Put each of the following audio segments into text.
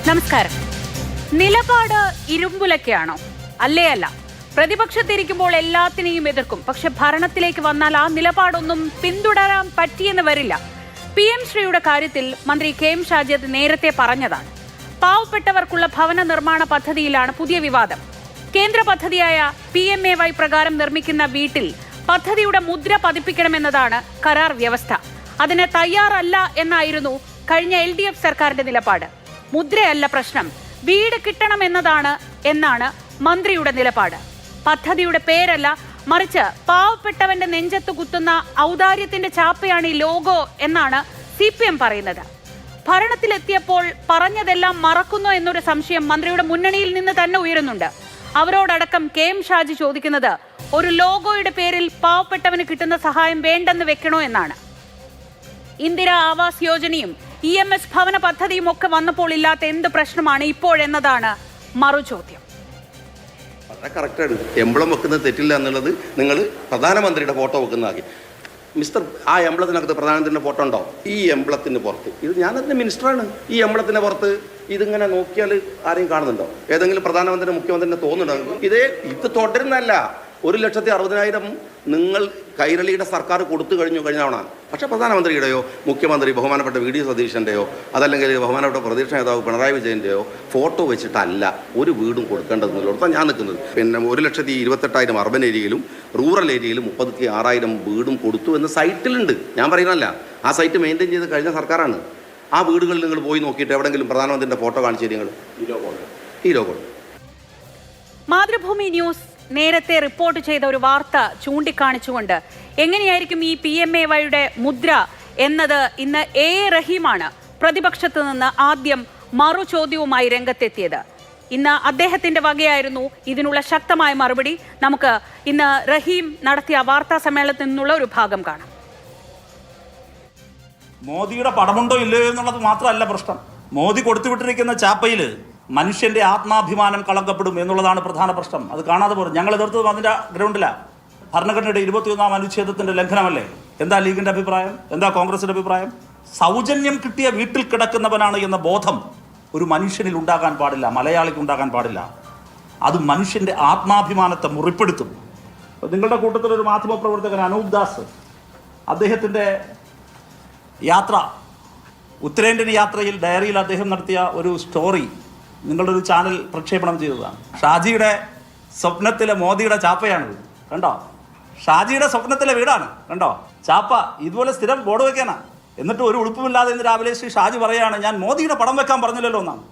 നമസ്കാരം. നിലപാട് ഇരുമ്പുലക്കയാണോ? അല്ല. പ്രതിപക്ഷത്തിരിക്കുമ്പോൾ എല്ലാത്തിനെയും എതിർക്കും. പക്ഷെ ഭരണത്തിലേക്ക് വന്നാൽ ആ നിലപാടൊന്നും പിന്തുടരാൻ പറ്റിയെന്ന് വരില്ല. PM ശ്രീയുടെ കാര്യത്തിൽ മന്ത്രി KM ഷാജി അത് നേരത്തെ പറഞ്ഞതാണ്. പാവപ്പെട്ടവർക്കുള്ള ഭവന നിർമ്മാണ പദ്ധതിയിലാണ് പുതിയ വിവാദം. കേന്ദ്ര പദ്ധതിയായ PMAY പ്രകാരം നിർമ്മിക്കുന്ന വീട്ടിൽ പദ്ധതിയുടെ മുദ്ര പതിപ്പിക്കണമെന്നതാണ് കരാർ വ്യവസ്ഥ. അതിന് തയ്യാറല്ല എന്നായിരുന്നു കഴിഞ്ഞ LDF സർക്കാരിന്റെ നിലപാട്. മുദ്രയല്ല പ്രശ്നം, വീട് കിട്ടണമെന്നാണ് മന്ത്രിയുടെ നിലപാട്. പദ്ധതിയുടെ പേരല്ല, മറിച്ച് പാവപ്പെട്ടവന്റെ നെഞ്ചത്ത് കുത്തുന്ന ഔദാര്യത്തിന്റെ ചാപ്പയാണ് ഈ ലോഗോ എന്നാണ് CPM പറയുന്നത്. ഭരണത്തിലെത്തിയപ്പോൾ പറഞ്ഞതെല്ലാം മറക്കുന്നു എന്നൊരു സംശയം മന്ത്രിയുടെ മുന്നണിയിൽ നിന്ന് തന്നെ ഉയരുന്നുണ്ട്. അവരോടടക്കം KM ഷാജി ചോദിക്കുന്നത് ഒരു ലോഗോയുടെ പേരിൽ പാവപ്പെട്ടവന് കിട്ടുന്ന സഹായം വേണ്ടെന്ന് വെക്കണോ എന്നാണ്. ഇന്ദിരാ ആവാസ് യോജനയും EMS ഭവന പദ്ധതിയും ഒക്കെ വന്നപ്പോൾ ഇല്ലാത്ത എന്ത് പ്രശ്നമാണ് ഇപ്പോഴെന്നതാണ് മറുചോദ്യം. കറക്റ്റാണ്. എംബ്ലം വെക്കുന്നത് തെറ്റില്ല എന്നുള്ളത് നിങ്ങൾ പ്രധാനമന്ത്രിയുടെ ഫോട്ടോ വെക്കുന്നതാക്കി. മിസ്റ്റർ, ആ എംബ്ലത്തിനകത്ത് പ്രധാനമന്ത്രിയുടെ ഫോട്ടോ ഉണ്ടോ? ഈ എംബ്ലത്തിന് പുറത്ത്, ഇത് ഞാനതിൻ്റെ മിനിസ്റ്ററാണ്, ഈ എംബ്ലത്തിൻ്റെ പുറത്ത് ഇതിങ്ങനെ നോക്കിയാൽ ആരെയും കാണുന്നുണ്ടോ? ഏതെങ്കിലും പ്രധാനമന്ത്രി മുഖ്യമന്ത്രിനെ തോന്നുന്നുണ്ടോ? ഇത് തുടരുന്നല്ല. 1,60,000 നിങ്ങൾ കൈരളിയുടെ സർക്കാർ കൊടുത്തു കഴിഞ്ഞാണ്. പക്ഷേ പ്രധാനമന്ത്രിയുടെയോ മുഖ്യമന്ത്രി ബഹുമാനപ്പെട്ട VD സതീശൻ്റെയോ അതല്ലെങ്കിൽ ബഹുമാനപ്പെട്ട പ്രതിപക്ഷ നേതാവ് പിണറായി വിജയൻ്റെയോ ഫോട്ടോ വെച്ചിട്ടല്ല ഒരു വീടും കൊടുക്കേണ്ടതെന്നുള്ളതാണ് ഞാൻ നിൽക്കുന്നത്. പിന്നെ 1,28,000 അർബൻ ഏരിയയിലും റൂറൽ ഏരിയയിലും 36,000 വീടും കൊടുത്തു എന്ന് സൈറ്റിലുണ്ട്. ഞാൻ പറയുന്നതല്ല, ആ സൈറ്റ് മെയിൻറ്റെയിൻ ചെയ്ത് കഴിഞ്ഞ സർക്കാരാണ്. ആ വീടുകളിൽ നിങ്ങൾ പോയി നോക്കിയിട്ട് എവിടെയെങ്കിലും പ്രധാനമന്ത്രിയുടെ ഫോട്ടോ കാണിച്ചു നിങ്ങൾ ഈ ലോഗോ. മാതൃഭൂമി ന്യൂസ് നേരത്തെ റിപ്പോർട്ട് ചെയ്ത ഒരു വാർത്ത ചൂണ്ടിക്കാണിച്ചുകൊണ്ട് എങ്ങനെയായിരിക്കും ഈ PMAYയുടെ മുദ്ര എന്നത് ഇന്ന് A റഹീമാണ് പ്രതിപക്ഷത്ത് നിന്ന് ആദ്യം മറു ചോദ്യവുമായി രംഗത്തെത്തിയത്. ഇന്ന് അദ്ദേഹത്തിന്റെ വകയായിരുന്നു ഇതിനുള്ള ശക്തമായ മറുപടി. നമുക്ക് ഇന്ന് റഹീം നടത്തിയ വാർത്താ സമ്മേളനത്തിൽ നിന്നുള്ള ഒരു ഭാഗം കാണാം. മോദിയുടെ പടമുണ്ടോ ഇല്ലയോ എന്നുള്ളത് മാത്രമല്ല പ്രശ്നം. മോദി കൊടുത്തുവിട്ടിരിക്കുന്ന ചാപ്പയിൽ മനുഷ്യന്റെ ആത്മാഭിമാനം കളങ്കപ്പെടും എന്നുള്ളതാണ് പ്രധാന പ്രശ്നം. അത് കാണാതെ പോലും ഞങ്ങൾ എതിർത്തത് അതിൻ്റെ ഗ്രൗണ്ടിലാണ്. ഭരണഘടനയുടെ 21-ാം അനുച്ഛേദത്തിന്റെ ലംഘനമല്ലേ? എന്താ ലീഗിന്റെ അഭിപ്രായം? എന്താ കോൺഗ്രസിന്റെ അഭിപ്രായം? സൗജന്യം കിട്ടിയ വീട്ടിൽ കിടക്കുന്നവനാണ് എന്ന ബോധം ഒരു മനുഷ്യനിൽ ഉണ്ടാകാൻ പാടില്ല, മലയാളിക്ക് ഉണ്ടാകാൻ പാടില്ല. അത് മനുഷ്യന്റെ ആത്മാഭിമാനത്തെ മുറിപ്പെടുത്തും. നിങ്ങളുടെ കൂട്ടത്തിലൊരു മാധ്യമപ്രവർത്തകൻ അനൂപ് ദാസ്, അദ്ദേഹത്തിന്റെ യാത്ര, ഉത്തരേന്ത്യൻ യാത്രയിൽ ഡയറിയിൽ അദ്ദേഹം നടത്തിയ ഒരു സ്റ്റോറി നിങ്ങളുടെ ഒരു ചാനൽ പ്രക്ഷേപണം ചെയ്തതാണ്. ഷാജിയുടെ സ്വപ്നത്തിലെ മോദിയുടെ ചാപ്പയാണിത്. കണ്ടോ? ഷാജിയുടെ സ്വപ്നത്തിലെ വീടാണ്. കണ്ടോ? ചാപ്പ ഇതുപോലെ സ്ഥിരം ബോർഡ് വെക്കാനാ. എന്നിട്ട് ഒരു ഉളുപ്പുമില്ലാതെ ഇന്ന് രാവിലെ ശ്രീ ഷാജി പറയാണ്, ഞാൻ മോദിയുടെ പടം വെക്കാൻ പറഞ്ഞില്ലല്ലോ എന്നാണ്.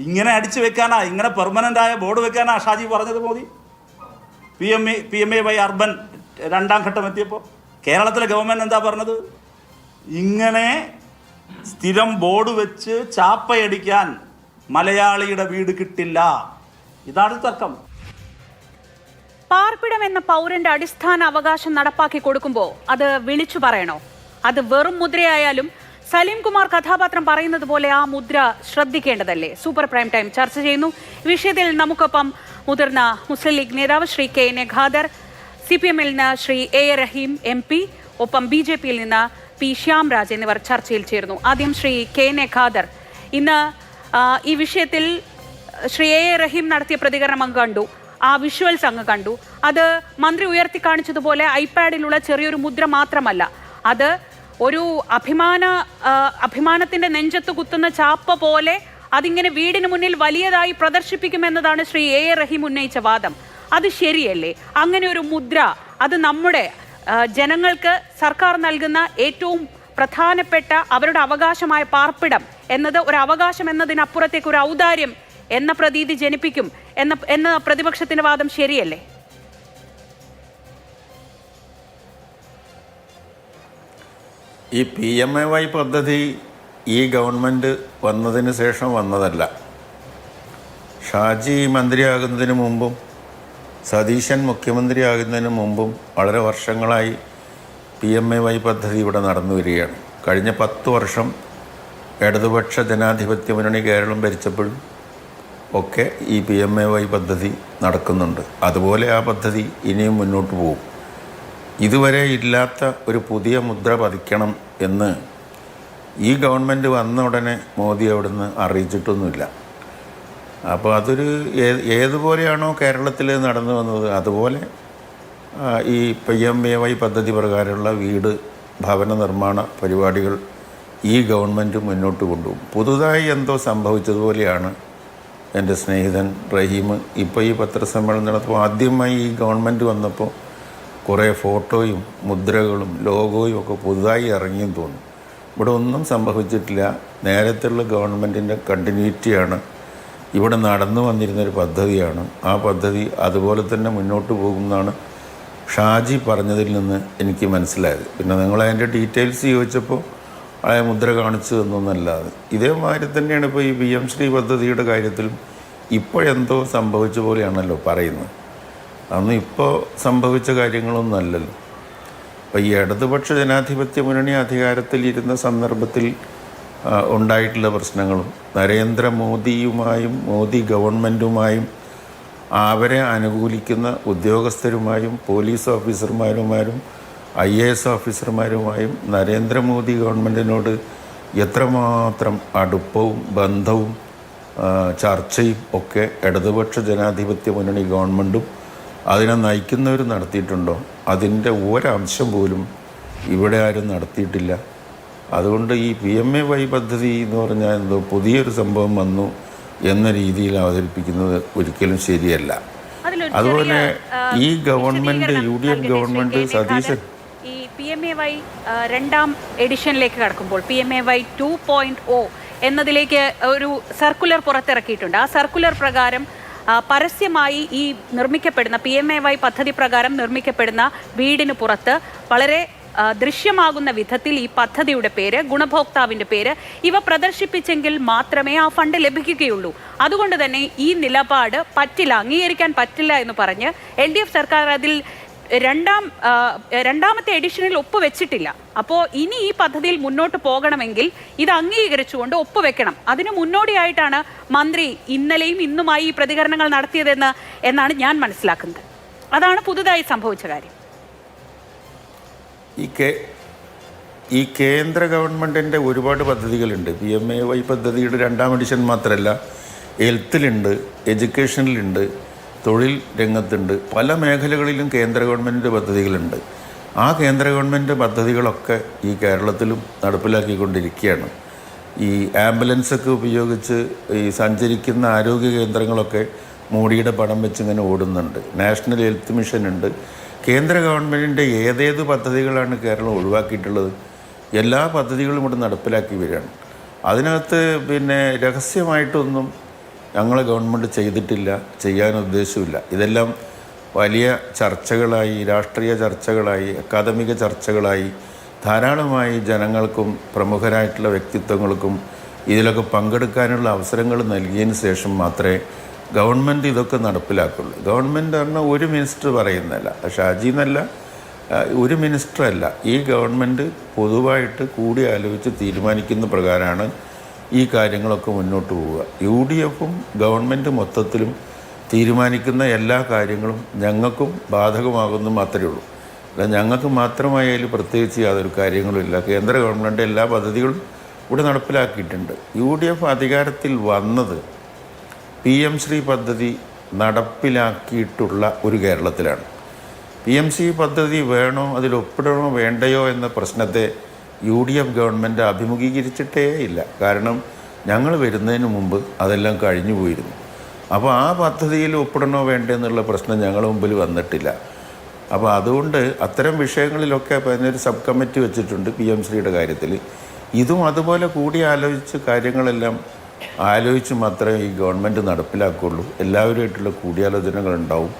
ഇങ്ങനെ അടിച്ചു വെക്കാനാ, ഇങ്ങനെ പെർമനന്റ് ആയ ബോർഡ് വെക്കാനാ ഷാജി പറഞ്ഞത് മോദി? PMAY അർബൻ 2ാം ഘട്ടം എത്തിയപ്പോൾ കേരളത്തിലെ ഗവൺമെന്റ് എന്താ പറഞ്ഞത്? ഇങ്ങനെ സ്ഥിരം ബോർഡ് വെച്ച് ചാപ്പയടിക്കാൻ മലയാളിയുടെ വീട് കിട്ടില്ല. ഇതാണ് തർക്കം. പാർപ്പിടം എന്ന പൗരന്റെ അടിസ്ഥാന അവകാശം നടപ്പാക്കി കൊടുക്കുമ്പോൾ അത് വിളിച്ചു പറയണോ? അത് വെറും മുദ്രയായാലും സലീം കുമാർ കഥാപാത്രം പറയുന്നത് പോലെ ആ മുദ്ര ശ്രദ്ധിക്കേണ്ടതല്ലേ? സൂപ്പർ പ്രൈം ടൈം ചർച്ച ചെയ്യുന്നു. വിഷയത്തിൽ നമുക്കൊപ്പം മുതിർന്ന മുസ്ലിം ലീഗ് നേതാവ് ശ്രീ KN ഖാദർ, CPM-ൽ നിന്ന് ശ്രീ A റഹീം MP, ഒപ്പം BJP-യിൽ നിന്ന് P ശ്യാംരാജ് എന്നിവർ ചർച്ചയിൽ ചേർന്നു. ആദ്യം ശ്രീ KN ഖാദർ, ഇന്ന് ഈ വിഷയത്തിൽ ശ്രീ A റഹീം നടത്തിയ പ്രതികരണം അങ്ങ് കണ്ടു, ആ വിഷ്വൽസ് അങ്ങ് കണ്ടു. അത് മന്ത്രി ഉയർത്തി കാണിച്ചതുപോലെ iPad-ലുള്ള ചെറിയൊരു മുദ്ര മാത്രമല്ല, അത് ഒരു അഭിമാനത്തിന്റെ നെഞ്ചത്ത് കുത്തുന്ന ചാപ്പ പോലെ അതിങ്ങനെ വീടിന് മുന്നിൽ വലിയതായി പ്രദർശിപ്പിക്കുമെന്നതാണ് ശ്രീ A റഹീം ഉന്നയിച്ച വാദം. അത് ശരിയല്ലേ? അങ്ങനെ ഒരു മുദ്ര, അത് നമ്മുടെ ജനങ്ങൾക്ക് സർക്കാർ നൽകുന്ന ഏറ്റവും പ്രധാനപ്പെട്ട അവരുടെ അവകാശമായ പാർപ്പിടം എന്നത് ഒരു അവകാശം എന്നതിനപ്പുറത്തേക്ക് ഒരു ഔദാര്യം എന്ന പ്രതീതി ജനിപ്പിക്കും എന്ന പ്രതിപക്ഷത്തിന്റെ വാദം ശരിയല്ലേ? ഈ PMAY പദ്ധതി ഈ ഗവൺമെൻറ് വന്നതിന് ശേഷം വന്നതല്ല. ഷാജി മന്ത്രിയാകുന്നതിന് മുമ്പും സതീശൻ മുഖ്യമന്ത്രിയാകുന്നതിന് മുമ്പും വളരെ വർഷങ്ങളായി PMAY പദ്ധതി ഇവിടെ നടന്നു വരികയാണ്. കഴിഞ്ഞ 10 വർഷം ഇടതുപക്ഷ ജനാധിപത്യ മുന്നണി കേരളം ഭരിച്ചപ്പോഴും ഒക്കെ ഈ PMAY പദ്ധതി നടക്കുന്നുണ്ട്. അതുപോലെ ആ പദ്ധതി ഇനിയും മുന്നോട്ട് പോകും. ഇതുവരെ ഇല്ലാത്ത ഒരു പുതിയ മുദ്ര പതിക്കണം എന്ന് ഈ ഗവൺമെൻറ് വന്ന ഉടനെ മോദി അവിടുന്ന് അറിയിച്ചിട്ടൊന്നുമില്ല. അപ്പോൾ അതൊരു ഏതുപോലെയാണോ കേരളത്തിൽ നടന്നു വന്നത് അതുപോലെ ഈ PMAY പദ്ധതി പ്രകാരമുള്ള വീട് ഭവന നിർമ്മാണ പരിപാടികൾ ഈ ഗവൺമെൻറ് മുന്നോട്ട് കൊണ്ടുപോകും. പുതുതായി എന്തോ സംഭവിച്ചതുപോലെയാണ് എൻ്റെ സ്നേഹിതൻ റഹീം ഇപ്പോൾ ഈ പത്രസമ്മേളനം നടത്തുമ്പോൾ ആദ്യമായി ഈ ഗവൺമെൻറ് വന്നപ്പോൾ കുറേ ഫോട്ടോയും മുദ്രകളും ലോഗോയും ഒക്കെ പുതുതായി ഇറങ്ങിയെന്ന് തോന്നുന്നു. ഇവിടെ ഒന്നും സംഭവിച്ചിട്ടില്ല. നേരത്തെയുള്ള ഗവൺമെൻറ്റിൻ്റെ കണ്ടിന്യൂറ്റിയാണ്, ഇവിടെ നടന്നു വന്നിരുന്നൊരു പദ്ധതിയാണ്. ആ പദ്ധതി അതുപോലെ തന്നെ മുന്നോട്ട് പോകുമെന്നാണ് ഷാജി പറഞ്ഞതിൽ നിന്ന് എനിക്ക് മനസ്സിലായത്. പിന്നെ നിങ്ങൾ അതിൻ്റെ ഡീറ്റെയിൽസ് ചോദിച്ചപ്പോൾ ആ മുദ്ര കാണിച്ചു തന്നൊന്നല്ലാതെ ഇതേമാതിരി തന്നെയാണ് ഇപ്പോൾ ഈ PM ശ്രീ പദ്ധതിയുടെ കാര്യത്തിലും ഇപ്പോഴെന്തോ സംഭവിച്ച പോലെയാണല്ലോ പറയുന്നത്. അന്ന് ഇപ്പോൾ സംഭവിച്ച കാര്യങ്ങളൊന്നും അല്ലല്ലോ. അപ്പോൾ ഈ ഇടതുപക്ഷ ജനാധിപത്യ മുന്നണി അധികാരത്തിലിരുന്ന സന്ദർഭത്തിൽ ഉണ്ടായിട്ടുള്ള പ്രശ്നങ്ങളും നരേന്ദ്രമോദിയുമായും മോദി ഗവൺമെൻറ്റുമായും അവരെ അനുകൂലിക്കുന്ന ഉദ്യോഗസ്ഥരുമായും പോലീസ് ഓഫീസർമാരുമായും IAS ഓഫീസർമാരുമായും നരേന്ദ്രമോദി ഗവൺമെൻറ്റിനോട് എത്രമാത്രം അടുപ്പവും ബന്ധവും ചർച്ചയും ഒക്കെ ഇടതുപക്ഷ ജനാധിപത്യ മുന്നണി ഗവൺമെൻറ്റും അതിനെ നയിക്കുന്നവർ നടത്തിയിട്ടുണ്ടോ? അതിൻ്റെ ഒരംശം പോലും ഇവിടെ ആരും നടത്തിയിട്ടില്ല. അതുകൊണ്ട് ഈ PMAY പദ്ധതി എന്ന് പറഞ്ഞാൽ എന്തോ പുതിയൊരു സംഭവം വന്നു എന്ന രീതിയിൽ അവതരിപ്പിക്കുന്നത് ഒരിക്കലും ശരിയല്ല. അതുപോലെ ഈ ഗവൺമെൻറ് UDF ഗവൺമെൻറ് സതീശൻ ഈ PMAY രണ്ടാം എഡിഷനിലേക്ക് കടക്കുമ്പോൾ PMAY 2.0 എന്നതിലേക്ക് ഒരു സർക്കുലർ പുറത്തിറക്കിയിട്ടുണ്ട്. ആ സർക്കുലർ പ്രകാരം പരസ്യമായി ഈ നിർമ്മിക്കപ്പെടുന്ന PMAY പദ്ധതി പ്രകാരം നിർമ്മിക്കപ്പെടുന്ന വീടിന് പുറത്ത് വളരെ ദൃശ്യമാകുന്ന വിധത്തിൽ ഈ പദ്ധതിയുടെ പേര്, ഗുണഭോക്താവിൻ്റെ പേര് ഇവ പ്രദർശിപ്പിച്ചെങ്കിൽ മാത്രമേ ആ ഫണ്ട് ലഭിക്കുകയുള്ളൂ. അതുകൊണ്ട് തന്നെ ഈ നിലപാട് പറ്റില്ല, അംഗീകരിക്കാൻ പറ്റില്ല എന്ന് പറഞ്ഞ് LDF സർക്കാർ അതിൽ രണ്ടാമത്തെ എഡിഷനിൽ ഒപ്പുവെച്ചിട്ടില്ല. അപ്പോൾ ഇനി ഈ പദ്ധതിയിൽ മുന്നോട്ട് പോകണമെങ്കിൽ ഇത് അംഗീകരിച്ചുകൊണ്ട് ഒപ്പുവെക്കണം. അതിന് മുന്നോടിയായിട്ടാണ് മന്ത്രി ഇന്നലെയും ഇന്നുമായി ഈ പ്രതികരണങ്ങൾ എന്നാണ് ഞാൻ മനസ്സിലാക്കുന്നത്. അതാണ് പുതുതായി സംഭവിച്ച കാര്യം. ഈ കേന്ദ്ര ഗവൺമെൻറ്റിൻ്റെ ഒരുപാട് പദ്ധതികളുണ്ട്. PMAY പദ്ധതിയുടെ രണ്ടാം എഡിഷൻ മാത്രമല്ല, ഹെൽത്തിലുണ്ട്, എഡ്യൂക്കേഷനിലുണ്ട്, തൊഴിൽ രംഗത്തുണ്ട്, പല മേഖലകളിലും കേന്ദ്ര ഗവൺമെൻറ്റിൻ്റെ പദ്ധതികളുണ്ട്. ആ കേന്ദ്ര ഗവൺമെൻറ് പദ്ധതികളൊക്കെ ഈ കേരളത്തിലും നടപ്പിലാക്കിക്കൊണ്ടിരിക്കുകയാണ്. ഈ ആംബുലൻസൊക്കെ ഉപയോഗിച്ച് ഈ സഞ്ചരിക്കുന്ന ആരോഗ്യ കേന്ദ്രങ്ങളൊക്കെ മോഡിയുടെ പടം വെച്ച് ഇങ്ങനെ ഓടുന്നുണ്ട്. നാഷണൽ ഹെൽത്ത് മിഷൻ ഉണ്ട്. കേന്ദ്ര ഗവൺമെൻറ്റിൻ്റെ ഏതേത് പദ്ധതികളാണ് കേരളം ഒഴിവാക്കിയിട്ടുള്ളത്? എല്ലാ പദ്ധതികളും ഇവിടെ നടപ്പിലാക്കി വരികയാണ്. അതിനകത്ത് പിന്നെ രഹസ്യമായിട്ടൊന്നും ഞങ്ങളെ ഗവൺമെൻറ് ചെയ്തിട്ടില്ല, ചെയ്യാൻ ഉദ്ദേശമില്ല. ഇതെല്ലാം വലിയ ചർച്ചകളായി, രാഷ്ട്രീയ ചർച്ചകളായി, അക്കാദമിക ചർച്ചകളായി ധാരാളമായി ജനങ്ങൾക്കും പ്രമുഖരായിട്ടുള്ള വ്യക്തിത്വങ്ങൾക്കും ഇതിലൊക്കെ പങ്കെടുക്കാനുള്ള അവസരങ്ങൾ നൽകിയതിന് ശേഷം മാത്രമേ ഗവൺമെൻറ് ഇതൊക്കെ നടപ്പിലാക്കുള്ളൂ. ഗവൺമെൻറ് പറഞ്ഞാൽ ഒരു മിനിസ്റ്റർ പറയുന്നതല്ല, ഷാജി എന്നല്ല, ഒരു മിനിസ്റ്ററല്ല, ഈ ഗവൺമെൻറ് പൊതുവായിട്ട് കൂടി ആലോചിച്ച് തീരുമാനിക്കുന്ന പ്രകാരമാണ് ഈ കാര്യങ്ങളൊക്കെ മുന്നോട്ട് പോവുക. UDFും ഗവൺമെൻറ് മൊത്തത്തിലും തീരുമാനിക്കുന്ന എല്ലാ കാര്യങ്ങളും ഞങ്ങൾക്കും ബാധകമാകുന്നു മാത്രമേ ഉള്ളൂ. അല്ല ഞങ്ങൾക്ക് മാത്രമായാലും പ്രത്യേകിച്ച് യാതൊരു കാര്യങ്ങളുമില്ല. കേന്ദ്ര ഗവൺമെൻറ് എല്ലാ പദ്ധതികളും ഇവിടെ നടപ്പിലാക്കിയിട്ടുണ്ട്. UDF അധികാരത്തിൽ വന്നത് PM ശ്രീ പദ്ധതി നടപ്പിലാക്കിയിട്ടുള്ള ഒരു കേരളത്തിലാണ്. PM ശ്രീ പദ്ധതി വേണോ, അതിൽ ഒപ്പിടണോ വേണ്ടയോ എന്ന പ്രശ്നത്തെ UDF ഗവൺമെൻറ് അഭിമുഖീകരിച്ചിട്ടേ ഇല്ല. കാരണം ഞങ്ങൾ വരുന്നതിന് മുമ്പ് അതെല്ലാം കഴിഞ്ഞു പോയിരുന്നു. അപ്പോൾ ആ പദ്ധതിയിൽ ഒപ്പിടണോ വേണ്ടേ എന്നുള്ള പ്രശ്നം ഞങ്ങളുടെ മുമ്പിൽ വന്നിട്ടില്ല. അപ്പോൾ അതുകൊണ്ട് അത്തരം വിഷയങ്ങളിലൊക്കെ അപ്പോൾ അതിനൊരു സബ് കമ്മിറ്റി വെച്ചിട്ടുണ്ട് PM ശ്രീയുടെ കാര്യത്തിൽ. ഇതും അതുപോലെ കൂടി ആലോചിച്ച് കാര്യങ്ങളെല്ലാം ആലോചിച്ച് മാത്രമേ ഈ ഗവൺമെൻറ് നടപ്പിലാക്കുകയുള്ളൂ. എല്ലാവരുമായിട്ടുള്ള കൂടിയാലോചനകളുണ്ടാവും.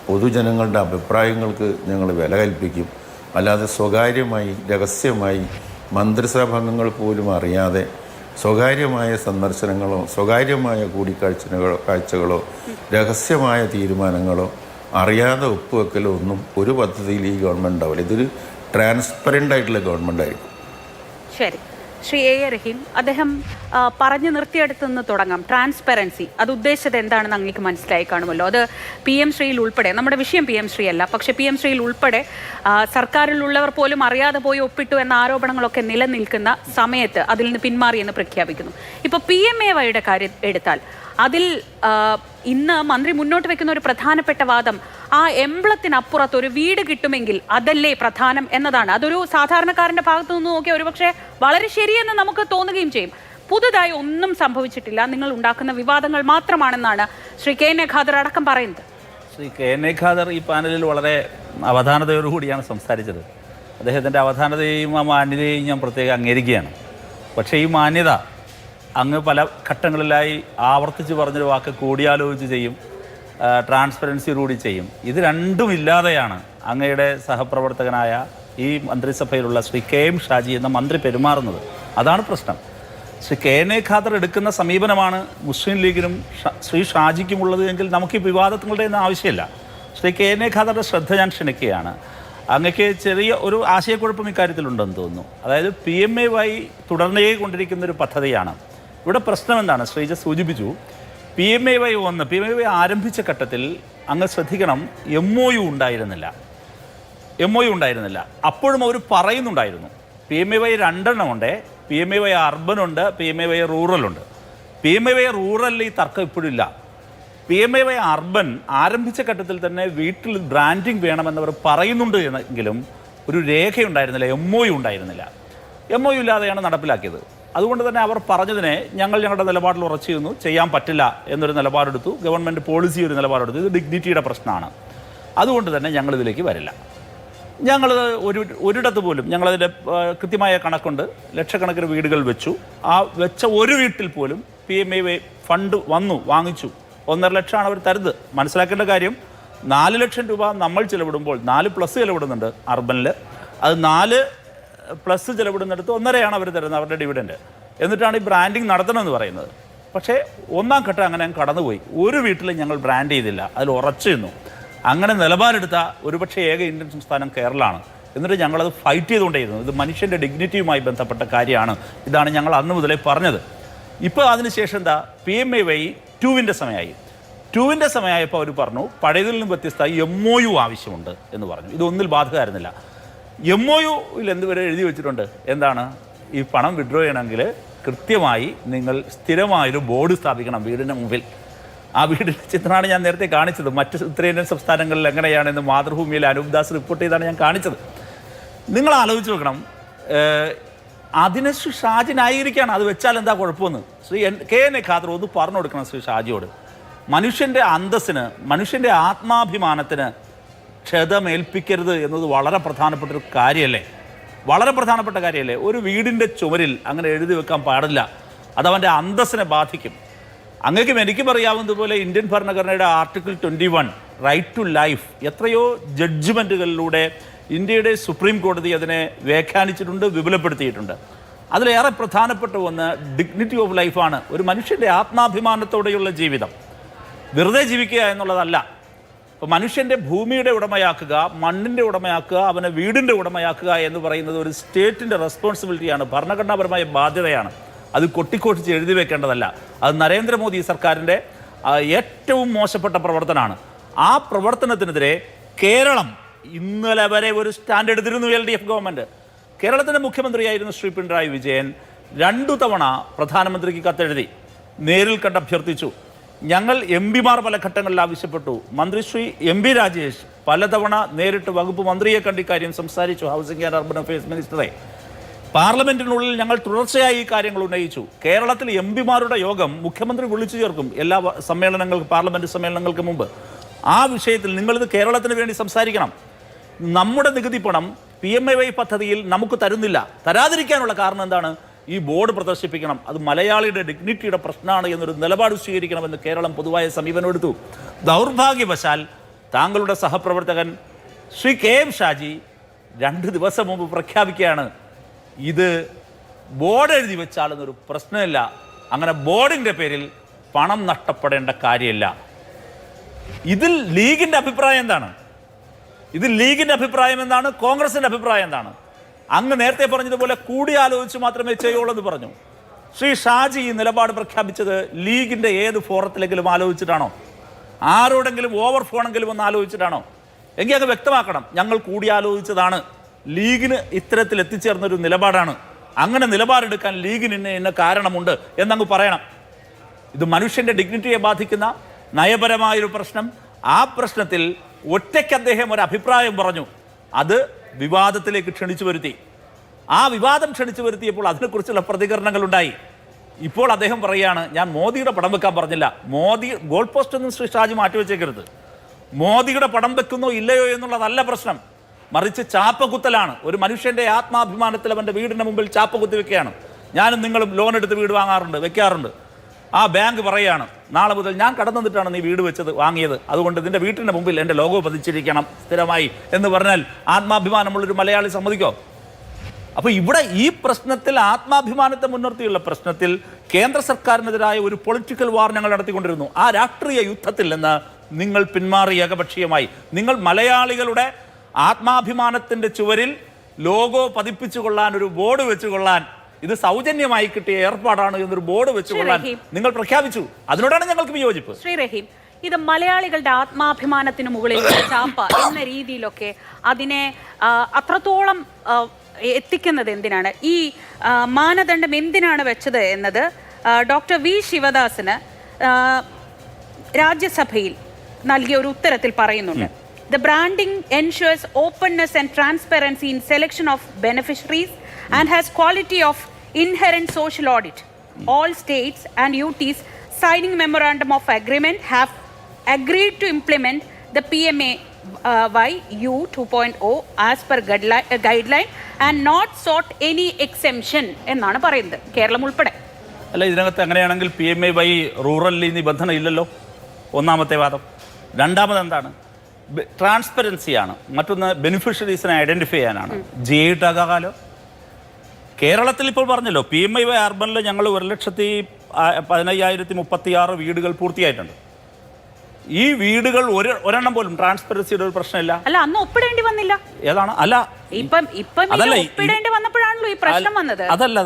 പൊതുജനങ്ങളുടെ അഭിപ്രായങ്ങൾക്ക് ഞങ്ങൾ വില കൽപ്പിക്കും. അല്ലാതെ സ്വകാര്യമായി രഹസ്യമായി മന്ത്രിസഭാംഗങ്ങൾ പോലും അറിയാതെ സ്വകാര്യമായ സന്ദർശനങ്ങളോ സ്വകാര്യമായ കാഴ്ചകളോ രഹസ്യമായ തീരുമാനങ്ങളോ അറിയാതെ ഒപ്പുവെക്കലോ ഒന്നും ഒരു പദ്ധതിയിൽ ഈ ഗവൺമെൻറ് ഉണ്ടാവില്ല. ഇതൊരു ട്രാൻസ്പെറൻ്റ് ആയിട്ടുള്ള ഗവൺമെൻറ് ആയിരിക്കും. ശരി, ശ്രീ A. റഹീം, അദ്ദേഹം പറഞ്ഞു നിർത്തിയെടുത്തുനിന്ന് തുടങ്ങാം. ട്രാൻസ്പെറൻസി, അത് ഉദ്ദേശിച്ചത് എന്താണെന്ന് അങ്ങേക്ക് മനസ്സിലായി കാണുമല്ലോ. അത് PM ശ്രീയിൽ ഉൾപ്പെടെ, നമ്മുടെ വിഷയം PM ശ്രീ അല്ല, പക്ഷേ PM ശ്രീയിൽ ഉൾപ്പെടെ സർക്കാരിലുള്ളവർ പോലും അറിയാതെ പോയി ഒപ്പിട്ടു എന്ന ആരോപണങ്ങളൊക്കെ നിലനിൽക്കുന്ന സമയത്ത് അതിൽ നിന്ന് പിന്മാറിയെന്ന് പ്രഖ്യാപിക്കുന്നു. ഇപ്പോൾ PMAYയുടെ കാര്യം എടുത്താൽ അതിൽ ഇന്ന് മന്ത്രി മുന്നോട്ട് വെക്കുന്ന ഒരു പ്രധാനപ്പെട്ട വാദം ആ എംബ്ലത്തിനപ്പുറത്ത് ഒരു വീട് കിട്ടുമെങ്കിൽ അതല്ലേ പ്രധാനം എന്നതാണ്. അതൊരു സാധാരണക്കാരന്റെ ഭാഗത്തു നിന്ന് നോക്കിയാൽ ഒരുപക്ഷെ വളരെ ശരിയെന്ന് നമുക്ക് തോന്നുകയും ചെയ്യും. പുതുതായി ഒന്നും സംഭവിച്ചിട്ടില്ല, നിങ്ങൾ ഉണ്ടാക്കുന്ന വിവാദങ്ങൾ മാത്രമാണെന്നാണ് Shri K N A Khader അടക്കം പറയുന്നത്. Shri K N A Khader ഈ പാനലിൽ വളരെ അവധാനതയോടുകൂടിയാണ് സംസാരിച്ചത്. അദ്ദേഹത്തിൻ്റെ അവധാനതയും ആ മാന്യതയും ഞാൻ പ്രത്യേകം അംഗീകരിക്കുകയാണ്. പക്ഷേ ഈ മാന്യത അങ്ങ് പല ഘട്ടങ്ങളിലായി ആവർത്തിച്ച് പറഞ്ഞൊരു വാക്ക് കൂടിയാലോചിച്ച് ചെയ്യും, ട്രാൻസ്പെറൻസിയോടുകൂടി ചെയ്യും. ഇത് രണ്ടും ഇല്ലാതെയാണ് അങ്ങയുടെ സഹപ്രവർത്തകനായ ഈ മന്ത്രിസഭയിലുള്ള ശ്രീ കെ എം ഷാജി എന്ന മന്ത്രി പെരുമാറുന്നത്. അതാണ് പ്രശ്നം. Shri K N A Khader എടുക്കുന്ന സമീപനമാണ് മുസ്ലിം ലീഗിനും ശ്രീ ഷാജിക്കുമുള്ളത് എങ്കിൽ നമുക്ക് ഈ വിവാദങ്ങളുടെ ഒന്നും ആവശ്യമില്ല. ശ്രീ കെ എൻ എ ഖാദറുടെ ശ്രദ്ധ ഞാൻ ക്ഷണിക്കുകയാണ്. അങ്ങക്ക് ചെറിയ ഒരു ആശയക്കുഴപ്പം ഇക്കാര്യത്തിലുണ്ടെന്ന് തോന്നുന്നു. അതായത് PMAY തുടർന്നേ കൊണ്ടിരിക്കുന്നൊരു പദ്ധതിയാണ്. ഇവിടെ പ്രശ്നം എന്താണ്? ശ്രീജ സൂചിപ്പിച്ചു, PMAY ആരംഭിച്ച ഘട്ടത്തിൽ അങ്ങ് ശ്രദ്ധിക്കണം, MOU ഉണ്ടായിരുന്നില്ല. അപ്പോഴും അവർ പറയുന്നുണ്ടായിരുന്നു PMAY 2 ഉണ്ട്, PMAY അർബനുണ്ട്, PMAY റൂറലുണ്ട്. PMAY റൂറലിൽ ഈ തർക്കം ഇപ്പോഴില്ല. PMAY അർബൻ ആരംഭിച്ച ഘട്ടത്തിൽ തന്നെ വീട്ടിൽ ബ്രാൻഡിങ് വേണമെന്നവർ പറയുന്നുണ്ട് എങ്കിലും ഒരു രേഖയുണ്ടായിരുന്നില്ല, MOU ഉണ്ടായിരുന്നില്ല. MOU ഇല്ലാതെയാണ് നടപ്പിലാക്കിയത്. അതുകൊണ്ട് തന്നെ അവർ പറഞ്ഞതിനെ ഞങ്ങളുടെ നിലപാടിൽ ഉറച്ചിരുന്നു, ചെയ്യാൻ പറ്റില്ല എന്നൊരു നിലപാടെടുത്തു. ഗവൺമെൻറ് പോളിസി ഒരു നിലപാടെടുത്തു. ഇത് ഡിഗ്നിറ്റിയുടെ പ്രശ്നമാണ്, അതുകൊണ്ട് തന്നെ ഞങ്ങളിതിലേക്ക് വരില്ല. ഞങ്ങളത് ഒരിടത്ത് പോലും ഞങ്ങളതിൻ്റെ കൃത്യമായ കണക്കുണ്ട്, ലക്ഷക്കണക്കിന് വീടുകൾ വെച്ചു. ആ വെച്ച ഒരു വീട്ടിൽ പോലും PMAY ഫണ്ട് വാങ്ങിച്ചു. 1.5 ലക്ഷമാണ് അവർ തരുന്നത്. മനസ്സിലാക്കേണ്ട കാര്യം, 4 ലക്ഷം രൂപ നമ്മൾ ചിലവിടുമ്പോൾ 4+ ചിലവിടുന്നുണ്ട് അർബനിൽ. അത് 4+ ചിലവിടുന്നിടത്ത് 1.5 അവർ തരുന്നത്, അവരുടെ ഡിവിഡൻഡ്. എന്നിട്ടാണ് ഈ ബ്രാൻഡിങ് നടത്തണമെന്ന് പറയുന്നത്. പക്ഷേ 1-ാം ഘട്ടം അങ്ങനെ കടന്നുപോയി. ഒരു വീട്ടിൽ ഞങ്ങൾ ബ്രാൻഡ് ചെയ്തില്ല, അതിൽ ഉറച്ചു നിന്നു. അങ്ങനെ നിലപാടെടുത്ത ഒരുപക്ഷെ ഏക ഇന്ത്യൻ സംസ്ഥാനം കേരളമാണ്. എന്നിട്ട് ഞങ്ങളത് ഫൈറ്റ് ചെയ്തുകൊണ്ടേയിരുന്നു. ഇത് മനുഷ്യൻ്റെ ഡിഗ്നിറ്റിയുമായി ബന്ധപ്പെട്ട കാര്യമാണ്. ഇതാണ് ഞങ്ങൾ അന്ന് മുതലേ പറഞ്ഞത്. ഇപ്പോൾ അതിനുശേഷം എന്താ, PMAY 2-ന്റെ സമയമായി. 2-ന്റെ സമയമായപ്പോൾ അവർ പറഞ്ഞു പഴയതിൽ നിന്നും വ്യത്യസ്തമായി MOU ആവശ്യമുണ്ട് എന്ന് പറഞ്ഞു. ഇതൊന്നിൽ ബാധകമായിരുന്നില്ല. MOUയിൽ എന്തുവരെ എഴുതി വെച്ചിട്ടുണ്ട്? എന്താണ്? ഈ പണം വിഡ്രോ ചെയ്യണമെങ്കിൽ കൃത്യമായി നിങ്ങൾ സ്ഥിരമായൊരു ബോർഡ് സ്ഥാപിക്കണം വീടിൻ്റെ മുമ്പിൽ. ആ വീടിൻ്റെ ചിത്രമാണ് ഞാൻ നേരത്തെ കാണിച്ചത്. മറ്റ് ഉത്തരേന്ത്യൻ സംസ്ഥാനങ്ങളിൽ എങ്ങനെയാണെന്ന് മാതൃഭൂമിയിൽ അനൂപ് ദാസ് റിപ്പോർട്ട് ചെയ്താണ് ഞാൻ കാണിച്ചത്. നിങ്ങൾ ആലോചിച്ച് നോക്കണം, അതിന് ശ്രീ ഷാജി ന്യായീകരിക്കുകയാണ് അത് വെച്ചാൽ എന്താ കുഴപ്പമെന്ന്. Shri K N A Khader ഒന്ന് പറഞ്ഞു കൊടുക്കണം ശ്രീ ഷാജിയോട്. മനുഷ്യൻ്റെ അന്തസ്സിന്, മനുഷ്യൻ്റെ ആത്മാഭിമാനത്തിന് ക്ഷതമേൽപ്പിക്കരുത് എന്നത് വളരെ പ്രധാനപ്പെട്ടൊരു കാര്യമല്ലേ? വളരെ പ്രധാനപ്പെട്ട കാര്യമല്ലേ? ഒരു വീടിൻ്റെ ചുമരിൽ അങ്ങനെ എഴുതി വെക്കാൻ പാടില്ല, അതവൻ്റെ അന്തസ്സിനെ ബാധിക്കും. അങ്ങേക്കും എനിക്കും അറിയാവുന്നതുപോലെ ഇന്ത്യൻ ഭരണഘടനയുടെ ആർട്ടിക്കിൾ 21 റൈറ്റ് ടു ലൈഫ് എത്രയോ ജഡ്ജ്മെൻറ്റുകളിലൂടെ ഇന്ത്യയുടെ സുപ്രീം കോടതി അതിനെ വ്യാഖ്യാനിച്ചിട്ടുണ്ട്, വിപുലപ്പെടുത്തിയിട്ടുണ്ട്. അതിലേറെ പ്രധാനപ്പെട്ട ഒന്ന് ഡിഗ്നിറ്റി ഓഫ് ലൈഫാണ്. ഒരു മനുഷ്യൻ്റെ ആത്മാഭിമാനത്തോടെയുള്ള ജീവിതം, വെറുതെ ജീവിക്കുക എന്നുള്ളതല്ല. അപ്പോൾ മനുഷ്യൻ്റെ ഭൂമിയുടെ ഉടമയാക്കുക, മണ്ണിൻ്റെ ഉടമയാക്കുക, അവനെ വീടിൻ്റെ ഉടമയാക്കുക എന്ന് പറയുന്നത് ഒരു സ്റ്റേറ്റിൻ്റെ റെസ്പോൺസിബിലിറ്റിയാണ്, ഭരണഘടനാപരമായ ബാധ്യതയാണ്. അത് കൊട്ടിക്കൊട്ടിച്ച് എഴുതി വെക്കേണ്ടതല്ല. അത് നരേന്ദ്രമോദി സർക്കാരിൻ്റെ ഏറ്റവും മോശപ്പെട്ട പ്രവർത്തനമാണ്. ആ പ്രവർത്തനത്തിനെതിരെ കേരളം ഇന്നലെ വരെ ഒരു സ്റ്റാൻഡ് എടുത്തിരുന്നു. LDF ഗവൺമെൻറ്, കേരളത്തിൻ്റെ മുഖ്യമന്ത്രിയായിരുന്നു ശ്രീ പിണറായി വിജയൻ 2 തവണ പ്രധാനമന്ത്രിക്ക് കത്തെഴുതി, നേരിൽ കണ്ട് അഭ്യർത്ഥിച്ചു. ഞങ്ങൾ MP-മാർ പല ഘട്ടങ്ങളിൽ ആവശ്യപ്പെട്ടു. മന്ത്രി ശ്രീ MP രാജേഷ് പലതവണ നേരിട്ട് വകുപ്പ് മന്ത്രിയെ കണ്ട് ഇക്കാര്യം സംസാരിച്ചു, ഹൗസിംഗ് ആൻഡ് അർബൻ അഫയേഴ്സ് മിനിസ്റ്ററെ. പാർലമെൻറ്റിനുള്ളിൽ ഞങ്ങൾ തുടർച്ചയായി ഈ കാര്യങ്ങൾ ഉന്നയിച്ചു. കേരളത്തിൽ MP-മാരുടെ യോഗം മുഖ്യമന്ത്രി വിളിച്ചു ചേർക്കും എല്ലാ സമ്മേളനങ്ങൾക്ക്, പാർലമെൻറ്റ് സമ്മേളനങ്ങൾക്ക് മുമ്പ്. ആ വിഷയത്തിൽ നിങ്ങളിത് കേരളത്തിന് വേണ്ടി സംസാരിക്കണം. നമ്മുടെ നികുതി പണം PMAY പദ്ധതിയിൽ നമുക്ക് തരുന്നില്ല. തരാതിരിക്കാനുള്ള കാരണം എന്താണ്? ഈ ബോർഡ് പ്രദർശിപ്പിക്കണം, അത് മലയാളിയുടെ ഡിഗ്നിറ്റിയുടെ പ്രശ്നമാണ് എന്നൊരു നിലപാട് സ്വീകരിക്കണമെന്ന് കേരളം പൊതുവായ സമീപനം എടുത്തു. ദൗർഭാഗ്യവശാൽ താങ്കളുടെ സഹപ്രവർത്തകൻ ശ്രീ കെ എം ഷാജി 2 ദിവസം മുമ്പ് പ്രഖ്യാപിക്കുകയാണ്, ഇത് ബോർഡ് എഴുതി വെച്ചാലെന്നൊരു പ്രശ്നമില്ല, അങ്ങനെ ബോർഡിൻ്റെ പേരിൽ പണം നഷ്ടപ്പെടേണ്ട കാര്യമില്ല. ഇതിൽ ലീഗിൻ്റെ അഭിപ്രായം എന്താണ്? ഇതിൽ ലീഗിൻ്റെ അഭിപ്രായം എന്താണ്? കോൺഗ്രസിൻ്റെ അഭിപ്രായം എന്താണ്? അങ്ങ് നേരത്തെ പറഞ്ഞതുപോലെ കൂടിയാലോചിച്ച് മാത്രമേ ചെയ്യുള്ളൂ എന്ന് പറഞ്ഞു. ശ്രീ ഷാജി ഈ നിലപാട് പ്രഖ്യാപിച്ചത് ലീഗിൻ്റെ ഏത് ഫോറത്തിലെങ്കിലും ആലോചിച്ചിട്ടാണോ? ആരോടെങ്കിലും ഓവർ ഫോണെങ്കിലും ഒന്ന് ആലോചിച്ചിട്ടാണോ? എങ്കിൽ അങ്ങ് വ്യക്തമാക്കണം, ഞങ്ങൾ കൂടിയാലോചിച്ചതാണ്, ലീഗിന് ഇത്തരത്തിൽ എത്തിച്ചേർന്നൊരു നിലപാടാണ്, അങ്ങനെ നിലപാടെടുക്കാൻ ലീഗിന് ഇന്ന കാരണമുണ്ട് എന്നങ്ങ് പറയണം. ഇത് മനുഷ്യൻ്റെ ഡിഗ്നിറ്റിയെ ബാധിക്കുന്ന നയപരമായൊരു പ്രശ്നം. ആ പ്രശ്നത്തിൽ ഒറ്റയ്ക്ക് അദ്ദേഹം ഒരു അഭിപ്രായം പറഞ്ഞു. അത് വിവാദത്തിലേക്ക് ക്ഷണിച്ചു വരുത്തി. ആ വിവാദം ക്ഷണിച്ചു വരുത്തിയപ്പോൾ അതിനെക്കുറിച്ചുള്ള പ്രതികരണങ്ങളുണ്ടായി. ഇപ്പോൾ അദ്ദേഹം പറയുകയാണ്, ഞാൻ മോദിയുടെ പടം വെക്കാൻ പറഞ്ഞില്ല. മോദി ഗോൾ പോസ്റ്റ് ഒന്നും ശ്രീ ഷാജി മാറ്റിവെച്ചേക്കരുത്. മോദിയുടെ പടം വെക്കുന്നോ ഇല്ലയോ എന്നുള്ളതല്ല പ്രശ്നം, മറിച്ച് ചാപ്പകുത്തലാണ്. ഒരു മനുഷ്യൻ്റെ ആത്മാഭിമാനത്തിൽ അവൻ്റെ വീടിന് മുമ്പിൽ ചാപ്പകുത്തി വെക്കുകയാണ്. ഞാനും നിങ്ങളും ലോൺ എടുത്ത് വീട് വെക്കാറുണ്ട്. ആ ബാങ്ക് പറയുകയാണ്, നാളെ മുതൽ ഞാൻ കടം തന്നിട്ടാണ് നീ വീട് വാങ്ങിയത്, അതുകൊണ്ട് നിന്റെ വീട്ടിൻ്റെ മുമ്പിൽ എൻ്റെ ലോഗോ പതിച്ചിരിക്കണം സ്ഥിരമായി എന്ന് പറഞ്ഞാൽ ആത്മാഭിമാനമുള്ളൊരു മലയാളി സമ്മതിക്കോ? അപ്പോൾ ഇവിടെ ഈ പ്രശ്നത്തിൽ, ആത്മാഭിമാനത്തെ മുൻനിർത്തിയുള്ള പ്രശ്നത്തിൽ കേന്ദ്ര സർക്കാരിനെതിരായ ഒരു പൊളിറ്റിക്കൽ വാർ ഞങ്ങൾ നടത്തിക്കൊണ്ടിരുന്നു. ആ രാഷ്ട്രീയ യുദ്ധത്തിൽ നിന്ന് നിങ്ങൾ പിന്മാറി ഏകപക്ഷീയമായി. നിങ്ങൾ മലയാളികളുടെ ആത്മാഭിമാനത്തിൻ്റെ ചുവരിൽ ലോഗോ പതിപ്പിച്ചു കൊള്ളാൻ, ഒരു ബോർഡ് വെച്ചുകൊള്ളാൻ, ഇത് സൗജന്യമായി കിട്ടിയ ഏർപ്പാടാണ് എന്നൊരു ബോർഡ് വെച്ചുകൊള്ളാൻ നിങ്ങൾ പ്രഖ്യാപിച്ചു. അതിനോടാണ് ഞങ്ങൾക്ക് വിയോജിപ്പ്. ശ്രീ റഹീം, ഇത് മലയാളികളുടെ ആത്മാഭിമാനത്തിന് മുകളിൽ ചാപ്പ എന്ന രീതിയിലൊക്കെ അതിനെ അത്രത്തോളം എത്തിക്കുന്നത് എന്തിനാണ്? ഈ മാനദണ്ഡം എന്തിനാണ് വെച്ചത് എന്നത് ഡോക്ടർ വി ശിവദാസന് രാജ്യസഭയിൽ നൽകിയ ഒരു ഉത്തരത്തിൽ പറയുന്നുണ്ട്. The branding ensures openness and transparency in selection of beneficiaries and has quality of inherent social audit. All states and UTs signing memorandum of agreement have agreed to implement the PMAY-U 2.0 as per guideline and not sought any exemption എന്നാണ് പറയുന്നത്, കേരളം ഉൾപ്പെടെ. അല്ല, ഇതിനകത്ത് അങ്ങനെയാണെങ്കിൽ PMAY rural നിബന്ധന ഇല്ലല്ലോ, ഒന്നാമത്തെ വാദം. രണ്ടാമത് എന്താണ്? ട്രാൻസ്പെറൻസിയാണ്. മറ്റൊന്ന് ബെനിഫിഷ്യറീസിനെ ഐഡൻറ്റിഫൈ ചെയ്യാനാണ്. GI ടാകാലോ. കേരളത്തിൽ ഇപ്പോൾ പറഞ്ഞല്ലോ, PMAY അർബനിൽ ഞങ്ങൾ 1,15,036 വീടുകൾ പൂർത്തിയായിട്ടുണ്ട്. ഈ വീടുകൾ ഒരെണ്ണം പോലും ട്രാൻസ്പെറൻസിയുടെ ഒരു പ്രശ്നമില്ല. അല്ല, അന്ന് ഒപ്പിടേണ്ടി വന്നില്ല. ഏതാണ്? അല്ല, ഒപ്പിടേണ്ടി വന്നപ്പോഴാണല്ലോ ഈ പ്രശ്നം വന്നത്. അതല്ല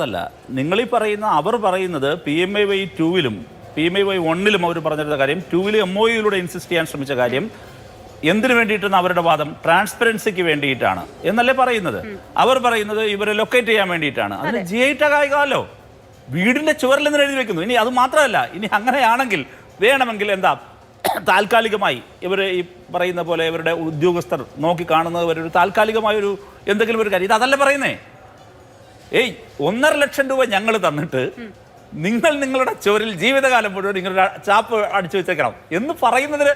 നിങ്ങൾ ഈ പറയുന്ന, അവർ പറയുന്നത് PMAY 2-ലും PMAY 1-ലും അവർ പറഞ്ഞിരുന്ന കാര്യം, 2-ൽ MOUയിലൂടെ ഇൻസിസ്റ്റ് ചെയ്യാൻ ശ്രമിച്ച കാര്യം എന്തിനു വേണ്ടിയിട്ടാണ്? അവരുടെ വാദം ട്രാൻസ്പെറൻസിക്ക് വേണ്ടിയിട്ടാണ് എന്നല്ലേ പറയുന്നത്. അവർ പറയുന്നത് ഇവരെ ലൊക്കേറ്റ് ചെയ്യാൻ വേണ്ടിയിട്ടാണ്. അതിന് GI ടാകാലോ, വീടിന്റെ ചുവരിൽ നിന്ന് എഴുതി വെക്കുന്നു. ഇനി അത് മാത്രമല്ല, ഇനി അങ്ങനെയാണെങ്കിൽ വേണമെങ്കിൽ എന്താ, താൽക്കാലികമായി ഇവർ ഈ പറയുന്ന പോലെ ഇവരുടെ ഉദ്യോഗസ്ഥർ നോക്കി കാണുന്നത് വരെ ഒരു താൽക്കാലികമായൊരു എന്തെങ്കിലും ഒരു കാര്യം. ഇതല്ല പറയുന്നേ. 1.5 ലക്ഷം രൂപ ഞങ്ങൾ തന്നിട്ട് നിങ്ങൾ നിങ്ങളുടെ ചുവരിൽ ജീവിതകാലം മുഴുവൻ നിങ്ങളുടെ ചാപ്പ് അടിച്ചു വെച്ചേക്കണം എന്ന് പറയുന്നതിന്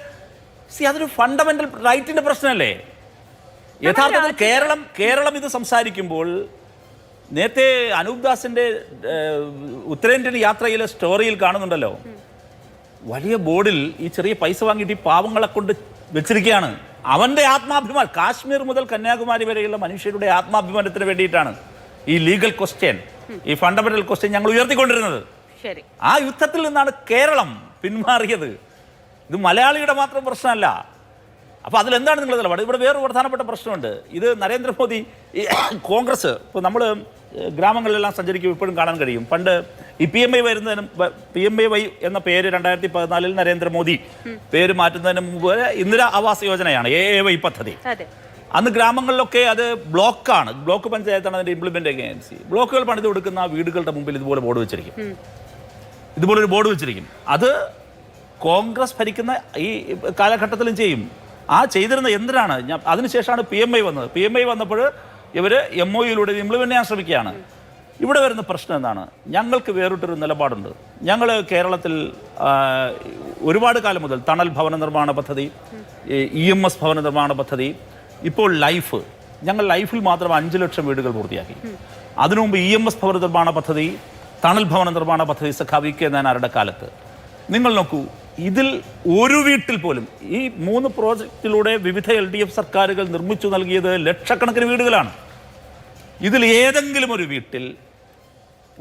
അതൊരു ഫണ്ടമെന്റൽ റൈറ്റിന്റെ പ്രശ്നമല്ലേ? യഥാർത്ഥത്തിൽ കേരളം ഇത് സംസാരിക്കുമ്പോൾ, നേരത്തെ അനൂപ് ദാസിന്റെ ഉത്തരേന്ത്യൻ യാത്രയിലെ സ്റ്റോറിയിൽ കാണുന്നുണ്ടല്ലോ, വലിയ ബോർഡിൽ ഈ ചെറിയ പൈസ വാങ്ങിയിട്ട് ഈ പാവങ്ങളെ കൊണ്ട് വെച്ചിരിക്കുകയാണ്. അവന്റെ ആത്മാഭിമാനം, കാശ്മീർ മുതൽ കന്യാകുമാരി വരെയുള്ള മനുഷ്യരുടെ ആത്മാഭിമാനത്തിന് വേണ്ടിയിട്ടാണ് ഈ ലീഗൽ ക്വസ്റ്റ്യൻ, ഈ ഫണ്ടമെന്റൽ ക്വസ്റ്റ്യൻ ഞങ്ങൾ ഉയർത്തിക്കൊണ്ടിരുന്നത്. ആ യുദ്ധത്തിൽ നിന്നാണ് കേരളം പിന്മാറിയത്. ഇത് മലയാളിയുടെ മാത്രം പ്രശ്നമല്ല. അപ്പോൾ അതിലെന്താണ് നിങ്ങളുടെ നിലപാട്? ഇവിടെ വേറൊരു പ്രധാനപ്പെട്ട പ്രശ്നമുണ്ട്. ഇത് നരേന്ദ്രമോദി, കോൺഗ്രസ്, ഇപ്പോൾ നമ്മൾ ഗ്രാമങ്ങളിലെല്ലാം സഞ്ചരിക്കും, ഇപ്പോഴും കാണാൻ കഴിയും. പണ്ട് ഈ PMAY PMAY എന്ന പേര് 2014 നരേന്ദ്രമോദി പേര് മാറ്റുന്നതിന് മുമ്പ് ഇന്ദിരാ ആവാസ് യോജനയാണ്, AAY പദ്ധതി. അന്ന് ഗ്രാമങ്ങളിലൊക്കെ അത് ബ്ലോക്ക് പഞ്ചായത്താണ് അതിൻ്റെ ഇംപ്ലിമെൻറ്റിംഗ് ഏജൻസി. ബ്ലോക്കുകൾ പണിത് കൊടുക്കുന്ന വീടുകളുടെ മുമ്പിൽ ഇതുപോലെ ബോർഡ് വെച്ചിരിക്കും, ഇതുപോലൊരു ബോർഡ് വെച്ചിരിക്കും. അത് കോൺഗ്രസ് ഭരിക്കുന്ന ഈ കാലഘട്ടത്തിലും ചെയ്യും. ആ ചെയ്തിരുന്ന എന്തിനാണ്? അതിനുശേഷമാണ് PMAY വന്നത്. PMAY വന്നപ്പോൾ ഇവർ MOUയിലൂടെ ഇംപ്ലിമെൻ്റ് ചെയ്യാൻ ശ്രമിക്കുകയാണ്. ഇവിടെ വരുന്ന പ്രശ്നം എന്താണ്? ഞങ്ങൾക്ക് വേറിട്ടൊരു നിലപാടുണ്ട്. ഞങ്ങൾ കേരളത്തിൽ ഒരുപാട് കാലം മുതൽ തണൽ ഭവന നിർമ്മാണ പദ്ധതി, EMS ഭവന നിർമ്മാണ പദ്ധതി, ഇപ്പോൾ ഞങ്ങൾ ലൈഫിൽ മാത്രം 5 ലക്ഷം വീടുകൾ പൂർത്തിയാക്കി. അതിനു മുമ്പ് EMS ഭവന നിർമ്മാണ പദ്ധതി, തണൽ ഭവന നിർമ്മാണ പദ്ധതി സഖാവ് കെ നായനാരുടെ കാലത്ത്. നിങ്ങൾ നോക്കൂ, ഇതിൽ ഒരു വീട്ടിൽ പോലും ഈ 3 പ്രോജക്റ്റിലൂടെ വിവിധ LDF സർക്കാരുകൾ നിർമ്മിച്ചു നൽകിയത് ലക്ഷക്കണക്കിന് വീടുകളാണ്. ഇതിൽ ഏതെങ്കിലും ഒരു വീട്ടിൽ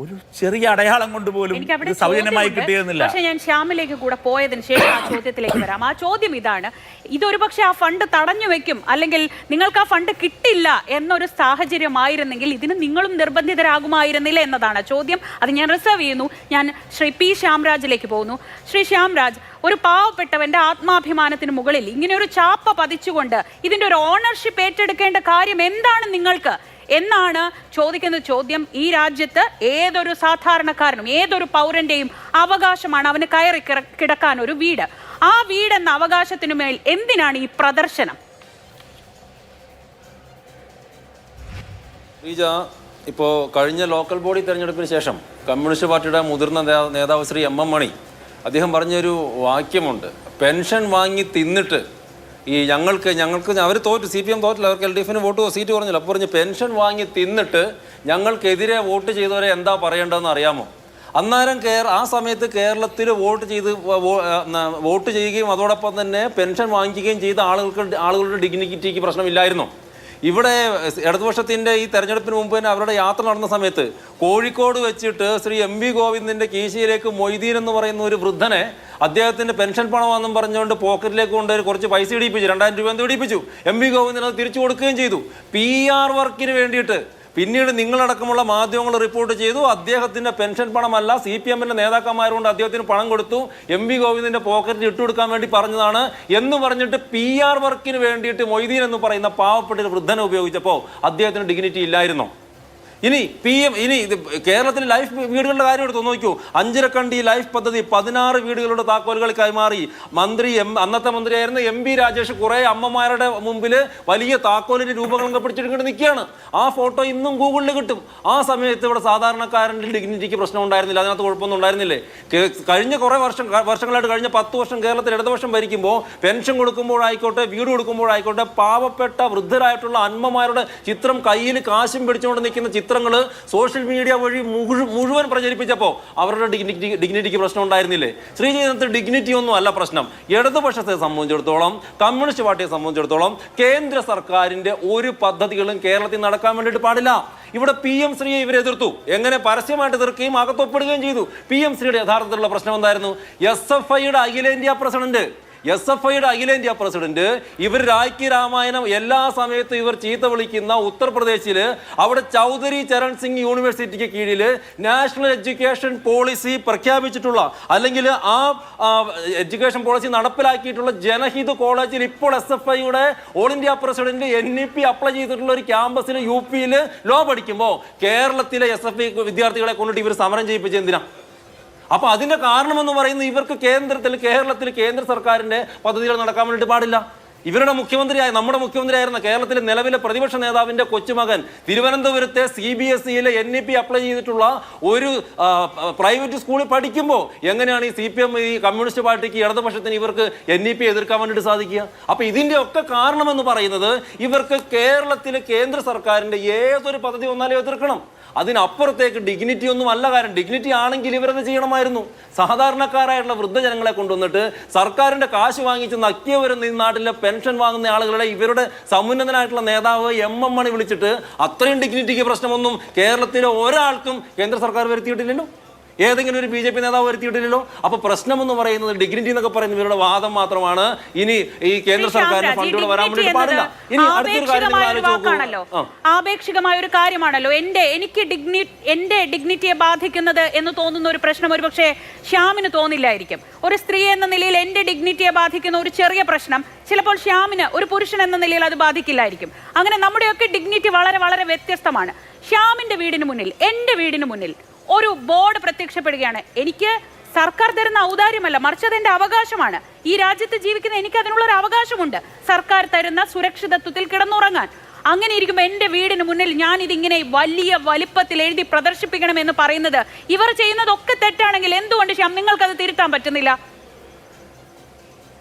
ഒരു ചെറിയ അടയാളം കൊണ്ടുപോലും സൗജന്യമായി കിട്ടിയിരുന്നില്ല. പക്ഷെ ഞാൻ ശ്യാമിലേക്ക് കൂടെ പോയതിന് ശേഷം ആ ചോദ്യത്തിലേക്ക് വരാം. ആ ചോദ്യം ഇതാണ്: ഇതൊരു പക്ഷെ ആ ഫണ്ട് തടഞ്ഞു വെക്കും, അല്ലെങ്കിൽ നിങ്ങൾക്ക് ആ ഫണ്ട് കിട്ടില്ല എന്നൊരു സാഹചര്യമായിരുന്നെങ്കിൽ ഇതിന് നിങ്ങളും നിർബന്ധിതരാകുമായിരുന്നില്ല എന്നതാണ് ചോദ്യം. അത് ഞാൻ റിസർവ് ചെയ്യുന്നു. ഞാൻ ശ്രീ P. ശ്യാംരാജിലേക്ക് പോകുന്നു. ശ്രീ ശ്യാംരാജ്, ഒരു പാവപ്പെട്ടവന്റെ ആത്മാഭിമാനത്തിന് മുകളിൽ ഇങ്ങനെ ഒരു ചാപ്പ പതിച്ചുകൊണ്ട് ഇതിന്റെ ഒരു ഓണർഷിപ്പ് ഏറ്റെടുക്കേണ്ട കാര്യം എന്താണ് നിങ്ങൾക്ക് എന്നാണ് ചോദിക്കുന്ന ചോദ്യം. ഈ രാജ്യത്ത് ഏതൊരു സാധാരണക്കാരനും ഏതൊരു പൗരന്റെയും അവകാശമാണ് അവന് കയറി കിടക്കാൻ ഒരു വീട്. ആ വീടെന്ന അവകാശത്തിനു മേൽ എന്തിനാണ് ഈ പ്രദർശനം? ഇപ്പോൾ കഴിഞ്ഞ ലോക്കൽ ബോഡി തെരഞ്ഞെടുപ്പിന് ശേഷം കമ്മ്യൂണിസ്റ്റ് പാർട്ടിയുടെ മുതിർന്ന നേതാവ് ശ്രീ എം എം മണി അദ്ദേഹം പറഞ്ഞൊരു വാക്യമുണ്ട്, പെൻഷൻ വാങ്ങി തിന്നിട്ട് ഈ ഞങ്ങൾക്ക് അവർ തോറ്റു, CPM തോറ്റില്ല, അവർക്ക് LDFന് സീറ്റ് കുറഞ്ഞില്ല. അപ്പോൾ പറഞ്ഞ് പെൻഷൻ വാങ്ങി തിന്നിട്ട് ഞങ്ങൾക്കെതിരെ വോട്ട് ചെയ്തവരെ എന്താ പറയേണ്ടതെന്ന് അറിയാമോ? അന്നേരം ആ സമയത്ത് കേരളത്തിൽ വോട്ട് ചെയ്യുകയും അതോടൊപ്പം തന്നെ പെൻഷൻ വാങ്ങിക്കുകയും ചെയ്ത ആളുകളുടെ ഡിഗ്നിറ്റിക്ക് പ്രശ്നമില്ലായിരുന്നു. ഇവിടെ ഇടതുപക്ഷത്തിൻ്റെ ഈ തെരഞ്ഞെടുപ്പിന് മുമ്പ് തന്നെ അവരുടെ യാത്ര നടന്ന സമയത്ത് കോഴിക്കോട് വെച്ചിട്ട് ശ്രീ MV ഗോവിന്ദൻ്റെ കീശയിലേക്ക് മൊയ്തീൻ എന്ന് പറയുന്ന ഒരു വൃദ്ധനെ അദ്ദേഹത്തിൻ്റെ പെൻഷൻ പണമാണെന്നും പറഞ്ഞുകൊണ്ട് പോക്കറ്റിലേക്ക് കൊണ്ടുപോയി കുറച്ച് പൈസ ഇടിപ്പിച്ചു, 2000 രൂപ എന്തോ ഇടിപ്പിച്ചു. MV ഗോവിന്ദൻ അത് തിരിച്ചു കൊടുക്കുകയും ചെയ്തു. PR വർക്കിന് വേണ്ടിയിട്ട്. പിന്നീട് നിങ്ങളടക്കമുള്ള മാധ്യമങ്ങൾ റിപ്പോർട്ട് ചെയ്തു അദ്ദേഹത്തിൻ്റെ പെൻഷൻ പണമല്ല, CPMൻ്റെ നേതാക്കന്മാരുകൊണ്ട് അദ്ദേഹത്തിന് പണം കൊടുത്തു, MV ഗോവിന്ദൻ്റെ പോക്കറ്റിൽ ഇട്ടുകൊടുക്കാൻ വേണ്ടി പറഞ്ഞതാണ് എന്ന് പറഞ്ഞിട്ട് PR വർക്കിന് വേണ്ടിയിട്ട് മൊയ്തീൻ എന്ന് പറയുന്ന പാവപ്പെട്ട ഒരു വൃദ്ധനെ ഉപയോഗിച്ചപ്പോൾ അദ്ദേഹത്തിന് ഡിഗ്നിറ്റി ഇല്ലായിരുന്നോ? ഇനി കേരളത്തിലെ ലൈഫ് വീടുകളുടെ കാര്യം എടുത്ത് നോക്കൂ. അഞ്ചരക്കണ്ടി ലൈഫ് പദ്ധതി 16 വീടുകളുടെ താക്കോലുകൾ കൈമാറി അന്നത്തെ മന്ത്രിയായിരുന്ന MB രാജേഷ് കുറെ അമ്മമാരുടെ മുമ്പിൽ വലിയ താക്കോലിന്റെ രൂപങ്ങളൊക്കെ പിടിച്ചിട്ട് നിൽക്കുകയാണ്. ആ ഫോട്ടോ ഇന്നും ഗൂഗിളിൽ കിട്ടും. ആ സമയത്ത് ഇവിടെ സാധാരണക്കാരൻ്റെ ഡിഗ്നിറ്റിക്ക് പ്രശ്നം ഉണ്ടായിരുന്നില്ല, അതിനകത്ത് കുഴപ്പമൊന്നും ഉണ്ടായിരുന്നില്ലേ? കഴിഞ്ഞ കുറേ വർഷങ്ങളായിട്ട് കഴിഞ്ഞ 10 വർഷം കേരളത്തിൽ ഇടതുപക്ഷം ഭരിക്കുമ്പോൾ പെൻഷൻ കൊടുക്കുമ്പോഴായിക്കോട്ടെ വീട് കൊടുക്കുമ്പോഴായിക്കോട്ടെ പാവപ്പെട്ട വൃദ്ധരായിട്ടുള്ള അമ്മമാരുടെ ചിത്രം കയ്യിൽ കാശും പിടിച്ചുകൊണ്ട് നിൽക്കുന്ന ചിത്രങ്ങൾ സോഷ്യൽ മീഡിയ വഴി മുഴുവൻ പ്രചരിപ്പിച്ചപ്പോൾ അവരുടെ ഡിഗ്നിറ്റിക്ക് പ്രശ്നം ഉണ്ടായിരുന്നില്ലേ? ശ്രീജിത്ത് ഡിഗ്നിറ്റി ഒന്നും അല്ല പ്രശ്നം. ഇടതുപക്ഷത്തെ സംബന്ധിച്ചിടത്തോളം, കമ്മ്യൂണിസ്റ്റ് പാർട്ടിയെ സംബന്ധിച്ചിടത്തോളം കേന്ദ്ര സർക്കാരിന്റെ ഒരു പദ്ധതികളും കേരളത്തിൽ നടക്കാൻ വേണ്ടിയിട്ട് പാടില്ല. ഇവിടെ PM ശ്രീയെ ഇവരെ എതിർത്തു. എങ്ങനെ? പരസ്യമായിട്ട് എതിർക്കുകയും അകത്തൊപ്പിടുകയും ചെയ്തു. PM ശ്രീയുടെ യഥാർത്ഥത്തിലുള്ള പ്രശ്നം എന്തായിരുന്നു? SFIയുടെ അഖിലേന്ത്യാ പ്രസിഡന്റ് ഇവർ രാഖി രാമായണം എല്ലാ സമയത്തും ഇവർ ചീത്ത വിളിക്കുന്ന ഉത്തർപ്രദേശിൽ അവിടെ ചൗധരി ചരൺ സിംഗ് യൂണിവേഴ്സിറ്റിക്ക് കീഴിൽ നാഷണൽ എഡ്യൂക്കേഷൻ പോളിസി പ്രഖ്യാപിച്ചിട്ടുള്ള അല്ലെങ്കിൽ ആ എഡ്യൂക്കേഷൻ പോളിസി നടപ്പിലാക്കിയിട്ടുള്ള ജനഹിത് കോളേജിൽ ഇപ്പോൾ SFIയുടെ all India president NEP apply ചെയ്തിട്ടുള്ള ഒരു ക്യാമ്പസിൽ UP-യിൽ ലോ പഠിക്കുമ്പോൾ കേരളത്തിലെ SFI വിദ്യാർത്ഥികളെ കൊണ്ടിട്ട് ഇവർ സമരം ചെയ്യിപ്പിച്ചത് എന്തിനാ? അപ്പൊ അതിന്റെ കാരണമെന്ന് പറയുന്നത് ഇവർക്ക് കേരളത്തിൽ കേന്ദ്ര സർക്കാരിന്റെ പദ്ധതികൾ നടക്കാൻ വേണ്ടിയിട്ട് പാടില്ല. ഇവരുടെ നമ്മുടെ മുഖ്യമന്ത്രിയായിരുന്ന കേരളത്തിലെ നിലവിലെ പ്രതിപക്ഷ നേതാവിന്റെ കൊച്ചുമകൻ തിരുവനന്തപുരത്തെ CBSEയിലെ NEP അപ്ലൈ ചെയ്തിട്ടുള്ള ഒരു പ്രൈവറ്റ് സ്കൂളിൽ പഠിക്കുമ്പോൾ എങ്ങനെയാണ് ഈ CPM ഈ കമ്മ്യൂണിസ്റ്റ് പാർട്ടിക്ക് ഇടതുപക്ഷത്തിന് ഇവർക്ക് NEP എതിർക്കാൻ വേണ്ടിയിട്ട് സാധിക്കുക? അപ്പൊ ഇതിന്റെ ഒക്കെ കാരണമെന്ന് പറയുന്നത് ഇവർക്ക് കേരളത്തിലെ കേന്ദ്ര സർക്കാരിന്റെ ഏതൊരു പദ്ധതി വന്നാലും എതിർക്കണം. അതിനപ്പുറത്തേക്ക് ഡിഗ്നിറ്റി ഒന്നും അല്ല കാര്യം. ഡിഗ്നിറ്റി ആണെങ്കിൽ ഇവരത് ചെയ്യണമായിരുന്നു. സാധാരണക്കാരായിട്ടുള്ള വൃദ്ധജനങ്ങളെ കൊണ്ടുവന്നിട്ട് സർക്കാരിന്റെ കാശ് വാങ്ങിച്ച് നക്കിയവരും ഈ നാട്ടിലെ പെൻഷൻ വാങ്ങുന്ന ആളുകളുടെ ഇവരുടെ സമുന്നതനായിട്ടുള്ള നേതാവ് MM മണി വിളിച്ചിട്ട് അത്രയും ഡിഗ്നിറ്റിക്ക് പ്രശ്നമൊന്നും കേരളത്തിലെ ഒരാൾക്കും കേന്ദ്ര സർക്കാർ വരുത്തിയിട്ടില്ലല്ലോ, ഏതെങ്കിലും ഒരു BJP നേതാവ് വരുത്തിയിട്ടില്ലല്ലോ. അപ്പൊ പ്രശ്നം എന്ന് പറയുന്നത് ഡിഗ്നിറ്റി എന്നൊക്കെ പറയുന്ന ഇവരുടെ വാദം മാത്രമാണ്. ഇനി ഈ കേന്ദ്ര സർക്കാരിന്റെ ഫണ്ടുകൾ വരാൻ വേണ്ടി പാടില്ല. ഇനി അടുത്തൊരു കാര്യം ആപേക്ഷികമായ ഒരു കാര്യമാണല്ലോ എന്റെ ഡിഗ്നിറ്റിയെ ബാധിക്കുന്നത് എന്ന് തോന്നുന്ന ഒരു പ്രശ്നം ഒരുപക്ഷെ ശ്യാമിന് തോന്നില്ലായിരിക്കും. ഒരു സ്ത്രീ എന്ന നിലയിൽ എന്റെ ഡിഗ്നിറ്റിയെ ബാധിക്കുന്ന ഒരു ചെറിയ പ്രശ്നം ചിലപ്പോൾ ശ്യാമിന് ഒരു പുരുഷൻ എന്ന നിലയിൽ അത് ബാധിക്കില്ലായിരിക്കും. അങ്ങനെ നമ്മുടെയൊക്കെ ഡിഗ്നിറ്റി വളരെ വളരെ വ്യത്യസ്തമാണ്. ശ്യാമിന്റെ വീടിന് മുന്നിൽ, എന്റെ വീടിന് മുന്നിൽ ഒരു ബോർഡ് പ്രത്യക്ഷപ്പെടുകയാണ്. എനിക്ക് സർക്കാർ തരുന്ന ഔദാര്യമല്ല, മറിച്ച് അതെന്റെ അവകാശമാണ്. ഈ രാജ്യത്ത് ജീവിക്കുന്ന എനിക്ക് അതിനുള്ളൊരു അവകാശമുണ്ട്, സർക്കാർ തരുന്ന സുരക്ഷിതത്വത്തിൽ കിടന്നുറങ്ങാൻ. അങ്ങനെ ഇരിക്കുമ്പോൾ എന്റെ വീടിന് മുന്നിൽ ഞാൻ ഇതിങ്ങനെ വലിയ വലിപ്പത്തിൽ എഴുതി പ്രദർശിപ്പിക്കണമെന്ന് പറയുന്നത് ഇവർ ചെയ്യുന്നതൊക്കെ തെറ്റാണെങ്കിൽ എന്തുകൊണ്ട് ശ്യാം നിങ്ങൾക്കത് തിരുത്താൻ പറ്റുന്നില്ല?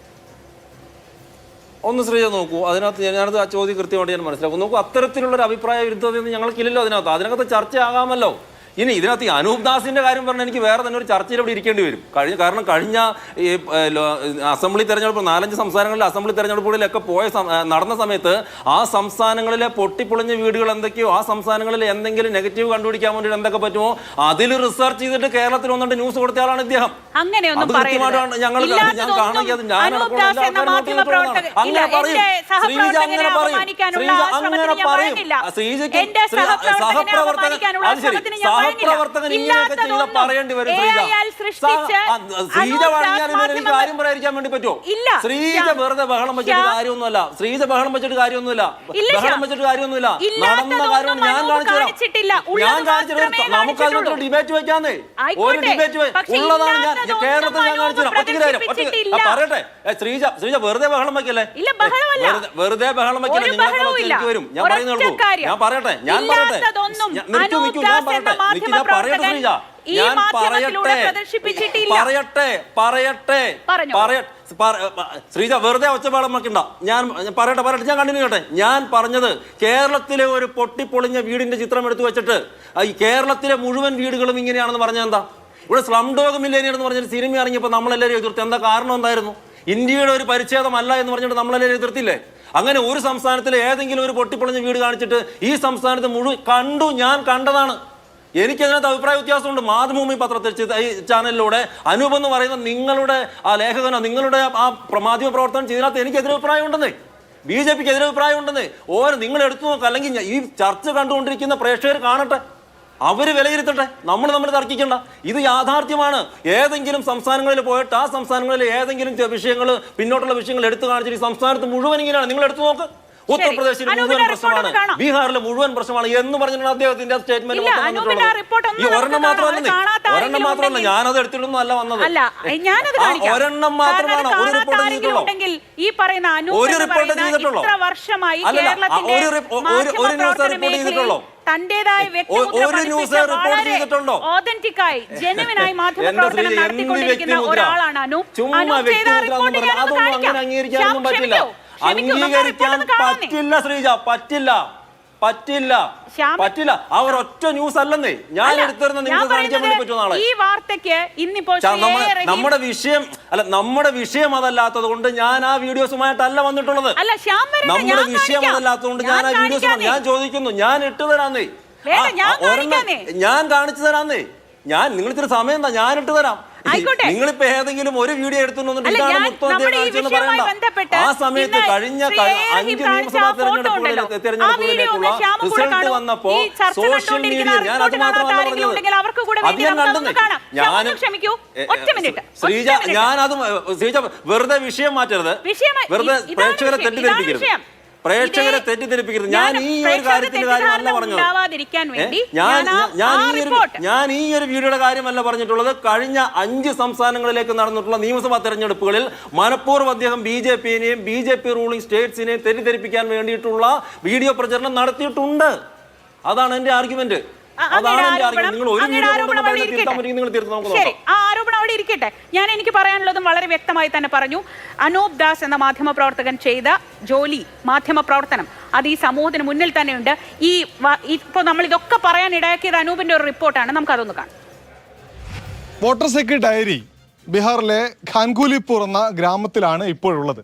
ഒന്ന് ശ്രീജ നോക്കൂ, ഞാനത് ആ ചോദ്യം കൃത്യമായിട്ട് ഞാൻ മനസ്സിലാക്കും. നോക്കൂ, അത്തരത്തിലുള്ളൊരു അഭിപ്രായ വിരുദ്ധതയൊന്നും ഞങ്ങൾക്കില്ലല്ലോ. അതിനകത്ത് ചർച്ചയാകാമല്ലോ. ഇനി ഇതിനകത്ത് ഈ അനൂപ് ദാസിന്റെ കാര്യം പറഞ്ഞാൽ എനിക്ക് വേറെ തന്നെ ഒരു ചർച്ചയിൽ ഇവിടെ ഇരിക്കേണ്ടി വരും. കാരണം കഴിഞ്ഞ ഈ അസംബ്ലി തെരഞ്ഞെടുപ്പ് 4-5 സംസ്ഥാനങ്ങളിലെ അസംബ്ലി തെരഞ്ഞെടുപ്പുകളിലൊക്കെ നടന്ന സമയത്ത് ആ സംസ്ഥാനങ്ങളിലെ പൊട്ടിപ്പൊളിഞ്ഞ വീടുകൾ എന്തൊക്കെയോ ആ സംസ്ഥാനങ്ങളിൽ എന്തെങ്കിലും നെഗറ്റീവ് കണ്ടുപിടിക്കാൻ വേണ്ടിയിട്ട് എന്തൊക്കെ പറ്റുമോ അതിൽ റിസർച്ച് ചെയ്തിട്ട് കേരളത്തിൽ വന്നിട്ട് ന്യൂസ് കൊടുത്ത ആളാണ് ഇദ്ദേഹം. അങ്ങനെയൊന്നും സഹപ്രവർത്തകൻ ഇങ്ങനെയൊക്കെ ചെയ്ത പറയേണ്ടി വരും ശ്രീജ വഴങ്ങിയാൽ എനിക്ക് കാര്യം പറയാതിരിക്കാൻ വേണ്ടി പറ്റുമോ? ശ്രീജ വെറുതെ ബഹളം വെച്ചിട്ട് കാര്യമൊന്നുമല്ല. ശ്രീജ ബഹളം വെച്ചിട്ട് കാര്യമൊന്നുമില്ല. ബഹളം വെച്ചിട്ട് കാര്യമൊന്നുമില്ല. നടന്ന കാര്യം ഞാൻ കാണിച്ചു നമുക്ക് അതിനകത്ത് ഡിബേറ്റ് വെക്കാന്നേ. ഒരു ഡിബേറ്റ് ഉള്ളതാണ് ഞാൻ കേരളത്തിൽ ഞാൻ കാണിച്ചു തരാം. ഒറ്റ കാര്യം പറയട്ടെ. ശ്രീജ വെറുതെ ബഹളം വെക്കല്ലേ, വെറുതെ ബഹളം വെക്കല്ലേ. നിങ്ങളെ വരും. ഞാൻ പറയുന്നത് ഞാൻ പറയട്ടെ ഞാൻ പറയട്ടെ ശ്രീജ വെറുതെ ഒച്ചപ്പാടം വെക്കണ്ട. ഞാൻ പറയട്ടെ ഞാൻ കണ്ടിന്യൂ ചെയ്യട്ടെ. ഞാൻ പറഞ്ഞത് കേരളത്തിലെ ഒരു പൊട്ടിപ്പൊളിഞ്ഞ വീടിന്റെ ചിത്രം എടുത്തു വെച്ചിട്ട് ഈ കേരളത്തിലെ മുഴുവൻ വീടുകളും ഇങ്ങനെയാണെന്ന് പറഞ്ഞാൽ എന്താ? ഇവിടെ സ്ലം ഡോഗ് മില്ലേനിയർ എന്ന് പറഞ്ഞൊരു സിനിമ ഇറങ്ങിയപ്പോൾ നമ്മളെല്ലാവരും എതിർത്ത്. എന്താ കാരണം എന്തായിരുന്നു? ഇന്ത്യയുടെ ഒരു പരിച്ഛേദമല്ല എന്ന് പറഞ്ഞിട്ട് നമ്മളെല്ലാവരും എതിർത്തില്ലേ? അങ്ങനെ ഒരു സംസ്ഥാനത്തിൽ ഏതെങ്കിലും ഒരു പൊട്ടിപ്പൊളിഞ്ഞ വീട് കാണിച്ചിട്ട് ഈ സംസ്ഥാനത്ത് മുഴുവൻ കണ്ടു, ഞാൻ കണ്ടതാണ്. എനിക്കതിനകത്ത് അഭിപ്രായ വ്യത്യാസമുണ്ട്. മാതൃഭൂമി പത്രത്തിൽ ഈ ചാനലിലൂടെ അനൂപ് എന്ന് പറയുന്ന നിങ്ങളുടെ ആ ലേഖകനോ നിങ്ങളുടെ ആ മാധ്യമ പ്രവർത്തനം ചെയ്തതിനകത്ത് എനിക്ക് എതിരഭിപ്രായം ഉണ്ടെന്നേ, BJP എതിരഭിപ്രായം ഉണ്ടെന്നേ. നിങ്ങൾ എടുത്തു നോക്കുക. അല്ലെങ്കിൽ ഈ ചർച്ച കണ്ടുകൊണ്ടിരിക്കുന്ന പ്രേക്ഷകർ കാണട്ടെ, അവര് വിലയിരുത്തട്ടെ. നമ്മൾ തർക്കിക്കണ്ട. ഇത് യാഥാർത്ഥ്യമാണ്. ഏതെങ്കിലും സംസ്ഥാനങ്ങളിൽ പോയിട്ട് ആ സംസ്ഥാനങ്ങളിൽ ഏതെങ്കിലും വിഷയങ്ങൾ, പിന്നോട്ടുള്ള വിഷയങ്ങൾ എടുത്തു കാണിച്ചിട്ട് ഈ സംസ്ഥാനത്ത് മുഴുവൻ ഇങ്ങനെയാണ്. നിങ്ങൾ എടുത്തു നോക്ക്. ഉത്തർപ്രദേശിൽ മുഴുവൻ പ്രശ്നമാണ്, ബീഹാറിലെ മുഴുവൻ പ്രശ്നമാണ് എന്ന് പറഞ്ഞിട്ടാണ് അദ്ദേഹത്തിന്റെ സ്റ്റേറ്റ്മെന്റ്. ഈ ഒരെണ്ണം മാത്രമല്ല, ഞാനത് എടുത്തിട്ടൊന്നും അല്ല വന്നത്. ഒരെണ്ണം മാത്രമാണ്. ഒരു റിപ്പോർട്ട് ചെയ്തിട്ടുള്ളൂ. ഒരു റിപ്പോർട്ട് ചെയ്തിട്ടുള്ളൂ. ഒരു ന്യൂസ് റിപ്പോർട്ട് ചെയ്തിട്ടുള്ളൂ. തന്റേതായ ഓതന്റിക്കായി ജെനുവിനായി മാധ്യമപ്രവർത്തനം നടത്തിക്കൊണ്ടിരിക്കുന്ന ഒരാളാണ് അനൂപ്. അംഗീകരിക്കാൻ പറ്റില്ല ശ്രീജ, പറ്റില്ല. അവർ ഒറ്റ ന്യൂസ് അല്ലെന്നേ ഞാൻ എടുത്തിരുന്ന. നിങ്ങൾക്ക് കാണിക്കാൻ വേണ്ടി പറ്റുമോ നാളെ? ഈ വാർത്തയ്ക്ക് ഇന്നിപ്പോ നമ്മുടെ വിഷയം അതല്ലാത്തത് കൊണ്ട് ഞാൻ ആ വീഡിയോസുമായിട്ടല്ല വന്നിട്ടുള്ളത്. നമ്മുടെ വിഷയം അതല്ലാത്തത് കൊണ്ട് ഞാൻ ആ വീഡിയോസ് ഞാൻ ചോദിക്കുന്നു, ഞാൻ ഇട്ടുതരാന്നേ, ഞാൻ കാണിച്ചു തരാന്നേ. നിങ്ങൾ ഇത്തിരി സമയം എന്താ, ഞാൻ ഇട്ട് തരാം. നിങ്ങളിപ്പോ ഏതെങ്കിലും ഒരു വീഡിയോ എടുത്തുണ്ടെന്നുണ്ട് ഇതാണ് മുഖ്യമന്ത്രി കാണിച്ചെന്ന് പറയണ്ട. ആ സമയത്ത് കഴിഞ്ഞ 5 നിയമസഭാ തെരഞ്ഞെടുപ്പുകളിലേക്കുള്ള റിസൾട്ട് വന്നപ്പോ സോഷ്യൽ മീഡിയ, ഞാൻ അത് മാത്രമല്ല പറഞ്ഞത്, അത് ഞാൻ കണ്ടെന്നേ. ശ്രീജ വെറുതെ വിഷയം മാറ്റരുത്, വെറുതെ പ്രേക്ഷകരെ തെറ്റിദ്ധരിപ്പിക്കരുത്. ഞാൻ ഈ ഒരു കാര്യത്തിന്റെ കാര്യമല്ല പറഞ്ഞത്. ഞാൻ ഈ ഒരു വീഡിയോയുടെ കാര്യമല്ല പറഞ്ഞിട്ടുള്ളത്. കഴിഞ്ഞ 5 സംസ്ഥാനങ്ങളിലേക്ക് നടന്നിട്ടുള്ള നിയമസഭാ തെരഞ്ഞെടുപ്പുകളിൽ മനഃപൂർവ്വം അദ്ദേഹം BJP-നെയും BJP റൂളിംഗ് സ്റ്റേറ്റ്സിനെയും തെറ്റിദ്ധരിപ്പിക്കാൻ വേണ്ടിയിട്ടുള്ള വീഡിയോ പ്രചരണം നടത്തിയിട്ടുണ്ട്. അതാണ് എന്റെ ആർഗ്യുമെന്റ്. ആരോപണം അവിടെ ഇരിക്കട്ടെ. എനിക്ക് പറയാനുള്ളതും വളരെ വ്യക്തമായി തന്നെ പറഞ്ഞു. അനൂപ് ദാസ് എന്ന മാധ്യമപ്രവർത്തകൻ ചെയ്ത ജോലി, മാധ്യമപ്രവർത്തനം, അത് ഈ സമൂഹത്തിന് മുന്നിൽ തന്നെയുണ്ട്. ഇപ്പോൾ നമ്മൾ ഇതൊക്കെ പറയാൻ ഇടയാക്കിയത് അനൂപിന്റെ ഒരു റിപ്പോർട്ടാണ്. നമുക്കതൊന്ന് കാണാം. വോട്ടർ സെക്രട്ടറി ഡയറി ബീഹാറിലെ ഖാൻകുലിപ്പൂർ എന്ന ഗ്രാമത്തിലാണ് ഇപ്പോഴുള്ളത്.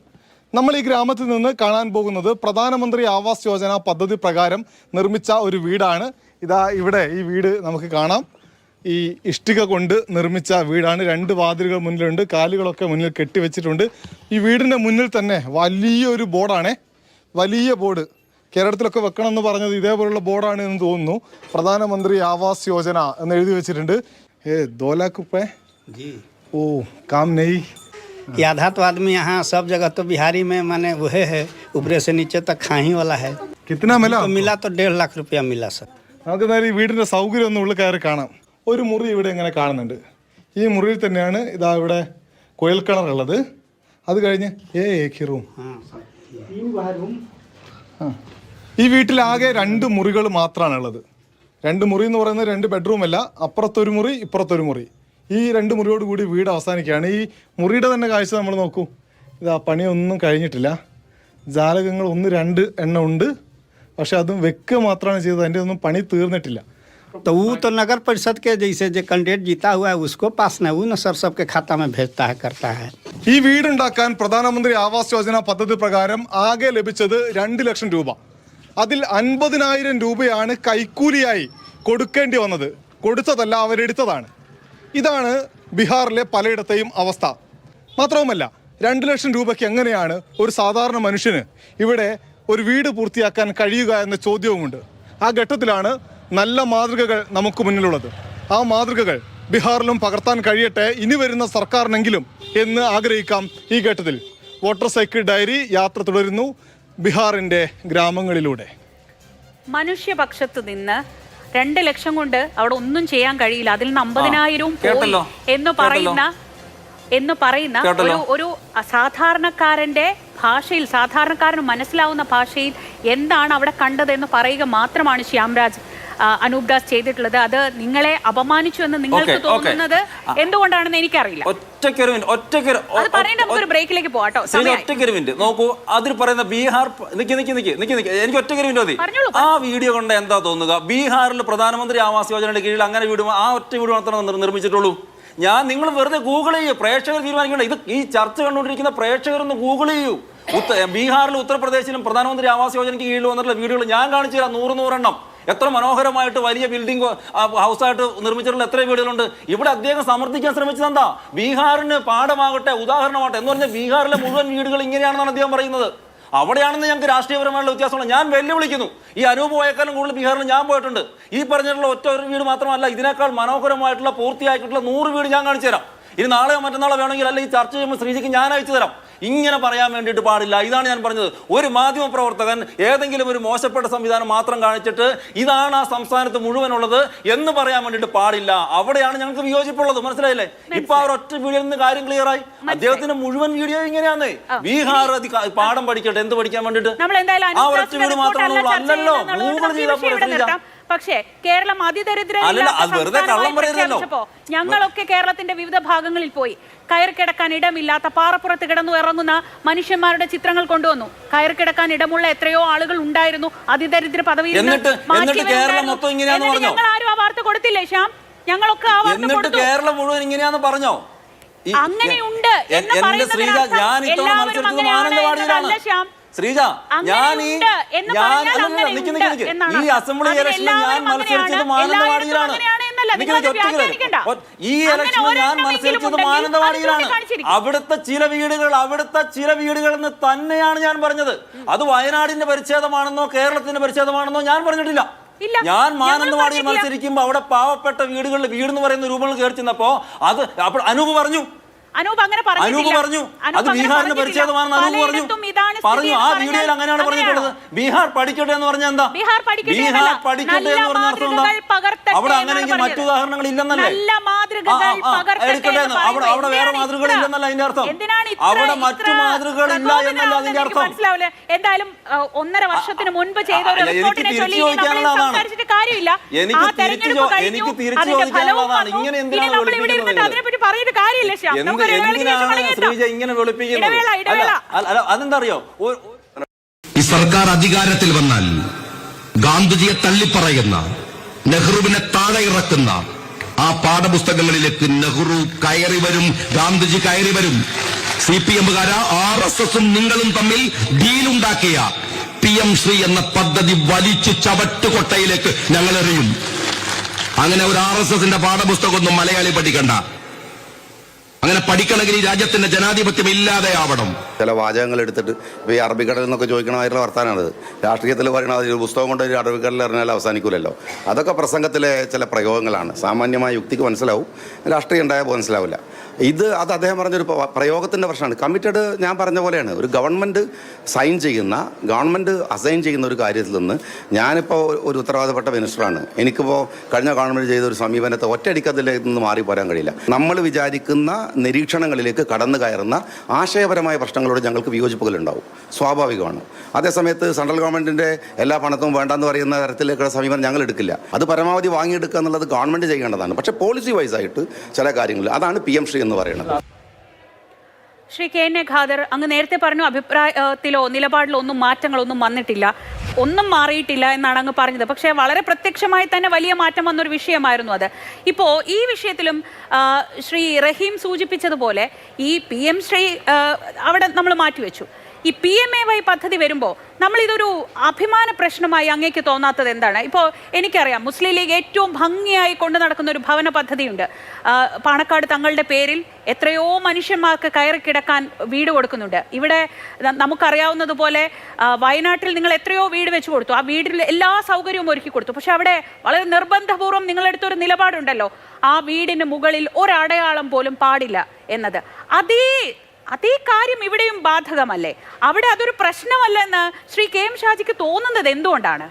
നമ്മൾ ഈ ഗ്രാമത്തിൽ നിന്ന് കാണാൻ പോകുന്നത് പ്രധാനമന്ത്രി ആവാസ് യോജന പദ്ധതി പ്രകാരം നിർമ്മിച്ച ഒരു വീടാണ്. ഇതാ ഇവിടെ ഈ വീട് നമുക്ക് കാണാം. ഈ ഇഷ്ടിക കൊണ്ട് നിർമ്മിച്ച വീടാണ്. 2 വാതിലുകൾ മുന്നിലുണ്ട്, കാലുകളൊക്കെ മുന്നിൽ കെട്ടിവെച്ചിട്ടുണ്ട്. ഈ വീടിൻ്റെ മുന്നിൽ തന്നെ വലിയൊരു ബോർഡാണ്, വലിയ ബോർഡ്. കേരളത്തിലൊക്കെ വെക്കണം എന്ന് പറഞ്ഞത് ഇതേപോലുള്ള ബോർഡാണ് എന്ന് തോന്നുന്നു. പ്രധാനമന്ത്രി ആവാസ് യോജന എന്ന് എഴുതി വെച്ചിട്ടുണ്ട്. 2 लाख रुपए ഓ കാം നെയ്. आधा तो आदमी यहाँ सब जगह तो बिहारी में माने वह है, ऊपरे से नीचे तक खाही वाला है. कितना मिला? तो मिला तो 1.5 लाख रुपया मिला सर. നമുക്ക് നേരെ ഈ വീടിൻ്റെ സൗകര്യം ഒന്ന് ഉള്ളിൽ കയറി കാണാം. ഒരു മുറി ഇവിടെ ഇങ്ങനെ കാണുന്നുണ്ട്. ഈ മുറിയിൽ തന്നെയാണ് ഇതാ ഇവിടെ കുഴൽക്കിണറുള്ളത്. അത് കഴിഞ്ഞ് റൂം. ഈ വീട്ടിലാകെ 2 മുറികൾ മാത്രമാണ് ഉള്ളത്. 2 മുറി എന്ന് പറയുന്നത് 2 ബെഡ്റൂം അല്ല, അപ്പുറത്തൊരു മുറി ഇപ്പുറത്തൊരു മുറി. ഈ 2 മുറിയോട് കൂടി വീട് അവസാനിക്കുകയാണ്. ഈ മുറിയുടെ തന്നെ കാഴ്ച നമ്മൾ നോക്കൂ. ഇതാ പണിയൊന്നും കഴിഞ്ഞിട്ടില്ല. ജാലകങ്ങൾ 1-2 എണ്ണം ഉണ്ട്, പക്ഷെ അതും വെക്കുക മാത്രമാണ് ചെയ്തത്. അതിൻ്റെ ഒന്നും പണി തീർന്നിട്ടില്ല. तो वो तो नगर परिषद के जैसे जो कैंडिडेट जीता हुआ है उसको पास न वो न सर सबके खाता में भेजता है, करता है. ഈ വീടുണ്ടാക്കാൻ പ്രധാനമന്ത്രി ആവാസ് യോജന പദ്ധതി പ്രകാരം ആകെ ലഭിച്ചത് 2 ലക്ഷം രൂപ. അതിൽ 50,000 രൂപയാണ് കൈക്കൂലിയായി കൊടുക്കേണ്ടി വന്നത്. കൊടുത്തതല്ല, അവരെടുത്തതാണ്. ഇതാണ് ബീഹാറിലെ പലയിടത്തെയും അവസ്ഥ. മാത്രവുമല്ല, 2 ലക്ഷം രൂപയ്ക്ക് എങ്ങനെയാണ് ഒരു സാധാരണ മനുഷ്യന് ഇവിടെ ഒരു വീട് പൂർത്തിയാക്കാൻ കഴിയുക എന്ന ചോദ്യവുമുണ്ട്. ആ ഘട്ടത്തിലാണ് നല്ല മാതൃകകൾ നമുക്ക് മുന്നിലുള്ളത്. ആ മാതൃകകൾ ബീഹാറിലും പകർത്താൻ കഴിയട്ടെ ഇനി വരുന്ന സർക്കാരിനെങ്കിലും എന്ന് ആഗ്രഹിക്കാം. ഈ ഘട്ടത്തിൽ വോട്ടർ സൈക്കിൾ ഡയറി യാത്ര തുടരുന്നു ബീഹാറിൻ്റെ ഗ്രാമങ്ങളിലൂടെ. മനുഷ്യപക്ഷത്ത് നിന്ന് 2 ലക്ഷം കൊണ്ട് അവിടെ ഒന്നും ചെയ്യാൻ കഴിയില്ല, അതിൽ നിന്ന് 50,000 പോയി എന്ന് പറയുന്ന ഒരു സാധാരണക്കാരന്റെ ഭാഷയിൽ, സാധാരണക്കാരന് മനസ്സിലാവുന്ന ഭാഷയിൽ എന്താണ് അവിടെ കണ്ടതെന്ന് പറയുക മാത്രമാണ് ശ്യാംരാജ് അനൂപ് ദാസ് ചെയ്തിട്ടുള്ളത്. അത് നിങ്ങളെ അപമാനിച്ചു എന്ന് നിങ്ങൾക്ക് തോന്നുന്നത് എന്തുകൊണ്ടാണെന്ന് എനിക്കറിയില്ല. നമുക്കൊരു ബ്രേക്കിലേക്ക് പോവാട്ടോ. ഒറ്റയ്ക്കൊരു മിനിറ്റ് നോക്കൂ. അതിൽ പറയുന്ന ബീഹാർ എനിക്ക് ഒറ്റയ്ക്കൊരു മിനിറ്റ് മതി. ആ വീഡിയോ കൊണ്ട് എന്താ തോന്നുക? ബീഹാറിൽ പ്രധാനമന്ത്രി ആവാസ് യോജനയുടെ കീഴിൽ അങ്ങനെ വീട്, ആ ഒറ്റ വീട് മാത്രമേ നിർമ്മിച്ചിട്ടുള്ളൂ. നിങ്ങൾ വെറുതെ ഗൂഗിൾ ചെയ്യൂ, പ്രേക്ഷകർ തീരുമാനിക്കണം. ഇത് ഈ ചർച്ച കണ്ടുകൊണ്ടിരിക്കുന്ന പ്രേക്ഷകരൊന്ന് ഗൂഗിൾ ചെയ്യൂ. ബീഹാറിലും ഉത്തർപ്രദേശിലും പ്രധാനമന്ത്രി ആവാസ് യോജനയ്ക്ക് കീഴിൽ വന്നിട്ടുള്ള വീഡിയോകൾ ഞാൻ കാണിച്ചു തരാം. 100 എണ്ണം. എത്ര മനോഹരമായിട്ട് വലിയ ബിൽഡിംഗ് ഹൗസായിട്ട് നിർമ്മിച്ചിട്ടുള്ള എത്ര വീടുകളുണ്ട്. ഇവിടെ അദ്ദേഹം സമർത്ഥിക്കാൻ ശ്രമിച്ചത് എന്താ? ബീഹാറിന് പാഠമാകട്ടെ, ഉദാഹരണമാകട്ടെ എന്ന് പറഞ്ഞാൽ ബീഹാറിലെ മുഴുവൻ വീടുകൾ ഇങ്ങനെയാണെന്നാണ് അദ്ദേഹം പറയുന്നത്. അവിടെയാണെന്ന് ഞങ്ങൾക്ക് രാഷ്ട്രീയപരമായുള്ള വ്യത്യാസമുള്ള. ഞാൻ വെല്ലുവിളിക്കുന്നു. ഈ അനൂപ് പോയേക്കാളും കൂടുതൽ ബീഹാറിൽ ഞാൻ പോയിട്ടുണ്ട്. ഈ പറഞ്ഞിട്ടുള്ള ഒറ്റ ഒരു വീട് മാത്രമല്ല, ഇതിനേക്കാൾ മനോഹരമായിട്ടുള്ള പൂർത്തിയായിട്ടുള്ള 100 വീട് ഞാൻ കാണിച്ചു തരാം. ഇനി നാളെയോ മറ്റന്നാളോ വേണമെങ്കിൽ, അല്ലെങ്കിൽ ഈ ചർച്ച ചെയ്യുമ്പോൾ ശ്രീജിക്ക് ഞാൻ അയച്ചു തരാം. ഇങ്ങനെ പറയാൻ വേണ്ടിയിട്ട് പാടില്ല. ഇതാണ് ഞാൻ പറഞ്ഞത്. ഒരു മാധ്യമ പ്രവർത്തകൻ ഏതെങ്കിലും ഒരു മോശപ്പെട്ട സംവിധാനം മാത്രം കാണിച്ചിട്ട് ഇതാണ് ആ സംസ്ഥാനത്ത് മുഴുവനുള്ളത് എന്ന് പറയാൻ വേണ്ടിയിട്ട് പാടില്ല. അവിടെയാണ് ഞങ്ങൾക്ക് വിയോജിപ്പുള്ളത്. മനസ്സിലായില്ലേ? ഇപ്പൊ അവർ ഒറ്റ വീഡിയോയിൽ നിന്ന് കാര്യം ക്ലിയറായി. അദ്ദേഹത്തിന്റെ മുഴുവൻ വീഡിയോ ഇങ്ങനെയാന്ന്. ബീഹാർ പാഠം പഠിക്കട്ടെ. എന്ത് പഠിക്കാൻ വേണ്ടിയിട്ട്? ആ ഒറ്റ വീട് മാത്രമേ ഉള്ളൂ. അല്ലല്ലോ, ഗൂഗിൾ ചെയ്തപ്പോൾ. പക്ഷേ കേരളം അതിദരിദ്ര ഞങ്ങളൊക്കെ കേരളത്തിന്റെ വിവിധ ഭാഗങ്ങളിൽ പോയി കയറി കിടക്കാൻ ഇടമില്ലാത്ത പാറപ്പുറത്ത് കിടന്നു ഇറങ്ങുന്ന മനുഷ്യന്മാരുടെ ചിത്രങ്ങൾ കൊണ്ടുവന്നു. കയറി കിടക്കാൻ ഇടമുള്ള എത്രയോ ആളുകൾ ഉണ്ടായിരുന്നു. അതിദരിദ്ര പദവി ഞങ്ങൾ ആരും ആ വാർത്ത കൊടുത്തില്ലേ ശ്യാം? ഞങ്ങളൊക്കെ ആ വാർത്ത കൊടുത്തു. കേരളം മുഴുവൻ ഇങ്ങനെയാന്ന് പറഞ്ഞോ? അങ്ങനെയുണ്ട് എന്ന് പറയുന്നത് ശ്യാം. ശ്രീജ, ഞാൻ ഈ അസംബ്ലി ഇലക്ഷനിൽ ഞാൻ മത്സരിച്ചത് മാനന്തവാടിയിലാണ്. ഈ ഇലക്ഷനിൽ ഞാൻ മത്സരിച്ചത് മാനന്തവാടിയിലാണ്. അവിടുത്തെ ചില വീടുകൾ എന്ന് തന്നെയാണ് ഞാൻ പറഞ്ഞത്. അത് വയനാടിന്റെ പരിച്ഛേദമാണെന്നോ കേരളത്തിന്റെ പരിച്ഛേദമാണെന്നോ ഞാൻ പറഞ്ഞിട്ടില്ല. ഞാൻ മാനന്തവാടിയിൽ മത്സരിക്കുമ്പോൾ അവിടെ പാവപ്പെട്ട വീടുകളിൽ വീടെന്ന് പറയുന്ന രൂപങ്ങൾ കയറി ചെന്നപ്പോ അത് അപ്പോൾ അനൂപ് പറഞ്ഞു. അനൂപ് പറഞ്ഞു അത് ബീഹാറിന്റെ പരിച്ഛേദമാണെന്ന് അനൂപ് പറഞ്ഞു. ആ വീഡിയോയിൽ അങ്ങനെയാണ് പറഞ്ഞിട്ടുള്ളത്. ബീഹാർ പഠിക്കട്ടെ എന്ന് പറഞ്ഞാൽ എന്താ? ബീഹാർ പഠിക്കട്ടെ എന്ന് പറഞ്ഞ അർത്ഥം എന്താ? അവിടെ അങ്ങനെയെങ്കിൽ മറ്റു ഉദാഹരണങ്ങൾ ഇല്ലെന്നല്ലേ? എടുക്കട്ടെ, അവിടെ വേറെ മാതൃകകൾ ഇല്ലെന്നല്ല അതിന്റെ അർത്ഥം. അവിടെ മറ്റു മാതൃകകൾ ഇല്ല എന്നല്ല അതിന്റെ അർത്ഥം. എന്തായാലും 1.5 വർഷത്തിന് മുൻപ് ചെയ്ത ഒരു റിപ്പോർട്ടിനെ ചൊല്ലി സംസാരിച്ചിട്ട് കാര്യമില്ല. എനിക്ക് തിരിച്ചു ചോദിക്കാനുള്ളതാണ്. ഇങ്ങനെ എന്തിനാണ് അതിനെപ്പറ്റി പറഞ്ഞിട്ട് കാര്യമില്ല ശ്യാം. എന്തിനാണ് ശ്രീജ ഇങ്ങനെ വെളുപ്പിക്കുന്നത്? അതെന്താ അറിയോ? ഈ സർക്കാർ അധികാരത്തിൽ വന്നാൽ ഗാന്ധിജിയെ തള്ളിപ്പറയുന്ന, നെഹ്റുവിനെ താഴെ ഇറക്കുന്ന ആ പാഠപുസ്തകങ്ങളിലേക്ക് നെഹ്റു കയറി വരും, ഗാന്ധിജി കയറി വരും. CPM-കാരാ RSSും നിങ്ങളും തമ്മിൽ ഡീലുണ്ടാക്കിയ PM ശ്രീ എന്ന പദ്ധതി വലിച്ചു ചവട്ടുകൊട്ടയിലേക്ക് ഞങ്ങൾ എറിയും. അങ്ങനെ ഒരു RSSന്റെ പാഠപുസ്തകമൊന്നും മലയാളി പഠിക്കണ്ട. അങ്ങനെ പഠിക്കണമെങ്കിൽ ഈ രാജ്യത്തിന്റെ ജനാധിപത്യം ഇല്ലാതെയാവണം. ചില വാചകങ്ങൾ എടുത്തിട്ട് ഇപ്പോൾ ഈ അറബിക്കടൽ എന്നൊക്കെ ചോദിക്കണമായിട്ടുള്ള വർത്താനാണിത്. രാഷ്ട്രീയത്തിൽ പറയണത് ഒരു പുസ്തകം കൊണ്ട് ഒരു അറബിക്കടലിൽ എറിഞ്ഞാൽ അവസാനിക്കില്ലല്ലോ. അതൊക്കെ പ്രസംഗത്തിലെ ചില പ്രയോഗങ്ങളാണ്. സാമാന്യമായ യുക്തിക്ക് മനസ്സിലാവും, രാഷ്ട്രീയം ഉണ്ടായപ്പോൾ മനസ്സിലാവില്ല. അത് അദ്ദേഹം പറഞ്ഞൊരു പ്രയോഗത്തിൻ്റെ പ്രശ്നമാണ്. കമ്മിറ്റഡ് ഞാൻ പറഞ്ഞ പോലെയാണ്. ഒരു ഗവൺമെൻറ് അസൈൻ ചെയ്യുന്ന ഒരു കാര്യത്തിൽ നിന്ന് ഞാനിപ്പോൾ ഒരു ഉത്തരവാദപ്പെട്ട മിനിസ്റ്ററാണ്. എനിക്കിപ്പോൾ കഴിഞ്ഞ ഗവൺമെൻറ് ചെയ്ത ഒരു സമീപനത്തെ ഒറ്റയടിക്കതിൽ നിന്ന് മാറി പോരാൻ കഴിയില്ല. നമ്മൾ വിചാരിക്കുന്ന നിരീക്ഷണങ്ങളിലേക്ക് കടന്നു കയറുന്ന ആശയപരമായ പ്രശ്നങ്ങളോട് ഞങ്ങൾക്ക് വിയോജിപ്പുകളുണ്ടാവും, സ്വാഭാവികമാണ്. അതേസമയത്ത് സെൻട്രൽ ഗവൺമെൻറ്റിൻ്റെ എല്ലാ പണത്തും വേണ്ടെന്ന് പറയുന്ന തരത്തിലേക്കുള്ള സമീപനം ഞങ്ങൾ എടുക്കില്ല. അത് പരമാവധി വാങ്ങിയെടുക്കുക എന്നുള്ളത് ഗവൺമെൻറ് ചെയ്യേണ്ടതാണ്. പക്ഷേ പോളിസി വൈസായിട്ട് ചില കാര്യങ്ങൾ, അതാണ് PM ശ്രീ എന്ന് പറയുന്നത്. ശ്രീ KN ഖാദർ, അങ്ങ് നേരത്തെ പറഞ്ഞു അഭിപ്രായത്തിലോ നിലപാടിലോ ഒന്നും മാറ്റങ്ങളൊന്നും വന്നിട്ടില്ല, ഒന്നും മാറിയിട്ടില്ല എന്നാണ് അങ്ങ് പറഞ്ഞത്. പക്ഷേ വളരെ പ്രത്യക്ഷമായി തന്നെ വലിയ മാറ്റം വന്നൊരു വിഷയമായിരുന്നു അത്. ഇപ്പോൾ ഈ വിഷയത്തിലും ശ്രീ റഹീം സൂചിപ്പിച്ചതുപോലെ ഈ PM ശ്രീ അവിടെ നമ്മൾ മാറ്റിവെച്ചു. ഈ PMAY പദ്ധതി വരുമ്പോൾ നമ്മളിതൊരു അഭിമാന പ്രശ്നമായി അങ്ങേക്ക് തോന്നാത്തത് എന്താണ്? ഇപ്പോൾ എനിക്കറിയാം മുസ്ലിം ലീഗ് ഏറ്റവും ഭംഗിയായി കൊണ്ടു നടക്കുന്ന ഒരു ഭവന പദ്ധതിയുണ്ട്. പാണക്കാട് തങ്ങളുടെ പേരിൽ എത്രയോ മനുഷ്യന്മാർക്ക് കയറി കിടക്കാൻ വീട് കൊടുക്കുന്നുണ്ട്. ഇവിടെ നമുക്കറിയാവുന്നതുപോലെ വയനാട്ടിൽ നിങ്ങൾ എത്രയോ വീട് വെച്ച് കൊടുത്തു, ആ വീടിൽ എല്ലാ സൗകര്യവും ഒരുക്കി കൊടുത്തു. പക്ഷെ അവിടെ വളരെ നിർബന്ധപൂർവ്വം നിങ്ങളെടുത്തൊരു നിലപാടുണ്ടല്ലോ, ആ വീടിന് മുകളിൽ ഒരടയാളം പോലും പാടില്ല എന്നത്. അതേ കാര്യം ഇവിടെയും ബാധകമല്ലേ? അവിടെ അതൊരു പ്രശ്നമല്ലെന്ന് ശ്രീ KM ഷാജിക്ക് തോന്നുന്നത് എന്തുകൊണ്ടാണ്?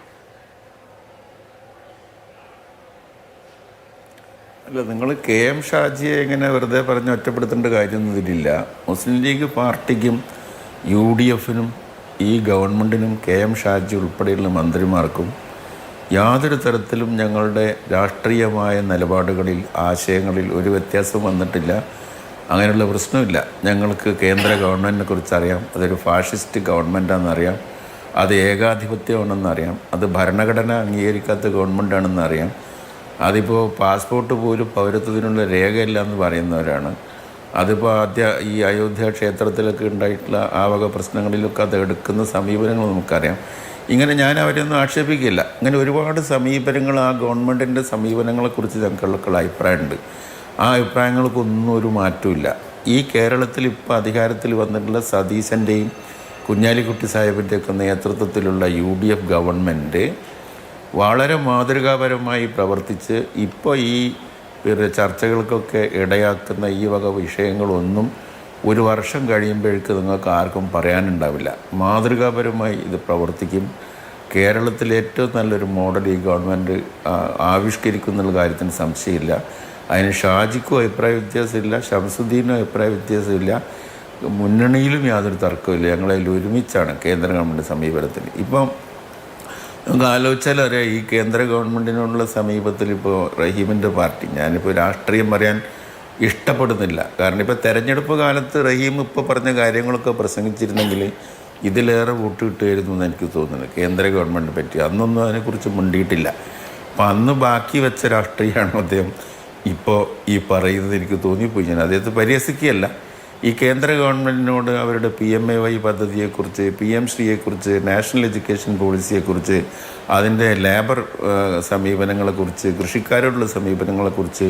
അല്ല, നിങ്ങൾ KM ഷാജിയെ ഇങ്ങനെ വെറുതെ പറഞ്ഞ് ഒറ്റപ്പെടുത്തേണ്ട കാര്യമൊന്നും ഇതിലില്ല. മുസ്ലിം ലീഗ് പാർട്ടിക്കും UDFനും ഈ ഗവൺമെൻറ്റിനും KM ഷാജി ഉൾപ്പെടെയുള്ള മന്ത്രിമാർക്കും യാതൊരു തരത്തിലും ഞങ്ങളുടെ രാഷ്ട്രീയമായ നിലപാടുകളിൽ, ആശയങ്ങളിൽ ഒരു വ്യത്യാസവും വന്നിട്ടില്ല. അങ്ങനെയുള്ള പ്രശ്നമില്ല. ഞങ്ങൾക്ക് കേന്ദ്ര ഗവൺമെൻറ്റിനെ കുറിച്ചറിയാം. അതൊരു ഫാഷിസ്റ്റ് ഗവൺമെൻറ്റാണെന്നറിയാം. അത് ഏകാധിപത്യമാണെന്നറിയാം. അത് ഭരണഘടന അംഗീകരിക്കാത്ത ഗവൺമെൻറ്റാണെന്നറിയാം. അതിപ്പോൾ പാസ്പോർട്ട് പോലും പൗരത്വത്തിനുള്ള രേഖയില്ല എന്ന് പറയുന്നവരാണ്. അതിപ്പോൾ ഈ അയോധ്യ ക്ഷേത്രത്തിലൊക്കെ ഉണ്ടായിട്ടുള്ള ആ വക പ്രശ്നങ്ങളിലൊക്കെ അത് എടുക്കുന്ന സമീപനങ്ങൾ നമുക്കറിയാം. ഇങ്ങനെ ഞാൻ അവരെയൊന്നും ആക്ഷേപിക്കില്ല. ഇങ്ങനെ ഒരുപാട് സമീപനങ്ങൾ, ആ ഗവൺമെൻറ്റിൻ്റെ സമീപനങ്ങളെക്കുറിച്ച് ഞങ്ങൾക്കുള്ള അഭിപ്രായമുണ്ട്. ആ അഭിപ്രായങ്ങൾക്കൊന്നും ഒരു മാറ്റമില്ല. ഈ കേരളത്തിൽ ഇപ്പോൾ അധികാരത്തിൽ വന്നിട്ടുള്ള സതീശൻ്റെയും കുഞ്ഞാലിക്കുട്ടി സാഹിബിൻ്റെയൊക്കെ നേതൃത്വത്തിലുള്ള UDF ഗവൺമെൻറ് വളരെ മാതൃകാപരമായി പ്രവർത്തിച്ച് ഇപ്പോൾ ഈ ചർച്ചകൾക്കൊക്കെ ഇടയാക്കുന്ന ഈ വക വിഷയങ്ങളൊന്നും ഒരു വർഷം കഴിയുമ്പോഴേക്ക് നിങ്ങൾക്ക് ആർക്കും പറയാനുണ്ടാവില്ല. മാതൃകാപരമായി ഇത് പ്രവർത്തിക്കും. കേരളത്തിൽ ഏറ്റവും നല്ലൊരു മോഡൽ ഈ ഗവൺമെൻറ് ആവിഷ്കരിക്കുന്നുള്ള കാര്യത്തിന് സംശയമില്ല. അതിന് ഷാജിക്കും അഭിപ്രായ വ്യത്യാസമില്ല, ഷംസുദ്ദീനും അഭിപ്രായ വ്യത്യാസമില്ല, മുന്നണിയിലും യാതൊരു തർക്കമില്ല. ഞങ്ങളതിൽ ഒരുമിച്ചാണ് കേന്ദ്ര ഗവൺമെൻറ് സമീപനത്തിൽ. ഇപ്പം നമുക്ക് ആലോചിച്ചാൽ അറിയാം, ഈ കേന്ദ്ര ഗവൺമെൻറ്റിനോടുള്ള സമീപത്തിൽ ഇപ്പോൾ റഹീമിൻ്റെ പാർട്ടി, ഞാനിപ്പോൾ രാഷ്ട്രീയം പറയാൻ ഇഷ്ടപ്പെടുന്നില്ല. കാരണം ഇപ്പോൾ തെരഞ്ഞെടുപ്പ് കാലത്ത് റഹീം ഇപ്പോൾ പറഞ്ഞ കാര്യങ്ങളൊക്കെ പ്രസംഗിച്ചിരുന്നെങ്കിൽ ഇതിലേറെ വോട്ട് കിട്ടുമായിരുന്നു എന്ന് എനിക്ക് തോന്നുന്നു കേന്ദ്ര ഗവൺമെൻറ്റിനെ പറ്റി. അന്നൊന്നും അതിനെക്കുറിച്ച് മുണ്ടിയിട്ടില്ല. അപ്പം അന്ന് ബാക്കി വെച്ച രാഷ്ട്രീയമാണ് അദ്ദേഹം ഇപ്പോൾ ഈ പറയുന്നത്. എനിക്ക് തോന്നിപ്പോയി. ഞാൻ അദ്ദേഹത്തെ പരിഹസിക്കുകയല്ല. ഈ കേന്ദ്ര ഗവൺമെൻറ്റിനോട് അവരുടെ PMAY പദ്ധതിയെക്കുറിച്ച്, PM ശ്രീയെക്കുറിച്ച്, നാഷണൽ എഡ്യൂക്കേഷൻ പോളിസിയെക്കുറിച്ച്, അതിൻ്റെ ലേബർ സമീപനങ്ങളെക്കുറിച്ച്, കൃഷിക്കാരോടുള്ള സമീപനങ്ങളെക്കുറിച്ച്,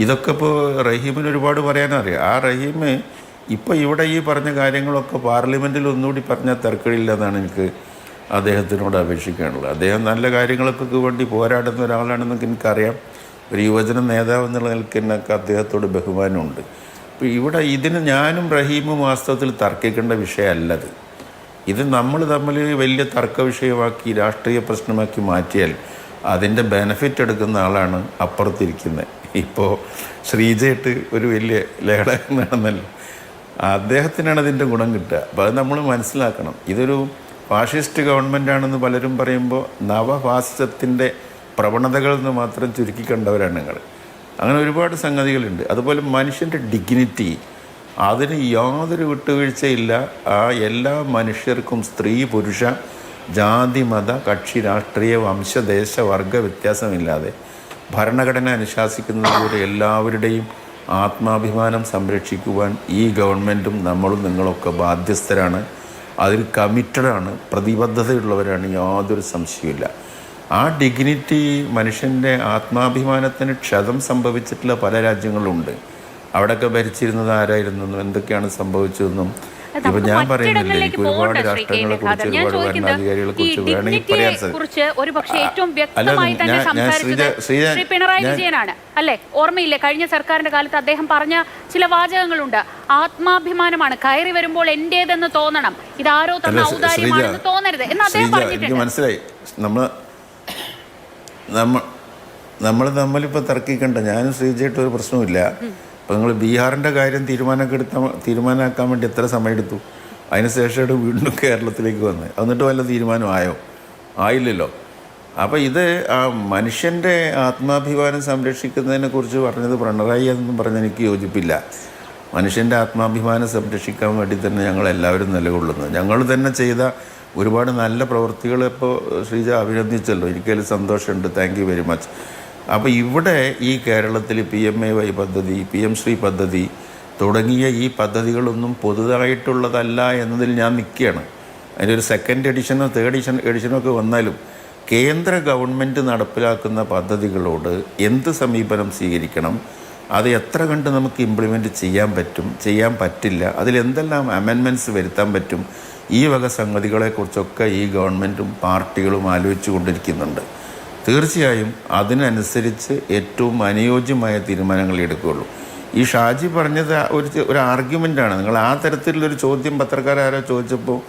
ഇതൊക്കെ ഇപ്പോൾ റഹീമിന് ഒരുപാട് പറയാനറിയാം. ആ റഹീം ഇപ്പോൾ ഇവിടെ ഈ പറഞ്ഞ കാര്യങ്ങളൊക്കെ പാർലമെൻറ്റിൽ ഒന്നുകൂടി പറഞ്ഞാൽ തർക്കമില്ല എന്നാണ് എനിക്ക് അദ്ദേഹത്തിനോട് അപേക്ഷിക്കാനുള്ളത്. അദ്ദേഹം നല്ല കാര്യങ്ങൾക്കൊക്കെ വേണ്ടി പോരാടുന്ന ഒരാളാണെന്നൊക്കെ എനിക്കറിയാം. ഒരു യുവജന നേതാവ് എന്നുള്ള നിലയ്ക്ക് എന്നൊക്കെ അദ്ദേഹത്തോട് ബഹുമാനമുണ്ട്. അപ്പോൾ ഇവിടെ ഇതിന് ഞാനും റഹീമും വാസ്തവത്തിൽ തർക്കിക്കേണ്ട വിഷയമല്ലത്. ഇത് നമ്മൾ തമ്മിൽ വലിയ തർക്ക വിഷയമാക്കി രാഷ്ട്രീയ പ്രശ്നമാക്കി മാറ്റിയാൽ അതിൻ്റെ ബെനഫിറ്റ് എടുക്കുന്ന ആളാണ് അപ്പുറത്തിരിക്കുന്നത്. ഇപ്പോൾ ശ്രീജയിട്ട് ഒരു വലിയ ലേഖനം നടന്നല്ലോ, അദ്ദേഹത്തിനാണ് അതിൻ്റെ ഗുണം കിട്ടുക. അപ്പോൾ അത് നമ്മൾ മനസ്സിലാക്കണം. ഇതൊരു ഫാഷിസ്റ്റ് ഗവൺമെൻറ്റാണെന്ന് പലരും പറയുമ്പോൾ നവഫാസിസത്തിൻ്റെ പ്രവണതകൾ എന്ന് മാത്രം ചുരുക്കി കണ്ടവരാണ് നിങ്ങൾ. അങ്ങനെ ഒരുപാട് സംഗതികളുണ്ട്. അതുപോലെ മനുഷ്യൻ്റെ ഡിഗ്നിറ്റി, അതിന് യാതൊരു വിട്ടുവീഴ്ചയില്ല. ആ എല്ലാ മനുഷ്യർക്കും സ്ത്രീ പുരുഷ ജാതി മത കക്ഷി രാഷ്ട്രീയ വംശ ദേശ വർഗ വ്യത്യാസമില്ലാതെ ഭരണഘടന അനുശാസിക്കുന്നതിലൂടെ എല്ലാവരുടെയും ആത്മാഭിമാനം സംരക്ഷിക്കുവാൻ ഈ ഗവൺമെൻറ്റും നമ്മളും നിങ്ങളൊക്കെ ബാധ്യസ്ഥരാണ്. അതിൽ കമ്മിറ്റഡാണ്, പ്രതിബദ്ധതയുള്ളവരാണ്, യാതൊരു സംശയമില്ല. ആ ഡിഗ്നിറ്റി, മനുഷ്യൻ്റെ ആത്മാഭിമാനത്തിന് ക്ഷതം സംഭവിച്ചിട്ടുള്ള പല രാജ്യങ്ങളുണ്ട്. അവിടെയൊക്കെ ഭരിച്ചിരുന്നത് ആരായിരുന്നെന്നും എന്തൊക്കെയാണ് സംഭവിച്ചതെന്നും ഇപ്പൊ ഞാൻ പറയുന്നില്ല. എനിക്ക് ഒരുപാട് രാഷ്ട്രങ്ങളെ കുറിച്ച്, ഒരുപാട് ഭരണാധികാരികളെ കുറിച്ച് വേണമെങ്കിൽ പറയാൻ സാധിക്കും. പിണറായി വിജയനാണ് അല്ലെ, ഓർമ്മയില്ലേ കഴിഞ്ഞ സർക്കാരിന്റെ കാലത്ത് അദ്ദേഹം പറഞ്ഞ ചില വാചകങ്ങളുണ്ട്. ആത്മാഭിമാനമാണ്, കയറി വരുമ്പോൾ എന്റേതെന്ന് തോന്നണം, ഇതാരോ തന്ന ഔദാര്യമാണെന്ന് തോന്നരുത് എന്ന് അദ്ദേഹം പറഞ്ഞിട്ടുണ്ട്. മനസ്സിലായി. നമ്മൾ തമ്മിലിപ്പോൾ തർക്കിക്കണ്ട. ഞാനും ശ്രീജയായിട്ട് ഒരു പ്രശ്നമില്ല. അപ്പോൾ നിങ്ങൾ ബീഹാറിൻ്റെ കാര്യം തീരുമാനമാക്കാൻ വേണ്ടി എത്ര സമയമെടുത്തു? അതിനുശേഷമാണ് വീണ്ടും കേരളത്തിലേക്ക് വന്നത്. എന്നിട്ട് വല്ല തീരുമാനമായോ? ആയില്ലല്ലോ. അപ്പോൾ ഇത് ആ മനുഷ്യൻ്റെ ആത്മാഭിമാനം സംരക്ഷിക്കുന്നതിനെ കുറിച്ച് പറഞ്ഞത് പിണറായി എന്നും പറഞ്ഞ് എനിക്ക് യോജിപ്പില്ല. മനുഷ്യൻ്റെ ആത്മാഭിമാനം സംരക്ഷിക്കാൻ വേണ്ടി തന്നെ ഞങ്ങളെല്ലാവരും നിലകൊള്ളുന്നത്. ഞങ്ങൾ തന്നെ ചെയ്ത ഒരുപാട് നല്ല പ്രവൃത്തികൾ ഇപ്പോൾ ശ്രീജ അഭിനന്ദിച്ചല്ലോ. എനിക്കതിൽ സന്തോഷമുണ്ട്. Thank you very much. അപ്പോൾ ഇവിടെ ഈ കേരളത്തിൽ PMAY പദ്ധതി, PM ശ്രീ പദ്ധതി, തുടങ്ങിയ ഈ പദ്ധതികളൊന്നും പുതുതായിട്ടുള്ളതല്ല എന്നതിൽ ഞാൻ നിൽക്കുകയാണ്. അതിൻ്റെ ഒരു സെക്കൻഡ് എഡിഷനോ തേർഡ് എഡിഷനോ ഒക്കെ വന്നാലും കേന്ദ്ര ഗവൺമെൻറ് നടപ്പിലാക്കുന്ന പദ്ധതികളോട് എന്ത് സമീപനം സ്വീകരിക്കണം, അത് എത്ര കണ്ട് നമുക്ക് ഇംപ്ലിമെൻറ്റ് ചെയ്യാൻ പറ്റും, ചെയ്യാൻ പറ്റില്ല, അതിലെന്തെല്ലാം അമെൻമെൻറ്റ്സ് വരുത്താൻ പറ്റും, ഈ വക സംഗതികളെക്കുറിച്ചൊക്കെ ഈ ഗവൺമെൻറ്റും പാർട്ടികളും ആലോചിച്ചു കൊണ്ടിരിക്കുന്നുണ്ട്. തീർച്ചയായും അതിനനുസരിച്ച് ഏറ്റവും അനുയോജ്യമായ തീരുമാനങ്ങൾ എടുക്കുകയുള്ളൂ. ഈ ഷാജി പറഞ്ഞത് ഒരു ആർഗ്യുമെൻ്റാണ്. നിങ്ങൾ ആ തരത്തിലുള്ളൊരു ചോദ്യം പത്രക്കാരാരോ ചോദിച്ചപ്പോൾ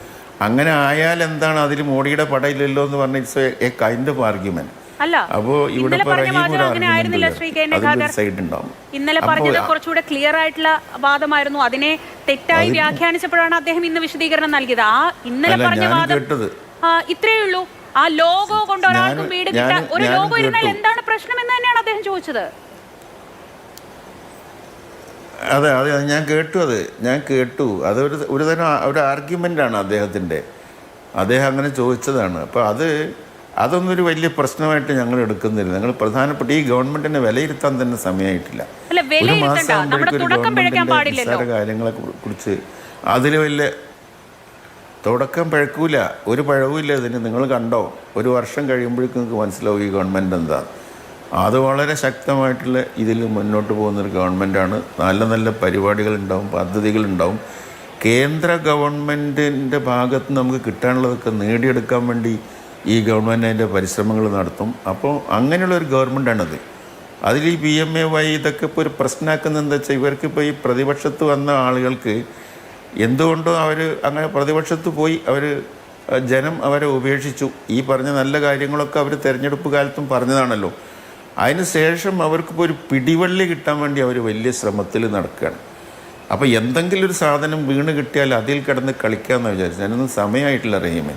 അങ്ങനെ ആയാൽ എന്താണ്, അതിൽ മോഡിയുടെ പടയില്ലല്ലോ എന്ന് പറഞ്ഞ it's A kind of argument. അപ്പോൾ ഇവിടെ ഇന്നലെ പറഞ്ഞത് കുറച്ചുകൂടെ ക്ലിയർ ആയിട്ടുള്ള വാദമായിരുന്നു. അതിനെ തെറ്റായി വ്യാഖ്യാനിച്ചപ്പോഴാണ് അദ്ദേഹം ഇന്ന് വിശദീകരണം നൽകിയത്. ആ ഇന്നലെ പറഞ്ഞ വാദം ഇത്രയേ ഉള്ളൂ. ആ ലോഗോ കൊണ്ട് ഒരാൾക്കും വീട് കിട്ടാൻ ഒരു ലോഗോ ഇരുന്നാൽ എന്താണ് പ്രശ്നം എന്ന് തന്നെയാണ് അദ്ദേഹം ചോദിച്ചത്. അതെ ഞാൻ കേട്ടു. ഒരു തരം ഒരു ആർഗ്യുമെൻ്റാണ് അദ്ദേഹത്തിൻ്റെ. അദ്ദേഹം അങ്ങനെ ചോദിച്ചതാണ്. അപ്പോൾ അതൊന്നും ഒരു വലിയ പ്രശ്നമായിട്ട് ഞങ്ങൾ എടുക്കുന്നില്ല. ഞങ്ങൾ പ്രധാനപ്പെട്ട ഈ ഗവൺമെൻറ്റിനെ വിലയിരുത്താൻ തന്നെ സമയമായിട്ടില്ല. ഒരു മാസം ആകുമ്പോഴേക്കും ഒരു ഗവൺമെൻറ്റിൻ്റെ നിസ്സാര കാര്യങ്ങളെ കുറിച്ച് അതിൽ വലിയ തുടക്കം പഴക്കൂല, ഒരു പഴവുമില്ല ഇതിന്. നിങ്ങൾ കണ്ടോ, ഒരു വർഷം കഴിയുമ്പോഴേക്കും നിങ്ങൾക്ക് മനസ്സിലാവും ഈ ഗവൺമെൻറ് എന്താ. അത് വളരെ ശക്തമായിട്ടുള്ള ഇതിൽ മുന്നോട്ട് പോകുന്നൊരു ഗവൺമെൻറ്റാണ്. നല്ല നല്ല പരിപാടികളുണ്ടാവും, പദ്ധതികളുണ്ടാവും. കേന്ദ്ര ഗവൺമെൻറ്റിൻ്റെ ഭാഗത്ത് നമുക്ക് കിട്ടാനുള്ളതൊക്കെ നേടിയെടുക്കാൻ വേണ്ടി ഈ ഗവൺമെൻറ് അതിൻ്റെ പരിശ്രമങ്ങൾ നടത്തും. അപ്പോൾ അങ്ങനെയുള്ള ഒരു ഗവൺമെൻറ്റാണത്. അതിൽ ഈ PMAY ഇതൊക്കെ ഇപ്പോൾ ഒരു പ്രശ്നമാക്കുന്നത് എന്താ വെച്ചാൽ, ഇവർക്കിപ്പോൾ ഈ പ്രതിപക്ഷത്ത് വന്ന ആളുകൾക്ക് എന്തുകൊണ്ടോ അവർ അങ്ങനെ പ്രതിപക്ഷത്ത് പോയി ജനം അവരെ ഉപേക്ഷിച്ചു. ഈ പറഞ്ഞ നല്ല കാര്യങ്ങളൊക്കെ അവർ തിരഞ്ഞെടുപ്പ് കാലത്തും പറഞ്ഞതാണല്ലോ. അതിന് ശേഷം അവർക്കിപ്പോൾ ഒരു പിടിവള്ളി കിട്ടാൻ വേണ്ടി അവർ വലിയ ശ്രമത്തിൽ നടക്കുകയാണ്. അപ്പോൾ എന്തെങ്കിലും ഒരു സാധനം വീണ് കിട്ടിയാൽ അതിൽ കിടന്ന് കളിക്കാമെന്ന് വിചാരിച്ചു. അതിനൊന്നും സമയമായിട്ടില്ല റഹീമേ,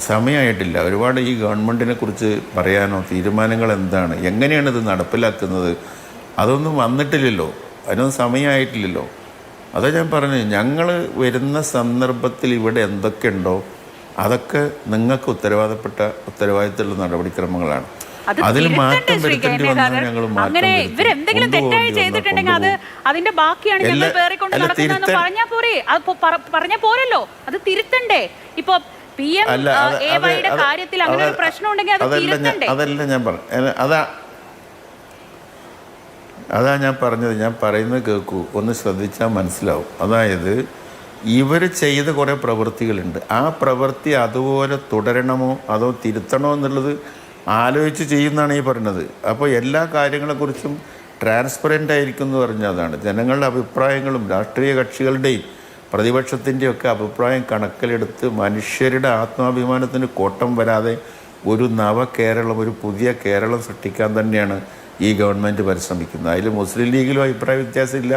സമയമായിട്ടില്ല. ഒരുപാട് ഈ ഗവൺമെൻറ്റിനെ കുറിച്ച് പറയാനോ തീരുമാനങ്ങൾ എന്താണ്, എങ്ങനെയാണ് ഇത് നടപ്പിലാക്കുന്നത്, അതൊന്നും വന്നിട്ടില്ലല്ലോ, അതിനൊന്നും സമയമായിട്ടില്ലല്ലോ. അതാ ഞാൻ പറഞ്ഞു, ഞങ്ങൾ വരുന്ന സന്ദർഭത്തിൽ ഇവിടെ എന്തൊക്കെയുണ്ടോ അതൊക്കെ നിങ്ങൾക്ക് ഉത്തരവാദിത്തമുള്ള നടപടിക്രമങ്ങളാണ്. അതിൽ മാറ്റം വരുത്തേണ്ടി വന്നാൽ ഞങ്ങൾ അങ്ങനെ ഇവരെന്തെങ്കിലും തെറ്റായി ചെയ്തിട്ടുണ്ടെങ്കിൽ അതിന്റെ ബാക്കിയാണ് ഞങ്ങൾ പേറിക്കൊണ്ട് നടക്കുന്നതെന്ന് പറഞ്ഞാൽ പോരല്ലോ, അത് തിരുത്തണ്ടേ. ഇപ്പൊ PMAYയുടെ കാര്യത്തിൽ അങ്ങനെ ഒരു പ്രശ്നം ഉണ്ടെങ്കിൽ അത് തിരുത്തണ്ടേ. അതല്ല ഞാൻ പറഞ്ഞു, അതാ ഞാൻ പറഞ്ഞത്. ഞാൻ പറയുന്നത് കേൾക്കൂ, ഒന്ന് ശ്രദ്ധിച്ചാൽ മനസ്സിലാവും. അതായത് ഇവർ ചെയ്ത കുറേ പ്രവൃത്തികളുണ്ട്. ആ പ്രവൃത്തി അതുപോലെ തുടരണമോ അതോ തിരുത്തണോ എന്നുള്ളത് ആലോചിച്ച് ചെയ്യുന്നതാണ് ഈ പറയുന്നത്. അപ്പോൾ എല്ലാ കാര്യങ്ങളെക്കുറിച്ചും ട്രാൻസ്പെറൻ്റ് ആയിരിക്കും എന്ന് പറഞ്ഞാൽ അതാണ്. ജനങ്ങളുടെ അഭിപ്രായങ്ങളും രാഷ്ട്രീയ കക്ഷികളുടെയും പ്രതിപക്ഷത്തിൻ്റെയും ഒക്കെ അഭിപ്രായം കണക്കിലെടുത്ത് മനുഷ്യരുടെ ആത്മാഭിമാനത്തിന് കോട്ടം വരാതെ ഒരു നവകേരളം, ഒരു പുതിയ കേരളം സൃഷ്ടിക്കാൻ തന്നെയാണ് ഈ ഗവൺമെൻറ് പരിശ്രമിക്കുന്നത്. അതിൽ മുസ്ലിം ലീഗിലും അഭിപ്രായ വ്യത്യാസമില്ല,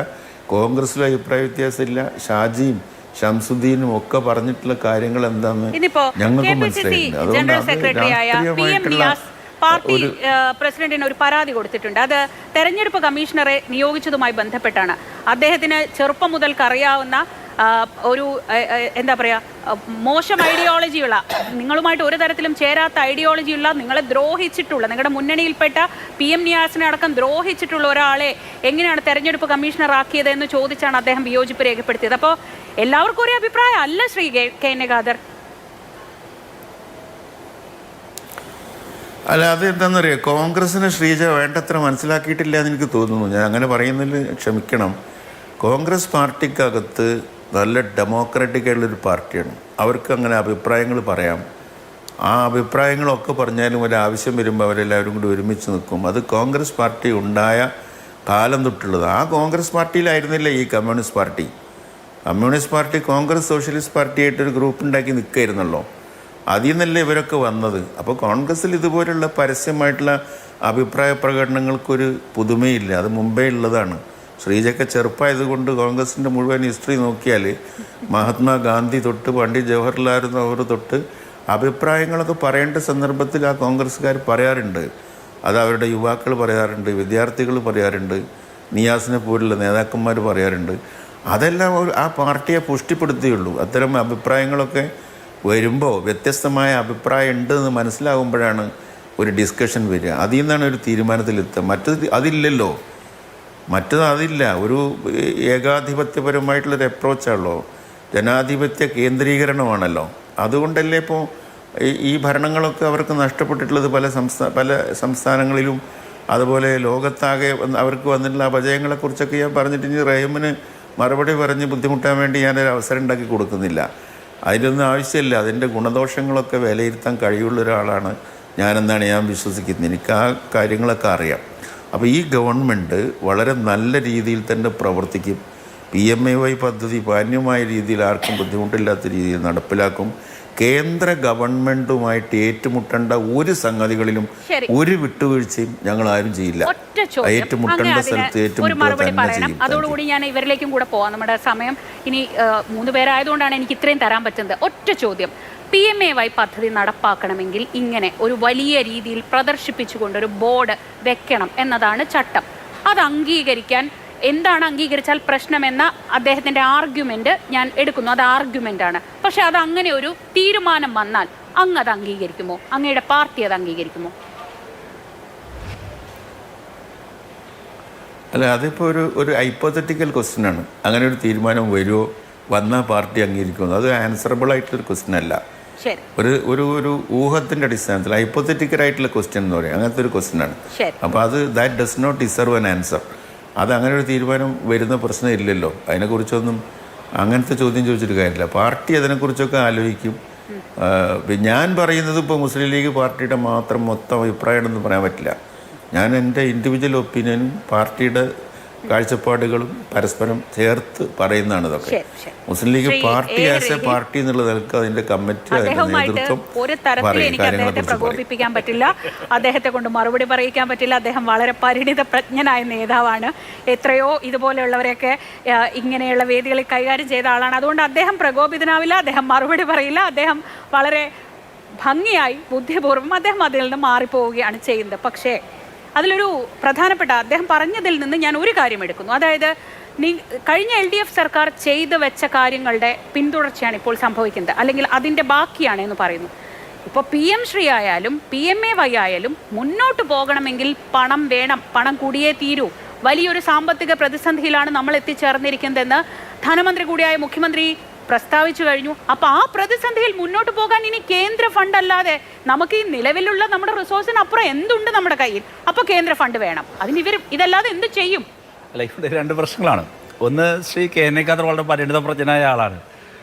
കോൺഗ്രസിലും അഭിപ്രായ വ്യത്യാസമില്ല, ഷാജിയും ഷംസുദ്ദീനും ഒക്കെ പറഞ്ഞിട്ടുള്ള കാര്യങ്ങൾ എന്താണെന്ന് ഞങ്ങൾക്ക് മനസ്സിലായിട്ടുണ്ട്. അതുകൊണ്ട് രാഷ്ട്രീയമായിട്ടുള്ള പാർട്ടി പ്രസിഡന്റിന് ഒരു പരാതി കൊടുത്തിട്ടുണ്ട്. അത് തെരഞ്ഞെടുപ്പ് കമ്മീഷണറെ നിയോഗിച്ചതുമായി ബന്ധപ്പെട്ടാണ്. അദ്ദേഹത്തിന് ചെറുപ്പം മുതൽക്ക് അറിയാവുന്ന ഒരു എന്താ പറയുക, മോശം ഐഡിയോളജിയുള്ള, നിങ്ങളുമായിട്ട് ഒരു തരത്തിലും ചേരാത്ത ഐഡിയോളജിയുള്ള, നിങ്ങളെ ദ്രോഹിച്ചിട്ടുള്ള, നിങ്ങളുടെ മുന്നണിയിൽപ്പെട്ട PM നിയാസിനെ അടക്കം ദ്രോഹിച്ചിട്ടുള്ള ഒരാളെ എങ്ങനെയാണ് തെരഞ്ഞെടുപ്പ് കമ്മീഷണർ ആക്കിയത് എന്ന് ചോദിച്ചാണ് അദ്ദേഹം വിയോജിപ്പ് രേഖപ്പെടുത്തിയത്. അപ്പോൾ എല്ലാവർക്കും ഒരേ അഭിപ്രായം അല്ല ശ്രീ KN ഖാദർ. അല്ല, അത് എന്താണെന്നറിയാം, കോൺഗ്രസിന് ശ്രീജ വേണ്ടത്ര മനസ്സിലാക്കിയിട്ടില്ല എന്ന് എനിക്ക് തോന്നുന്നു. ഞാൻ അങ്ങനെ പറയുന്നതിൽ ക്ഷമിക്കണം. കോൺഗ്രസ് പാർട്ടിക്കകത്ത് നല്ല ഡെമോക്രാറ്റിക് ആയിട്ടുള്ളൊരു പാർട്ടിയാണ്. അവർക്ക് അങ്ങനെ അഭിപ്രായങ്ങൾ പറയാം. ആ അഭിപ്രായങ്ങളൊക്കെ പറഞ്ഞാലും ഒരാവശ്യം വരുമ്പോൾ അവരെല്ലാവരും കൂടി ഒരുമിച്ച് നിൽക്കും. അത് കോൺഗ്രസ് പാർട്ടി ഉണ്ടായ കാലം തൊട്ടുള്ളത്. ആ കോൺഗ്രസ് പാർട്ടിയിലായിരുന്നില്ല ഈ communist party. Communist party Congress socialist പാർട്ടിയായിട്ടൊരു ഗ്രൂപ്പ് ഉണ്ടാക്കി നിൽക്കുകയായിരുന്നല്ലോ. അതിൽ നിന്നല്ലേ ഇവരൊക്കെ വന്നത്. അപ്പോൾ കോൺഗ്രസ്സിൽ ഇതുപോലുള്ള പരസ്യമായിട്ടുള്ള അഭിപ്രായ പ്രകടനങ്ങൾക്കൊരു പുതുമയില്ല, അത് മുമ്പേ ഉള്ളതാണ്. ശ്രീജയൊക്കെ ചെറുപ്പമായതുകൊണ്ട് കോൺഗ്രസിൻ്റെ മുഴുവൻ ഹിസ്റ്ററി നോക്കിയാൽ മഹാത്മാഗാന്ധി തൊട്ട് പണ്ഡിറ്റ് ജവഹർലാൽ നെഹ്റു തൊട്ട് അഭിപ്രായങ്ങളൊക്കെ പറയേണ്ട സന്ദർഭത്തിൽ ആ കോൺഗ്രസ്സുകാർ പറയാറുണ്ട്. അത് അവരുടെ യുവാക്കൾ പറയാറുണ്ട്, വിദ്യാർത്ഥികൾ പറയാറുണ്ട്, നിയാസിനെ പോലുള്ള നേതാക്കന്മാർ പറയാറുണ്ട്. അതെല്ലാം ആ പാർട്ടിയെ പുഷ്ടിപ്പെടുത്തിയുള്ളൂ. അത്തരം അഭിപ്രായങ്ങളൊക്കെ വരുമ്പോൾ വ്യത്യസ്തമായ അഭിപ്രായം ഉണ്ടെന്ന് മനസ്സിലാകുമ്പോഴാണ് ഒരു ഡിസ്കഷൻ വരിക. അതിൽ നിന്നാണ് ഒരു തീരുമാനത്തിലെത്തുക. മറ്റത് അതില്ലല്ലോ. മറ്റത് അതില്ല. ഒരു ഏകാധിപത്യപരമായിട്ടുള്ളൊരു അപ്രോച്ചാണല്ലോ, ജനാധിപത്യ കേന്ദ്രീകരണമാണല്ലോ. അതുകൊണ്ടല്ലേ ഇപ്പോൾ ഈ ഭരണങ്ങളൊക്കെ അവർക്ക് നഷ്ടപ്പെട്ടിട്ടുള്ളത് പല സംസ്ഥാനങ്ങളിലും. അതുപോലെ ലോകത്താകെ അവർക്ക് വന്നിട്ടുള്ള അപജയങ്ങളെക്കുറിച്ചൊക്കെ ഞാൻ പറഞ്ഞിട്ട് ഇനി റഹീമിന് മറുപടി പറഞ്ഞ് ബുദ്ധിമുട്ടാൻ വേണ്ടി ഞാനൊരു അവസരം ഉണ്ടാക്കി കൊടുക്കുന്നില്ല. അതിനൊന്നും ആവശ്യമില്ല. അതിൻ്റെ ഗുണദോഷങ്ങളൊക്കെ വിലയിരുത്താൻ കഴിവുള്ള ഒരാളാണ് ഞാനെന്നാണ് ഞാൻ വിശ്വസിക്കുന്നത്. എനിക്ക് ആ കാര്യങ്ങളൊക്കെ അറിയാം. അപ്പോൾ ഈ ഗവൺമെൻറ് വളരെ നല്ല രീതിയിൽ തന്നെ പ്രവർത്തിക്കും. PMAY പദ്ധതി മാന്യമായ രീതിയിൽ ആർക്കും ബുദ്ധിമുട്ടില്ലാത്ത രീതിയിൽ നടപ്പിലാക്കും. കേന്ദ്ര ഗവൺമെൻറ്റുമായിട്ട് ഏറ്റുമുട്ടേണ്ട ഒരു സംഗതികളിലും ഒരു വിട്ടുവീഴ്ചയും ഞങ്ങൾ ആരും ചെയ്യില്ല. ഏറ്റുമുട്ടേണ്ട സ്ഥലത്ത് ഏറ്റുമുട്ടുക. അതോടുകൂടി ഞാൻ ഇവരിലേക്കും കൂടെ പോവാം. നമ്മുടെ സമയം ഇനി 3 പേരായതുകൊണ്ടാണ് എനിക്ക് ഇത്രയും തരാൻ പറ്റുന്നത്. ഒറ്റ ചോദ്യം, PMAY പദ്ധതി നടപ്പാക്കണമെങ്കിൽ ഇങ്ങനെ ഒരു വലിയ രീതിയിൽ പ്രദർശിപ്പിച്ചുകൊണ്ടൊരു ബോർഡ് വെക്കണം എന്നതാണ് ചട്ടം. അത് അംഗീകരിക്കാൻ എന്താണ് അംഗീകരിച്ചാൽ പ്രശ്നമെന്ന അദ്ദേഹത്തിൻ്റെ ആർഗ്യുമെൻ്റ് ഞാൻ എടുക്കുന്നു. അത് ആർഗ്യുമെൻ്റാണ്. പക്ഷേ അത് അങ്ങനെ ഒരു തീരുമാനം വന്നാൽ അങ്ങ് അത് അംഗീകരിക്കുമോ? അങ്ങയുടെ പാർട്ടി അത് അംഗീകരിക്കുമോ? അല്ല, അതിപ്പോൾ ഒരു ഹൈപ്പോത്തറ്റിക്കൽ ക്വസ്റ്റ്യനാണ്. അങ്ങനെ ഒരു തീരുമാനം വരുമോ, വന്നാൽ പാർട്ടി അംഗീകരിക്കുമോ? അത് ആൻസറബിൾ ആയിട്ടുള്ളൊരു ക്വസ്റ്റ്യൻ അല്ല. ഒരു ഊഹത്തിൻ്റെ അടിസ്ഥാനത്തിൽ ഹൈപ്പോത്തറ്റിക്കലായിട്ടുള്ള ക്വസ്റ്റ്യൻ എന്ന് പറയും. അങ്ങനത്തെ ഒരു ക്വസ്റ്റ്യനാണ്. അപ്പോൾ അത് that does not deserve an answer. അത് അങ്ങനെ ഒരു തീരുമാനം വരുന്ന പ്രശ്നം ഇല്ലല്ലോ. അതിനെക്കുറിച്ചൊന്നും അങ്ങനത്തെ ചോദ്യം ചോദിച്ചിട്ട് കാര്യമില്ല. പാർട്ടി അതിനെക്കുറിച്ചൊക്കെ ആലോചിക്കും. ഞാൻ പറയുന്നത് ഇപ്പോൾ മുസ്ലിം ലീഗ് പാർട്ടിയുടെ മാത്രം മൊത്തം അഭിപ്രായമാണെന്ന് പറയാൻ പറ്റില്ല. ഞാൻ എൻ്റെ ഇൻഡിവിജ്വൽ ഒപ്പീനിയനും പാർട്ടിയുടെ കാഴ്ചപ്പാടുകളും പരസ്പരം ചേർത്ത് പറയുന്നതാണ് ഇതൊക്കെ. Muslim League party as a party എന്നുള്ള നിലക്ക് അതിന്റെ കമ്മിറ്റി നേതൃത്വം ഒരു തരത്തിൽ എനിക്ക് അദ്ദേഹത്തെ പ്രകോപിപ്പിക്കാൻ പറ്റില്ല, അദ്ദേഹത്തെ കൊണ്ട് മറുപടി പറയിക്കാൻ പറ്റില്ല. അദ്ദേഹം വളരെ പരിണിത പ്രജ്ഞനായ നേതാവാണ്. എത്രയോ ഇതുപോലെയുള്ളവരെയൊക്കെ ഇങ്ങനെയുള്ള വേദികളിൽ കൈകാര്യം ചെയ്ത ആളാണ്. അതുകൊണ്ട് അദ്ദേഹം പ്രകോപിതനാവില്ല, അദ്ദേഹം മറുപടി പറയില്ല. അദ്ദേഹം വളരെ ഭംഗിയായി ബുദ്ധിപൂർവ്വം അദ്ദേഹം അതിൽ നിന്ന് മാറിപ്പോവുകയാണ് ചെയ്യുന്നത്. പക്ഷേ അതിലൊരു പ്രധാനപ്പെട്ട അദ്ദേഹം പറഞ്ഞതിൽ നിന്ന് ഞാൻ ഒരു കാര്യം എടുക്കുന്നു. അതായത് കഴിഞ്ഞ LDF സർക്കാർ ചെയ്തു വെച്ച കാര്യങ്ങളുടെ പിന്തുടർച്ചയാണ് ഇപ്പോൾ സംഭവിക്കുന്നത്, അല്ലെങ്കിൽ അതിൻ്റെ ബാക്കിയാണ് എന്ന് പറയുന്നു. ഇപ്പോൾ PM ശ്രീ ആയാലും PMAY ആയാലും മുന്നോട്ട് പോകണമെങ്കിൽ പണം വേണം, പണം കൂടിയേ തീരൂ. വലിയൊരു സാമ്പത്തിക പ്രതിസന്ധിയിലാണ് നമ്മൾ എത്തിച്ചേർന്നിരിക്കുന്നതെന്ന് ധനമന്ത്രി കൂടിയായ മുഖ്യമന്ത്രി പ്രസ്താവിച്ചു കഴിഞ്ഞു. അപ്പോൾ ആ പ്രതിസന്ധിയിൽ മുന്നോട്ട് പോകാൻ ഇനി കേന്ദ്ര ഫണ്ട് അല്ലാതെ നമുക്ക് ഈ നിലവിലുള്ള നമ്മുടെ റിസോഴ്സിനപ്പുറം എന്തുണ്ട് നമ്മുടെ കയ്യിൽ? അപ്പോൾ കേന്ദ്ര ഫണ്ട് വേണം. അതിന് ഇതല്ലാതെ എന്ത് ചെയ്യും? അല്ല, ഇവിടെ 2 പ്രശ്നങ്ങളാണ്. ഒന്ന്, ശ്രീ KN ഖാദർ വളരെ പരിണിതപ്രജ്ഞനായ ആളാണ്.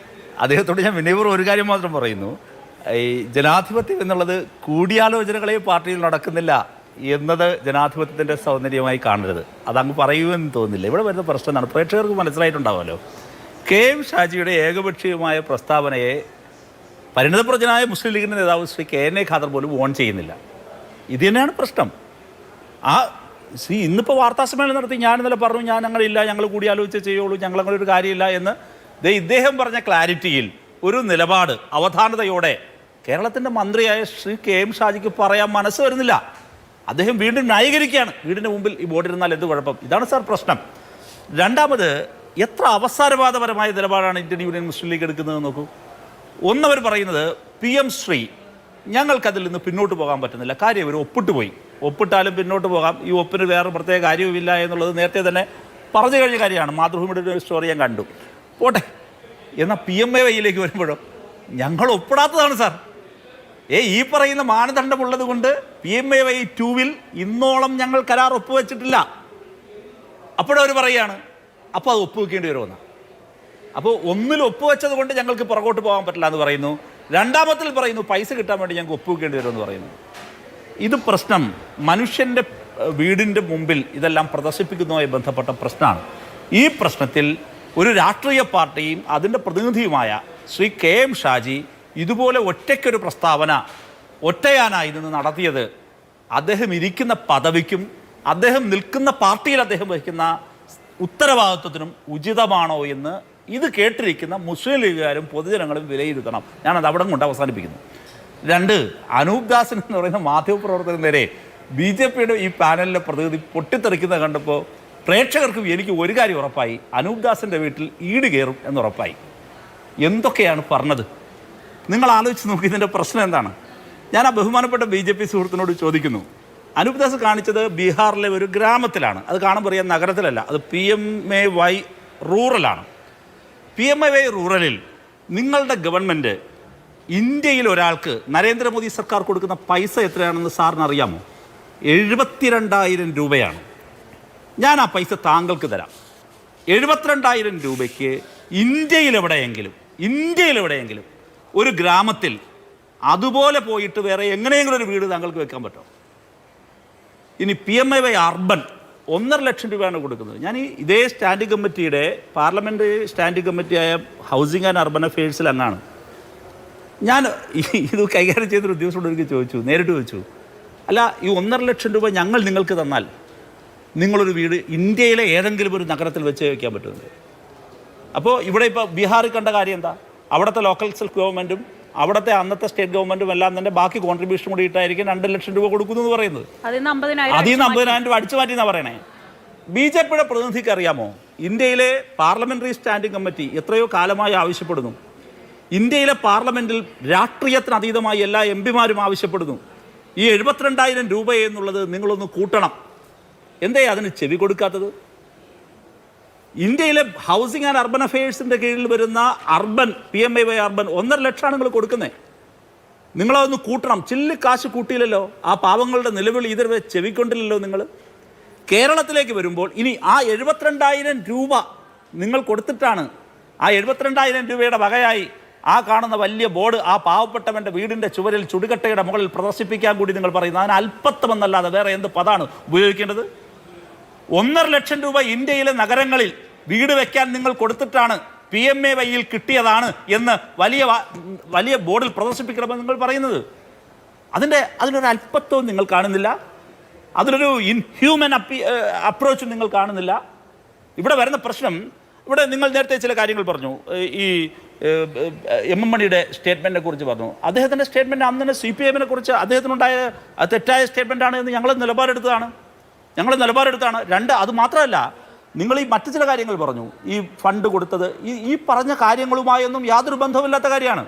അദ്ദേഹത്തോട് ഞാൻ വിനയപൂർവ്വം ഒരു കാര്യം മാത്രം പറയുന്നു. ഈ ജനാധിപത്യം എന്നുള്ളത് കൂടിയാലോചനകളെ പാർട്ടിയിൽ നടക്കുന്നില്ല എന്നത് ജനാധിപത്യത്തിൻ്റെ സൗന്ദര്യമായി കാണരുത്. അതങ്ങ് പറയുമെന്ന് തോന്നുന്നില്ല. ഇവിടെ വരുന്ന പ്രശ്നം എന്താണ്? പ്രേക്ഷകർക്ക് മനസ്സിലായിട്ടുണ്ടാവുമല്ലോ. KM ഷാജിയുടെ ഏകപക്ഷീയമായ പ്രസ്താവനയെ പരിണിതപ്രജ്ഞനായ മുസ്ലിം ലീഗിൻ്റെ നേതാവ് ശ്രീ KN ഖാദർ പോലും ഓൺ ചെയ്യുന്നില്ല. ഇത് തന്നെയാണ് പ്രശ്നം. ഇന്നിപ്പോൾ വാർത്താസമ്മേളനം നടത്തി ഞാൻ ഇന്നലെ പറഞ്ഞു ഞങ്ങളില്ല, ഞങ്ങൾ കൂടിയാലോചിച്ച് ചെയ്യുള്ളൂ, ഞങ്ങളങ്ങനെ ഒരു കാര്യമില്ല എന്ന് ഇദ്ദേഹം പറഞ്ഞ ക്ലാരിറ്റിയിൽ ഒരു നിലപാട് അവധാനതയോടെ കേരളത്തിൻ്റെ മന്ത്രിയായ ശ്രീ KM ഷാജിക്ക് പറയാൻ മനസ്സ് വരുന്നില്ല. അദ്ദേഹം വീണ്ടും ന്യായീകരിക്കുകയാണ്. വീടിൻ്റെ മുമ്പിൽ ഈ ബോർഡിരുന്നാൽ എന്ത് കുഴപ്പം? ഇതാണ് സാർ പ്രശ്നം. രണ്ടാമത്, എത്ര അവസാനവാദപരമായ നിലപാടാണ് ഇന്ത്യൻ യൂണിയൻ മുസ്ലിം ലീഗ് എടുക്കുന്നത് നോക്കൂ. ഒന്നവർ പറയുന്നത് PM ശ്രീ ഞങ്ങൾക്കതിൽ നിന്ന് പിന്നോട്ട് പോകാൻ പറ്റുന്നില്ല. കാര്യം ഇവർ ഒപ്പിട്ട് പോയി, ഒപ്പിട്ടാലും പിന്നോട്ട് പോകാം, ഈ ഒപ്പിന് വേറെ പ്രത്യേക കാര്യവുമില്ല എന്നുള്ളത് നേരത്തെ തന്നെ പറഞ്ഞു കഴിഞ്ഞ കാര്യമാണ്. മാതൃഭൂമിയുടെ ഒരു സ്റ്റോറി ഞാൻ കണ്ടു. പോട്ടെ, എന്നാൽ PMAYയിലേക്ക് വരുമ്പോഴോ ഞങ്ങൾ ഒപ്പിടാത്തതാണ് സാർ. ഈ പറയുന്ന മാനദണ്ഡമുള്ളത് കൊണ്ട് PMAY 2 ഇന്നോളം ഞങ്ങൾ കരാർ ഒപ്പുവെച്ചിട്ടില്ല. അപ്പോഴവർ പറയുകയാണ് അപ്പോൾ അത് ഒപ്പുവെക്കേണ്ടി വരുമെന്ന്. അപ്പോൾ ഒന്നിൽ ഒപ്പുവെച്ചത് കൊണ്ട് ഞങ്ങൾക്ക് പുറകോട്ട് പോകാൻ പറ്റില്ല എന്ന് പറയുന്നു. രണ്ടാമത്തിൽ പറയുന്നു പൈസ കിട്ടാൻ വേണ്ടി ഞങ്ങൾക്ക് ഒപ്പുവെക്കേണ്ടി വരുമെന്ന് പറയുന്നു. ഇത് പ്രശ്നം മനുഷ്യൻ്റെ വീടിൻ്റെ മുമ്പിൽ ഇതെല്ലാം പ്രദർശിപ്പിക്കുന്നതുമായി ബന്ധപ്പെട്ട പ്രശ്നമാണ്. ഈ പ്രശ്നത്തിൽ ഒരു രാഷ്ട്രീയ പാർട്ടിയും അതിൻ്റെ പ്രതിനിധിയുമായ ശ്രീ KM ഷാജി ഇതുപോലെ ഒറ്റയ്ക്കൊരു പ്രസ്താവന ഒറ്റയാനായി നിന്ന് നടത്തിയത് അദ്ദേഹം ഇരിക്കുന്ന പദവിക്കും അദ്ദേഹം നിൽക്കുന്ന പാർട്ടിയിൽ അദ്ദേഹം വഹിക്കുന്ന ഉത്തരവാദിത്വത്തിനും ഉചിതമാണോ എന്ന് ഇത് കേട്ടിരിക്കുന്ന മുസ്ലിം ലീഗുകാരും പൊതുജനങ്ങളും വിലയിരുത്തണം. ഞാനത് അവിടെ കൊണ്ട് അവസാനിപ്പിക്കുന്നു. 2, അനൂപ് ദാസൻ എന്ന് പറയുന്ന മാധ്യമപ്രവർത്തകൻ നേരെ BJPയുടെ ഈ പാനലിലെ പ്രതിനിധി പൊട്ടിത്തെറിക്കുന്നത് കണ്ടപ്പോൾ പ്രേക്ഷകർക്കും എനിക്ക് ഒരു കാര്യം ഉറപ്പായി, അനൂപ് ദാസിൻ്റെ വീട്ടിൽ ഈട് കയറും എന്നുറപ്പായി. എന്തൊക്കെയാണ് പറഞ്ഞത് നിങ്ങൾ ആലോചിച്ച് നോക്കി. ഇതിൻ്റെ പ്രശ്നം എന്താണ്? ഞാൻ ആ ബഹുമാനപ്പെട്ട BJP സുഹൃത്തിനോട് ചോദിക്കുന്നു, അനൂപ് കാണിച്ചത് ബീഹാറിലെ ഒരു ഗ്രാമത്തിലാണ്. അത് കാണുമ്പോൾ അറിയാം നഗരത്തിലല്ല, അത് PMAY റൂറലാണ്. PMAY റൂറലിൽ നിങ്ങളുടെ ഗവൺമെൻറ് ഇന്ത്യയിൽ ഒരാൾക്ക് നരേന്ദ്രമോദി സർക്കാർ കൊടുക്കുന്ന പൈസ എത്രയാണെന്ന് സാറിന് അറിയാമോ? 72,000 രൂപയാണ്. ഞാൻ ആ പൈസ താങ്കൾക്ക് തരാം. 72,000 രൂപയ്ക്ക് ഇന്ത്യയിലെവിടെയെങ്കിലും ഒരു ഗ്രാമത്തിൽ അതുപോലെ പോയിട്ട് വേറെ എങ്ങനെയെങ്കിലും ഒരു വീട് താങ്കൾക്ക് വെക്കാൻ പറ്റും. ഇനി PMAY അർബൻ 1.5 ലക്ഷം രൂപയാണ് കൊടുക്കുന്നത്. ഞാൻ ഇതേ സ്റ്റാൻഡിംഗ് കമ്മിറ്റിയുടെ പാർലമെൻറ്റ് സ്റ്റാൻഡിംഗ് കമ്മിറ്റിയായ ഹൗസിംഗ് ആൻഡ് അർബൻ അഫെയർസിൽ അങ്ങാണ്. ഞാൻ ഇത് കൈകാര്യം ചെയ്തൊരു ഉദ്യോഗസ്ഥരോട് എനിക്ക് നേരിട്ട് ചോദിച്ചു, അല്ല ഈ 1.5 ലക്ഷം രൂപ ഞങ്ങൾ നിങ്ങൾക്ക് തന്നാൽ നിങ്ങളൊരു വീട് ഇന്ത്യയിലെ ഏതെങ്കിലും ഒരു നഗരത്തിൽ വെച്ച് വയ്ക്കാൻ പറ്റുന്നത്? അപ്പോൾ ഇവിടെ ഇപ്പോൾ ബീഹാറിൽ കണ്ട കാര്യം എന്താ? അവിടുത്തെ ലോക്കൽ സെൽഫ് ഗവൺമെൻറ്റും അവിടുത്തെ അന്നത്തെ സ്റ്റേറ്റ് ഗവൺമെൻറ്റും എല്ലാം തന്നെ ബാക്കി കോൺട്രിബ്യൂഷൻ കൂടി ഇട്ടായിരിക്കും 2 ലക്ഷം രൂപ കൊടുക്കുന്നു എന്ന് പറയുന്നത്. അതിൽ നിന്ന് 50,000 രൂപ അടിച്ചു മാറ്റി എന്നാണ് പറയണേ. BJPയുടെ പ്രതിനിധിക്ക് അറിയാമോ, ഇന്ത്യയിലെ പാർലമെൻ്ററി സ്റ്റാൻഡിംഗ് കമ്മിറ്റി എത്രയോ കാലമായി ആവശ്യപ്പെടുന്നു, ഇന്ത്യയിലെ പാർലമെൻറ്റിൽ രാഷ്ട്രീയത്തിന് അതീതമായി എല്ലാ MP-മാരും ആവശ്യപ്പെടുന്നു, ഈ 72,000 രൂപ എന്നുള്ളത് നിങ്ങളൊന്ന് കൂട്ടണം. എന്തേ അതിന് ചെവി കൊടുക്കാത്തത്? ഇന്ത്യയിലെ ഹൗസിംഗ് ആൻഡ് അർബൻ അഫെയർസിൻ്റെ കീഴിൽ വരുന്ന PMAY അർബൻ 1.5 ലക്ഷമാണ് നിങ്ങൾ കൊടുക്കുന്നത്. നിങ്ങളതൊന്ന് കൂട്ടണം. ചില്ലി കാശ് കൂട്ടിയില്ലല്ലോ. ആ പാവങ്ങളുടെ നിലവിളി ഇതുവരെ ചെവിക്കൊണ്ടില്ലല്ലോ നിങ്ങൾ. കേരളത്തിലേക്ക് വരുമ്പോൾ ഇനി ആ 72,000 രൂപ നിങ്ങൾ കൊടുത്തിട്ടാണ് ആ 72,000 രൂപയുടെ വകയായി ആ കാണുന്ന വലിയ ബോർഡ് ആ പാവപ്പെട്ടവൻ്റെ വീടിൻ്റെ ചുവരിൽ ചുടുകട്ടയുടെ മുകളിൽ പ്രദർശിപ്പിക്കാൻ കൂടി നിങ്ങൾ പറയുന്നത്. അതിന് അല്പത്തമെന്നല്ലാതെ വേറെ എന്ത് പദമാണ് ഉപയോഗിക്കേണ്ടത്? 1.5 ലക്ഷം രൂപ ഇന്ത്യയിലെ നഗരങ്ങളിൽ വീട് വെക്കാൻ നിങ്ങൾ കൊടുത്തിട്ടാണ് PMAYയിൽ കിട്ടിയതാണ് എന്ന് വലിയ ബോർഡിൽ പ്രദർശിപ്പിക്കണമെന്ന് നിങ്ങൾ പറയുന്നത്. അതിനൊരു അല്പത്വവും നിങ്ങൾ കാണുന്നില്ല, അതിനൊരു ഇൻഹ്യൂമൻ അപ്രോച്ചും നിങ്ങൾ കാണുന്നില്ല. ഇവിടെ വരുന്ന പ്രശ്നം, ഇവിടെ നിങ്ങൾ നേരത്തെ ചില കാര്യങ്ങൾ പറഞ്ഞു, ഈ MM മണിയുടെ സ്റ്റേറ്റ്മെൻറ്റിനെ കുറിച്ച് പറഞ്ഞു. അദ്ദേഹത്തിൻ്റെ സ്റ്റേറ്റ്മെൻറ്റ് അന്ന് തന്നെ CPIM-നെ കുറിച്ച് അദ്ദേഹത്തിനുണ്ടായ തെറ്റായ സ്റ്റേറ്റ്മെൻറ്റാണ് എന്ന് ഞങ്ങൾ നിലപാടെടുത്തതാണ്. 2, അത് മാത്രമല്ല, നിങ്ങൾ ഈ മറ്റു ചില കാര്യങ്ങൾ പറഞ്ഞു. ഈ ഫണ്ട് കൊടുത്തത് ഈ പറഞ്ഞ കാര്യങ്ങളുമായൊന്നും യാതൊരു ബന്ധവുമില്ലാത്ത കാര്യമാണ്.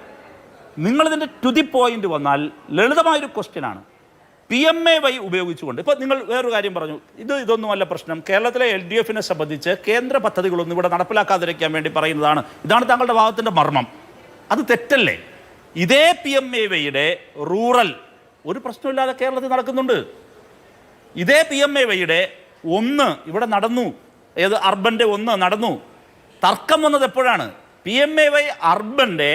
നിങ്ങളിതിൻ്റെ ടു ദി പോയിന്റ് വന്നാൽ ലളിതമായൊരു ക്വസ്റ്റ്യനാണ്. PMAY ഉപയോഗിച്ചുകൊണ്ട് ഇപ്പോൾ നിങ്ങൾ വേറൊരു കാര്യം പറഞ്ഞു, ഇതൊന്നുമല്ല പ്രശ്നം, കേരളത്തിലെ LDF-നെ സംബന്ധിച്ച് കേന്ദ്ര പദ്ധതികളൊന്നും ഇവിടെ നടപ്പിലാക്കാതിരിക്കാൻ വേണ്ടി പറയുന്നതാണ്. ഇതാണ് താങ്കളുടെ ഭാഗത്തിൻ്റെ മർമ്മം. അത് തെറ്റല്ലേ? ഇതേ PMAYയുടെ റൂറൽ ഒരു പ്രശ്നമില്ലാതെ കേരളത്തിൽ നടക്കുന്നുണ്ട്. ഇതേ PMAYയുടെ 1 ഇവിടെ നടന്നു, ഏത് അർബൻ്റെ 1 നടന്നു. തർക്കം വന്നത് എപ്പോഴാണ്? PMAY അർബൻ്റെ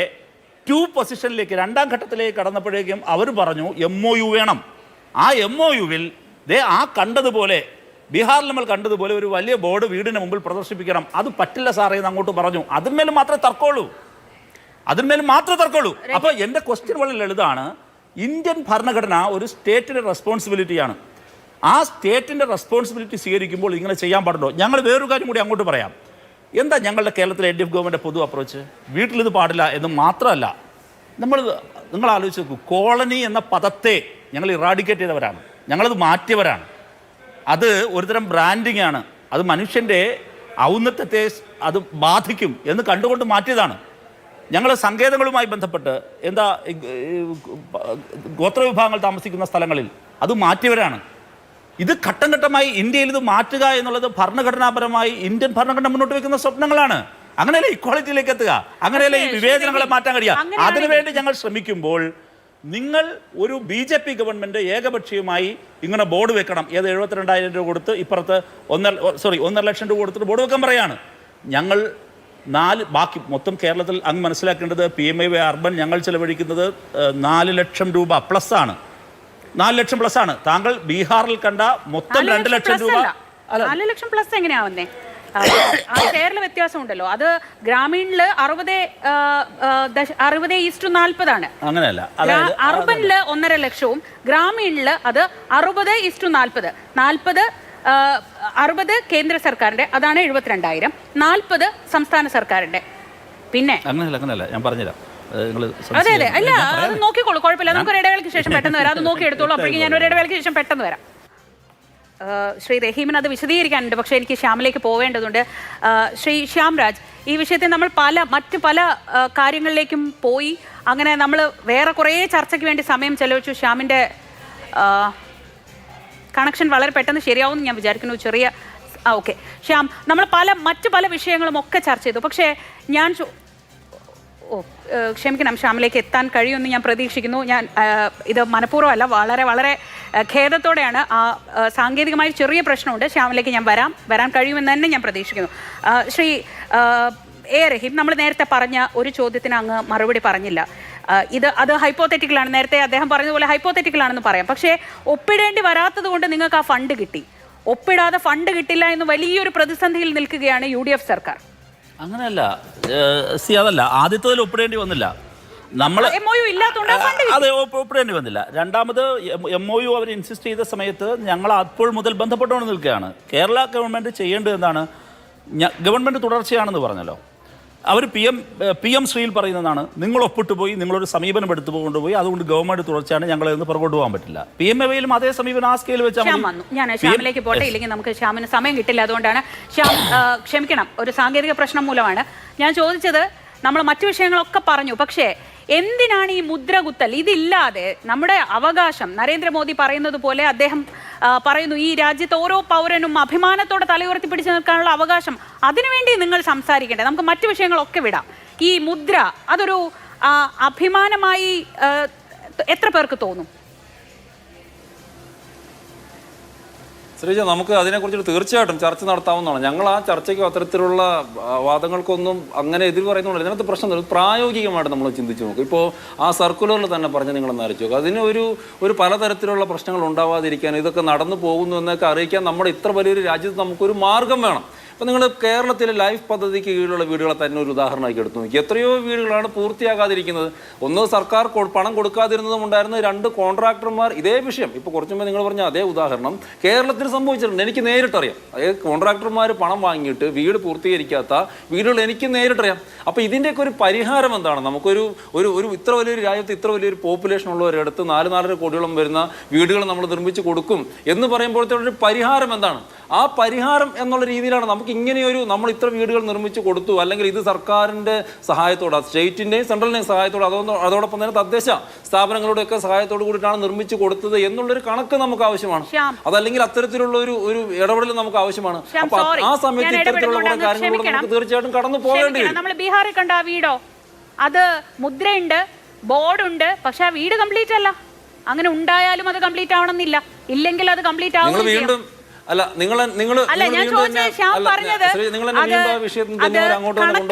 2 പൊസിഷനിലേക്ക് 2ാം ഘട്ടത്തിലേക്ക് കടന്നപ്പോഴേക്കും അവർ പറഞ്ഞു MOU വേണം. ആ MOUവിൽ ആ കണ്ടതുപോലെ ബീഹാറിൽ നമ്മൾ കണ്ടതുപോലെ ഒരു വലിയ ബോർഡ് വീടിന് മുമ്പിൽ പ്രദർശിപ്പിക്കണം. അത് പറ്റില്ല സാറേ എന്ന് അങ്ങോട്ട് പറഞ്ഞു. അതിന്മേൽ മാത്രമേ തർക്കമുള്ളൂ. അപ്പോൾ എൻ്റെ ക്വസ്റ്റ്യൻ വളരെ ലളിതമാണ്. ഇന്ത്യൻ ഭരണഘടന ഒരു സ്റ്റേറ്റിൻ്റെ റെസ്പോൺസിബിലിറ്റിയാണ്. ആ സ്റ്റേറ്റിൻ്റെ റെസ്പോൺസിബിലിറ്റി സ്വീകരിക്കുമ്പോൾ ഇങ്ങനെ ചെയ്യാൻ പാടുണ്ടോ? ഞങ്ങൾ വേറൊരു കാര്യം കൂടി അങ്ങോട്ട് പറയാം. എന്താ ഞങ്ങളുടെ കേരളത്തിലെ LDF ഗവൺമെൻറ് പൊതു അപ്രോച്ച്? വീട്ടിലിത് പാടില്ല എന്ന് മാത്രമല്ല, നിങ്ങൾ ആലോചിച്ച് നോക്കൂ, കോളനി എന്ന പദത്തെ ഞങ്ങൾ ഇറാഡിക്കേറ്റ് ചെയ്തവരാണ്, ഞങ്ങളത് മാറ്റിയവരാണ്. അത് ഒരുതരം ബ്രാൻഡിങ് ആണ്. അത് മനുഷ്യൻ്റെ ഔന്നത്യത്തെ അത് ബാധിക്കും എന്ന് കണ്ടുകൊണ്ട് മാറ്റിയതാണ്. ഞങ്ങൾ സങ്കേതങ്ങളുമായി ബന്ധപ്പെട്ട് ഗോത്രവിഭാഗങ്ങൾ താമസിക്കുന്ന സ്ഥലങ്ങളിൽ അത് മാറ്റിയവരാണ്. ഇത് ഘട്ടം ഘട്ടമായി ഇന്ത്യയിൽ ഇത് മാറ്റുക എന്നുള്ളത് ഭരണഘടനാപരമായി ഇന്ത്യൻ ഭരണഘടന മുന്നോട്ട് വെക്കുന്ന സ്വപ്നങ്ങളാണ്. അങ്ങനെയല്ലേ ഇക്വാളിറ്റിയിലേക്ക് എത്തുക, അങ്ങനെയല്ലേ ഈ വിവേചനങ്ങളെ മാറ്റാൻ കഴിയുക. അതിനുവേണ്ടി ഞങ്ങൾ ശ്രമിക്കുമ്പോൾ നിങ്ങൾ ഒരു BJP ഗവൺമെൻറ് ഏകപക്ഷീയമായി ഇങ്ങനെ ബോർഡ് വെക്കണം, 72,000 രൂപ കൊടുത്ത് ഇപ്പുറത്ത് 1.5 ലക്ഷം രൂപ കൊടുത്തിട്ട് ബോർഡ് വെക്കാൻ പറയാണ്. ഞങ്ങൾ ബാക്കി മൊത്തം കേരളത്തിൽ അങ്ങ് മനസ്സിലാക്കേണ്ടത് PMAY അർബൻ ഞങ്ങൾ ചിലവഴിക്കുന്നത് 4 ലക്ഷം രൂപ പ്ലസ് ആണ്. 4 ലക്ഷം പ്ലസ് ആണ്. താങ്കൾ ബീഹാറിൽ കണ്ട മൊത്തം 2 ലക്ഷം രൂപ. 4 ലക്ഷം പ്ലസ് എങ്ങനെയാവുന്നേ? ഷെയറിൽ വ്യത്യാസമുണ്ടല്ലോ. അത് ഗ്രാമീണില് 60:40 ആണ്. അങ്ങനെയല്ല, അർബനില് 1.5 ലക്ഷവും ഗ്രാമീണില് അത് 60:40. 60 കേന്ദ്ര സർക്കാരിന്റെ, അതാണ് 72,000. 40 സംസ്ഥാന സർക്കാരിന്റെ. പിന്നെ അങ്ങനെയല്ല, ഞാൻ പറഞ്ഞുതരാം. അതെ അല്ല, അത് നോക്കിക്കോളൂ, കുഴപ്പമില്ല. നമുക്കൊരു ഇടവേളയ്ക്ക് ശേഷം പെട്ടെന്ന് വരാം. അത് നോക്കി എടുത്തോളൂ. അപ്പോഴേക്കും ഞാൻ ഒരു ഇടവേളയ്ക്ക് ശേഷം പെട്ടെന്ന് വരാം. ശ്രീ റഹീമിന് അത് വിശദീകരിക്കാനുണ്ട്, പക്ഷേ എനിക്ക് ശ്യാമിലേക്ക് പോവേണ്ടതുണ്ട്. ശ്രീ ശ്യാംരാജ്, ഈ വിഷയത്തിൽ നമ്മൾ മറ്റ് പല കാര്യങ്ങളിലേക്കും പോയി. അങ്ങനെ നമ്മൾ വേറെ കുറേ ചർച്ചയ്ക്ക് വേണ്ടി സമയം ചെലവഴിച്ചു. ശ്യാമിൻ്റെ കണക്ഷൻ വളരെ പെട്ടെന്ന് ശരിയാവും ഞാൻ വിചാരിക്കുന്നു. ചെറിയ ഓക്കെ ശ്യാം, നമ്മൾ മറ്റു പല വിഷയങ്ങളും ഒക്കെ ചർച്ച ചെയ്തു. പക്ഷേ ഞാൻ ക്ഷമിക്കണം, ശ്യാമിലേക്ക് എത്താൻ കഴിയുമെന്ന് ഞാൻ പ്രതീക്ഷിക്കുന്നു. ഞാൻ ഇത് മനഃപൂർവ്വമല്ല, വളരെ വളരെ ഖേദത്തോടെയാണ്. സാങ്കേതികമായി ചെറിയ പ്രശ്നമുണ്ട്. ശ്യാമിലേക്ക് ഞാൻ വരാൻ കഴിയുമെന്ന് തന്നെ ഞാൻ പ്രതീക്ഷിക്കുന്നു. ശ്രീ റഹീം, നമ്മൾ നേരത്തെ പറഞ്ഞ ഒരു ചോദ്യത്തിന് അങ്ങ് മറുപടി പറഞ്ഞില്ല. അത് ഹൈപ്പോത്തറ്റിക്കലാണ്. നേരത്തെ അദ്ദേഹം പറഞ്ഞതുപോലെ ഹൈപ്പോത്തറ്റിക്കലാണെന്ന് പറയാം. പക്ഷേ ഒപ്പിടേണ്ടി വരാത്തത് കൊണ്ട് നിങ്ങൾക്ക് ആ ഫണ്ട് കിട്ടി. ഒപ്പിടാതെ ഫണ്ട് കിട്ടില്ല എന്ന് വലിയൊരു പ്രതിസന്ധിയിൽ നിൽക്കുകയാണ് UDF സർക്കാർ. അങ്ങനെയല്ല, അതല്ല, ആദ്യത്തേതിൽ ഒപ്പിടേണ്ടി വന്നില്ല. നമ്മൾ MOU ഇല്ലാത്തതുകൊണ്ട് അതെ ഒപ്പിടേണ്ടി വന്നില്ല. രണ്ടാമത് MOU അവർ ഇൻസിസ്റ്റ് ചെയ്ത സമയത്ത് ഞങ്ങൾ അപ്പോൾ മുതൽ ബന്ധപ്പെട്ടുകൊണ്ട് നിൽക്കുകയാണ്. കേരള ഗവൺമെൻറ് ചെയ്യേണ്ടത് എന്താണ്? ഗവൺമെൻറ് തുടർച്ചയാണെന്ന് പറഞ്ഞല്ലോ. അവർ PM ശ്രീയിൽ പറയുന്നതാണ്, നിങ്ങൾ ഒപ്പിട്ട് പോയി, നിങ്ങളൊരു സമീപനം എടുത്തു കൊണ്ടുപോയി, അതുകൊണ്ട് ഗവൺമെന്റ് തുടർച്ചയാണ്, ഞങ്ങളെ ഒന്ന് പുറകോട്ട് പോകാൻ പറ്റില്ല. PMAയിലും അതേ സമീപനം ആ സ്കെയിൽ വെച്ചാൽ ഞാൻ ശ്യാമിലേക്ക് പോട്ടെ, ഇല്ലെങ്കിൽ നമുക്ക് ശ്യാമിന് സമയം കിട്ടില്ല. അതുകൊണ്ടാണ് ശ്യാം, ക്ഷമിക്കണം, ഒരു സാങ്കേതിക പ്രശ്നം മൂലമാണ് ഞാൻ ചോദിച്ചത്. നമ്മൾ മറ്റു വിഷയങ്ങളൊക്കെ പറഞ്ഞു, പക്ഷേ എന്തിനാണ് ഈ മുദ്രകുത്തൽ? ഇതില്ലാതെ നമ്മുടെ അവകാശം, നരേന്ദ്രമോദി പറയുന്നത് പോലെ അദ്ദേഹം പറയുന്നു, ഈ രാജ്യത്ത് ഓരോ പൗരനും അഭിമാനത്തോടെ തലയുയർത്തി പിടിച്ചു നിൽക്കാനുള്ള അവകാശം, അതിനുവേണ്ടി നിങ്ങൾ സംസാരിക്കേണ്ടത്. നമുക്ക് മറ്റു വിഷയങ്ങളൊക്കെ വിടാം. ഈ മുദ്ര അതൊരു അഭിമാനമായി എത്ര പേർക്ക് തോന്നും? ശ്രീജ, നമുക്ക് അതിനെക്കുറിച്ച് തീർച്ചയായിട്ടും ചർച്ച നടത്താവുന്നതാണ്. ഞങ്ങൾ ആ ചർച്ചയ്ക്കും അത്തരത്തിലുള്ള വാദങ്ങൾക്കൊന്നും അങ്ങനെ എതിർ പറയുന്നുണ്ട്. ഇതിനകത്ത് പ്രശ്നം പ്രായോഗികമായിട്ട് നമ്മൾ ചിന്തിച്ച് നോക്കും. ഇപ്പോൾ ആ സർക്കുലറിൽ തന്നെ പറഞ്ഞ് നിങ്ങളൊന്ന് അറിയിച്ചു നോക്കുക. അതിന് ഒരു പലതരത്തിലുള്ള പ്രശ്നങ്ങൾ ഉണ്ടാവാതിരിക്കാൻ, ഇതൊക്കെ നടന്നു പോകുന്നു എന്നൊക്കെ അറിയിക്കാൻ നമ്മുടെ ഇത്ര വലിയൊരു രാജ്യത്ത് നമുക്കൊരു മാർഗം വേണം. അപ്പോൾ നിങ്ങൾ കേരളത്തിലെ ലൈഫ് പദ്ധതിക്ക് കീഴിലുള്ള വീടുകളെ തന്നെ ഒരു ഉദാഹരണമാക്കി എടുത്തു നോക്കി. എത്രയോ വീടുകളാണ് പൂർത്തിയാകാതിരിക്കുന്നത്. ഒന്ന് സർക്കാർ പണം കൊടുക്കാതിരുന്നതും ഉണ്ടായിരുന്നു. 2 കോൺട്രാക്ടർമാർ ഇതേ വിഷയം, ഇപ്പോൾ കുറച്ചു മുമ്പ് നിങ്ങൾ പറഞ്ഞ അതേ ഉദാഹരണം കേരളത്തിൽ സംഭവിച്ചിട്ടുണ്ട്. എനിക്ക് നേരിട്ടറിയാം. അതായത് കോൺട്രാക്ടർമാർ പണം വാങ്ങിയിട്ട് വീട് പൂർത്തീകരിക്കാത്ത വീടുകൾ എനിക്ക് നേരിട്ടറിയാം. അപ്പോൾ ഇതിൻ്റെയൊക്കെ ഒരു പരിഹാരം എന്താണ്? നമുക്കൊരു ഇത്ര വലിയൊരു രാജ്യത്ത് ഇത്ര വലിയൊരു പോപ്പുലേഷൻ ഉള്ളവരെടുത്ത് 4-4.5 കോടിയോളം വരുന്ന വീടുകൾ നമ്മൾ നിർമ്മിച്ച് കൊടുക്കും എന്ന് പറയുമ്പോഴത്തേക്കൊരു പരിഹാരം എന്താണ്? ആ പരിഹാരം എന്നുള്ള രീതിയിലാണ് നമുക്ക് ഇങ്ങനെയൊരു, നമ്മൾ ഇത്ര വീടുകൾ നിർമ്മിച്ച് കൊടുത്തു, അല്ലെങ്കിൽ ഇത് സർക്കാരിൻ്റെ സഹായത്തോടെ, സ്റ്റേറ്റിൻ്റെയും സെൻട്രലിൻ്റെയും സഹായത്തോടെ, അതോടൊപ്പം തന്നെ തദ്ദേശ സ്ഥാപനങ്ങളുടെയൊക്കെ സഹായത്തോട് കൂടിയിട്ടാണ് നിർമ്മിച്ച് കൊടുത്തത് എന്നുള്ളൊരു കണക്ക് നമുക്ക് ആവശ്യമാണ്. അതല്ലെങ്കിൽ അത്തരത്തിലുള്ള ഒരു ഇടപെടൽ നമുക്ക് ആവശ്യമാണ്. അപ്പൊ ആ സമയത്ത് ഇത്തരത്തിലുള്ള കുറെ കാര്യങ്ങളോട് നമുക്ക് തീർച്ചയായിട്ടും കടന്നു പോകേണ്ടി വരും. നമ്മൾ ബീഹാറിൽ കണ്ട ആ വീടോ, അത് മുദ്രയുണ്ട്, ബോർഡുണ്ട്, പക്ഷെ ആ വീട് കംപ്ലീറ്റ് അല്ല. അങ്ങനെ ഉണ്ടായാലും അത് കംപ്ലീറ്റ് ആവണമെന്നില്ല, ഇല്ലെങ്കിൽ അത് കംപ്ലീറ്റ് ആവും. വീണ്ടും അല്ല, നിങ്ങൾ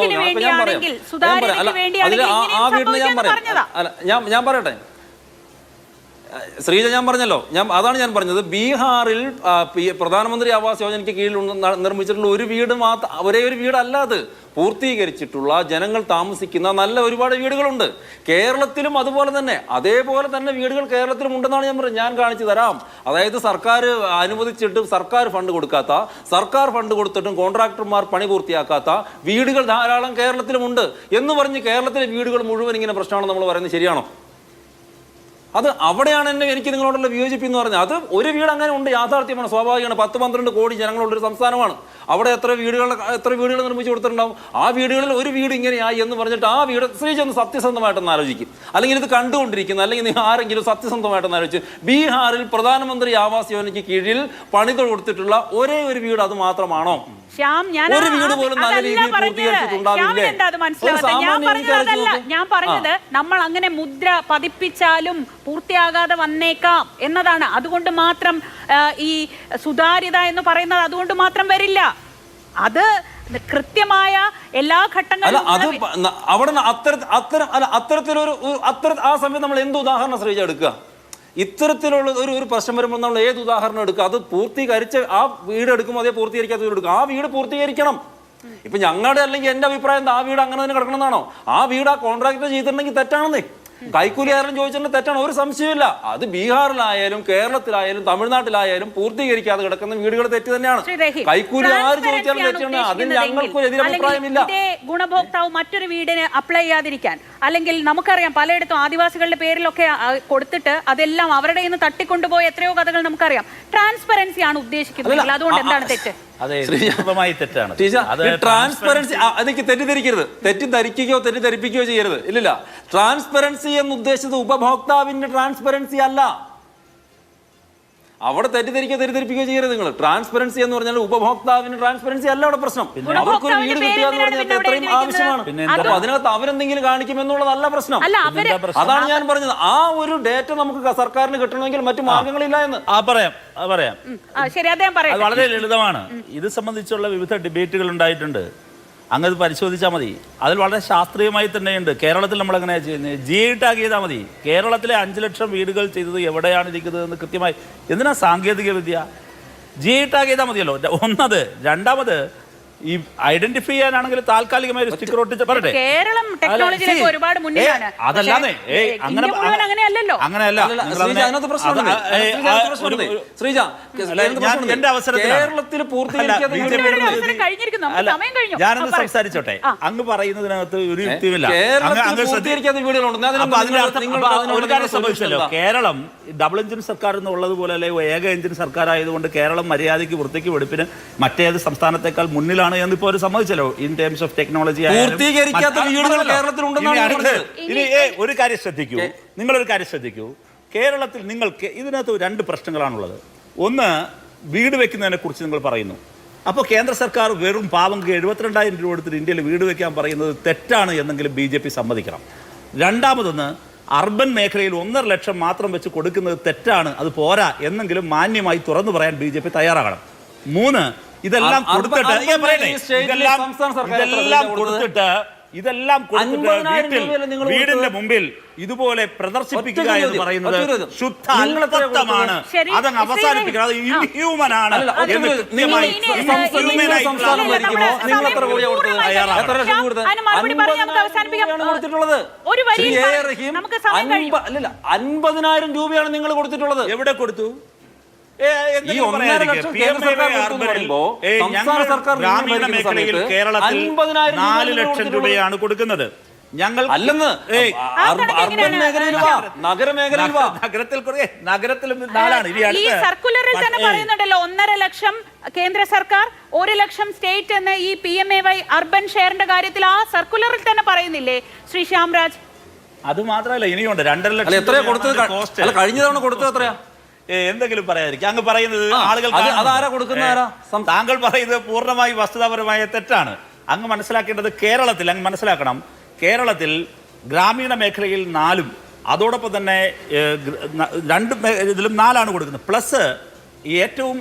ഞാൻ പറയട്ടെ ശ്രീജ, ഞാൻ പറഞ്ഞല്ലോ, അതാണ് ഞാൻ പറഞ്ഞത്. ബീഹാറിൽ പ്രധാനമന്ത്രി ആവാസ് യോജനയ്ക്ക് കീഴിൽ നിർമ്മിച്ചിട്ടുള്ള ഒരു വീട് ഒരേ ഒരു വീടല്ല അത്. പൂർത്തീകരിച്ചിട്ടുള്ള ജനങ്ങൾ താമസിക്കുന്ന നല്ല ഒരുപാട് വീടുകളുണ്ട്. കേരളത്തിലും അതുപോലെ തന്നെ, അതേപോലെ തന്നെ വീടുകൾ കേരളത്തിലും ഉണ്ടെന്നാണ് ഞാൻ കാണിച്ചു തരാം. അതായത് സർക്കാർ അനുവദിച്ചിട്ട് സർക്കാർ ഫണ്ട് കൊടുക്കാത്ത, സർക്കാർ ഫണ്ട് കൊടുത്തിട്ടും കോൺട്രാക്ടർമാർ പണി പൂർത്തിയാക്കാത്ത വീടുകൾ ധാരാളം കേരളത്തിലുമുണ്ട് എന്ന് പറഞ്ഞ് കേരളത്തിലെ വീടുകൾ മുഴുവൻ ഇങ്ങനെ പ്രശ്നമാണെന്ന് നമ്മൾ പറയുന്നത് ശരിയാണോ? അത് അവിടെയാണ് എനിക്ക് നിങ്ങളോടുള്ള വിയോജിപ്പ് എന്ന് പറഞ്ഞാൽ. അത് ഒരു വീട് അങ്ങനെ ഉണ്ട്, യാഥാർത്ഥ്യമാണ്, സ്വാഭാവികമാണ്. 10-12 കോടി ജനങ്ങളുള്ളൊരു സംസ്ഥാനമാണ്. അവിടെ എത്ര വീടുകൾ നിർമ്മിച്ചു കൊടുത്തിട്ടുണ്ടാവും. ആ വീടുകളിൽ ഒരു വീട് ഇങ്ങനെയായി എന്ന് പറഞ്ഞിട്ട് ആ വീട് ശ്രീജ ഒന്ന് സത്യസന്ധമായിട്ടൊന്ന് ആലോചിക്കും. അല്ലെങ്കിൽ ഇത് കണ്ടുകൊണ്ടിരിക്കുന്ന, അല്ലെങ്കിൽ നിങ്ങൾ ആരെങ്കിലും സത്യസന്ധമായിട്ടൊന്ന് ആലോചിച്ച്, ബീഹാറിൽ പ്രധാനമന്ത്രി ആവാസ് യോജനയ്ക്ക് കീഴിൽ പണിത് കൊടുത്തിട്ടുള്ള ഒരേ ഒരു വീട് അത് മാത്രമാണോ? ഒരു വീട് പോലും നല്ല രീതിയിൽ പൂർത്തീകരിച്ചിട്ടുണ്ടാവില്ലേ? ഞാൻ പറഞ്ഞത് നമ്മൾ അങ്ങനെ മുദ്ര പതിപ്പിച്ചാലും പൂർത്തിയാകാതെ വന്നേക്കാം എന്നതാണ്. അതുകൊണ്ട് മാത്രം ഈ സുതാര്യത എന്ന് പറയുന്നത് അതുകൊണ്ട് മാത്രം വരില്ല. അത് കൃത്യമായ എല്ലാ ഘട്ടങ്ങളിലും അവിടെ അത്തരത്തിലൊരു ആ സമയത്ത് നമ്മൾ എന്ത് ഉദാഹരണം ശ്രീജ എടുക്കുക? ഇത്തരത്തിലുള്ള ഒരു പ്രശ്നം വരുമ്പോൾ നമ്മൾ ഏത് ഉദാഹരണം എടുക്കുക? അത് പൂർത്തീകരിച്ച് ആ വീട് എടുക്കുമ്പോൾ അതേ പൂർത്തീകരിക്കാത്ത വീട് എടുക്കുക. ആ വീട് പൂർത്തീകരിക്കണം. ഇപ്പൊ ഞങ്ങളുടെ അല്ലെങ്കിൽ എന്റെ അഭിപ്രായം ആ വീട് അങ്ങനെ തന്നെ കിടക്കണം എന്നാണോ? ആ വീട് ആ കോൺട്രാക്ടർ ചെയ്തിട്ടുണ്ടെങ്കിൽ തെറ്റാണെന്നേ. കൈക്കൂലി ആയാലും ചോദിച്ചിട്ടുണ്ടെങ്കിൽ തെറ്റാണ്, ഒരു സംശയമില്ല. അത് ബീഹാറിലായാലും കേരളത്തിലായാലും തമിഴ്നാട്ടിലായാലും പൂർത്തീകരിക്കാതെ കിടക്കുന്ന വീടുകൾ തെറ്റ് തന്നെയാണ്. കൈക്കൂലി ആര് ചോദിച്ചാലും തെറ്റാണ്. അതിന് ഞങ്ങൾക്ക് എതിരഭിപ്രായമില്ല. ഗുണഭോക്താവ് മറ്റൊരു വീടിന് അപ്ലൈ ചെയ്യാതിരിക്കാൻ, അല്ലെങ്കിൽ നമുക്കറിയാം പലയിടത്തും ആദിവാസികളുടെ പേരിലൊക്കെ കൊടുത്തിട്ട് അതെല്ലാം അവരുടെ നിന്ന് തട്ടിക്കൊണ്ടുപോയ എത്രയോ കഥകൾ നമുക്കറിയാം. ട്രാൻസ്പെറൻസി ആണ് ഉദ്ദേശിക്കുന്നത്. അതുകൊണ്ട് എന്താണ് തെറ്റ്? ട്രാൻസ്പെറൻസി അതൊക്കെ തെറ്റിദ്ധരിക്കരുത്, തെറ്റിദ്ധരിപ്പിക്കുകയോ ചെയ്യരുത്. ഇല്ലില്ല, ട്രാൻസ്പെറൻസി എന്ന് ഉദ്ദേശിച്ചത് ഉപഭോക്താവിന്റെ ട്രാൻസ്പെറൻസി അല്ല. അവിടെ തെറ്റിദ്ധരിപ്പിക്കുകയോ ചെയ്യരുത് നിങ്ങൾ. ട്രാൻസ്പെറൻസി എന്ന് പറഞ്ഞാൽ ഉപഭോക്താവിന് ട്രാൻസ്പെറൻസി അല്ല അവിടെ പ്രശ്നം. അവർക്കൊരു വീട് കിട്ടുക എന്ന് പറഞ്ഞാൽ എത്രയും ആവശ്യമാണ്. അപ്പൊ അതിനകത്ത് അവരെന്തെങ്കിലും കാണിക്കുമെന്നുള്ളതല്ല പ്രശ്നം. അതാണ് ഞാൻ പറഞ്ഞത്. ആ ഒരു ഡേറ്റ നമുക്ക് സർക്കാരിന് കിട്ടണമെങ്കിൽ മറ്റു മാർഗങ്ങളില്ല എന്ന്. പറയാം. വളരെ ലളിതമാണ്. ഇത് സംബന്ധിച്ചുള്ള വിവിധ ഡിബേറ്റുകൾ ഉണ്ടായിട്ടുണ്ട്. അങ്ങ് പരിശോധിച്ചാൽ മതി. അതിൽ വളരെ ശാസ്ത്രീയമായി തന്നെയുണ്ട്. കേരളത്തിൽ നമ്മൾ എങ്ങനെയാണ് ചെയ്യുന്നത്? GI ടാഗ് ചെയ്താൽ മതി. കേരളത്തിലെ 5 ലക്ഷം വീടുകൾ ചെയ്തത് എവിടെയാണ് ഇരിക്കുന്നത് എന്ന് കൃത്യമായി. എന്തിനാ സാങ്കേതിക വിദ്യ? GI ടാഗ് ചെയ്താൽ മതിയല്ലോ. ഒന്നത്. രണ്ടാമത് ഈ ഐഡന്റിഫൈ ചെയ്യാനാണെങ്കിൽ താൽക്കാലികമായി ഒരു സ്റ്റിക്കർ ഒട്ടിച്ച് പറയട്ടെ. കേരളം ടെക്നോളജിയിലൊക്കെ ഒരുപാട് മുന്നിലാണ്. അതല്ലാതെ അങ്ങനെയല്ല. എന്റെ അവസരത്തിൽ ഞാനൊന്ന് സംസാരിച്ചോട്ടെ. അങ്ങ് പറയുന്നതിനകത്ത് ഒരു യുക്തിയുമില്ല. ഒരു കാര്യം സംഭവിച്ചല്ലോ, കേരളം ഡബിൾ എഞ്ചിൻ സർക്കാർ എന്നുള്ളതുപോലെ അല്ലെ ഏക എഞ്ചിൻ സർക്കാർ ആയതുകൊണ്ട് കേരളം മര്യാദയ്ക്ക് വൃത്തിക്ക് വെടുപ്പിന് മറ്റേത് സംസ്ഥാനത്തേക്കാൾ മുന്നിലാണ് എന്നിപ്പോ ഒരു സമ്മതിച്ചല്ലോ. ഇൻ ടേംസ് ഓഫ് ടെക്നോളജി ഒരു കാര്യം ശ്രദ്ധിക്കൂ, നിങ്ങളൊരു കാര്യം ശ്രദ്ധിക്കൂ. കേരളത്തിൽ നിങ്ങൾക്ക് ഇതിനകത്ത് 2 പ്രശ്നങ്ങളാണുള്ളത്. ഒന്ന്, വീട് വെക്കുന്നതിനെ കുറിച്ച് നിങ്ങൾ പറയുന്നു. അപ്പോൾ കേന്ദ്ര സർക്കാർ വെറും പാവങ്ങൾക്ക് 72,000 രൂപ എടുത്തിട്ട് ഇന്ത്യയിൽ വീട് വെക്കാൻ പറയുന്നത് തെറ്റാണ് എന്നെങ്കിലും BJP സമ്മതിക്കണം. രണ്ടാമതൊന്ന്, അർബൻ മേഖലയിൽ 1.5 ലക്ഷം മാത്രം വെച്ച് കൊടുക്കുന്നത് തെറ്റാണ്, അത് പോരാ എന്നെങ്കിലും മാന്യമായി തുറന്നു പറയാൻ BJP തയ്യാറാകണം. 3, ഇതെല്ലാം കൊടുത്തിട്ട് വീടിന്റെ മുമ്പിൽ ഇതുപോലെ പ്രദർശിപ്പിക്കുക എന്ന് പറയുന്നത് ശുദ്ധ അനർത്ഥമാണ്. അതങ്ങ് അവസാനിപ്പിക്കണം. അത് ഇൻഹ്യൂമനാണ്. $50,000 രൂപയാണ് നിങ്ങൾ കൊടുത്തിട്ടുള്ളത്. എവിടെ കൊടുത്തു? ഗ്രാമീണ മേഖലയിൽ കേരളത്തിൽ 4 ലക്ഷം രൂപയാണ് കൊടുക്കുന്നത്. ഞങ്ങൾ അല്ലെന്ന് നഗരത്തിലും 4ആണ്. ഈ സർക്കുലറിൽ തന്നെ പറയുന്നുണ്ടല്ലോ 1.5 ലക്ഷം കേന്ദ്ര സർക്കാർ, 1 ലക്ഷം സ്റ്റേറ്റ് എന്ന ഈ PMAY അർബൻ ഷെയറിന്റെ കാര്യത്തിൽ ആ സർക്കുലറിൽ തന്നെ പറയുന്നില്ലേ ശ്രീ ശ്യാംരാജ്? അത് മാത്രമല്ല, ഇനിയുണ്ട് 2.5 ലക്ഷം. എത്രയാ കൊടുത്തത്? കഴിഞ്ഞ തവണ കൊടുത്തത് എത്രയാ? എന്തെങ്കിലും പറയാതിരിക്കും. അങ്ങ് പറയുന്നത് ആളുകൾ താങ്കൾ പറയുന്നത് പൂർണ്ണമായി വസ്തുതാപരമായ തെറ്റാണ്. അങ്ങ് മനസ്സിലാക്കേണ്ടത് കേരളത്തിൽ അങ്ങ് മനസ്സിലാക്കണം, കേരളത്തിൽ ഗ്രാമീണ മേഖലയിൽ 4ഉം അതോടൊപ്പം തന്നെ 2 ഇതിലും 4ആണ് കൊടുക്കുന്നത്. പ്ലസ് ഏറ്റവും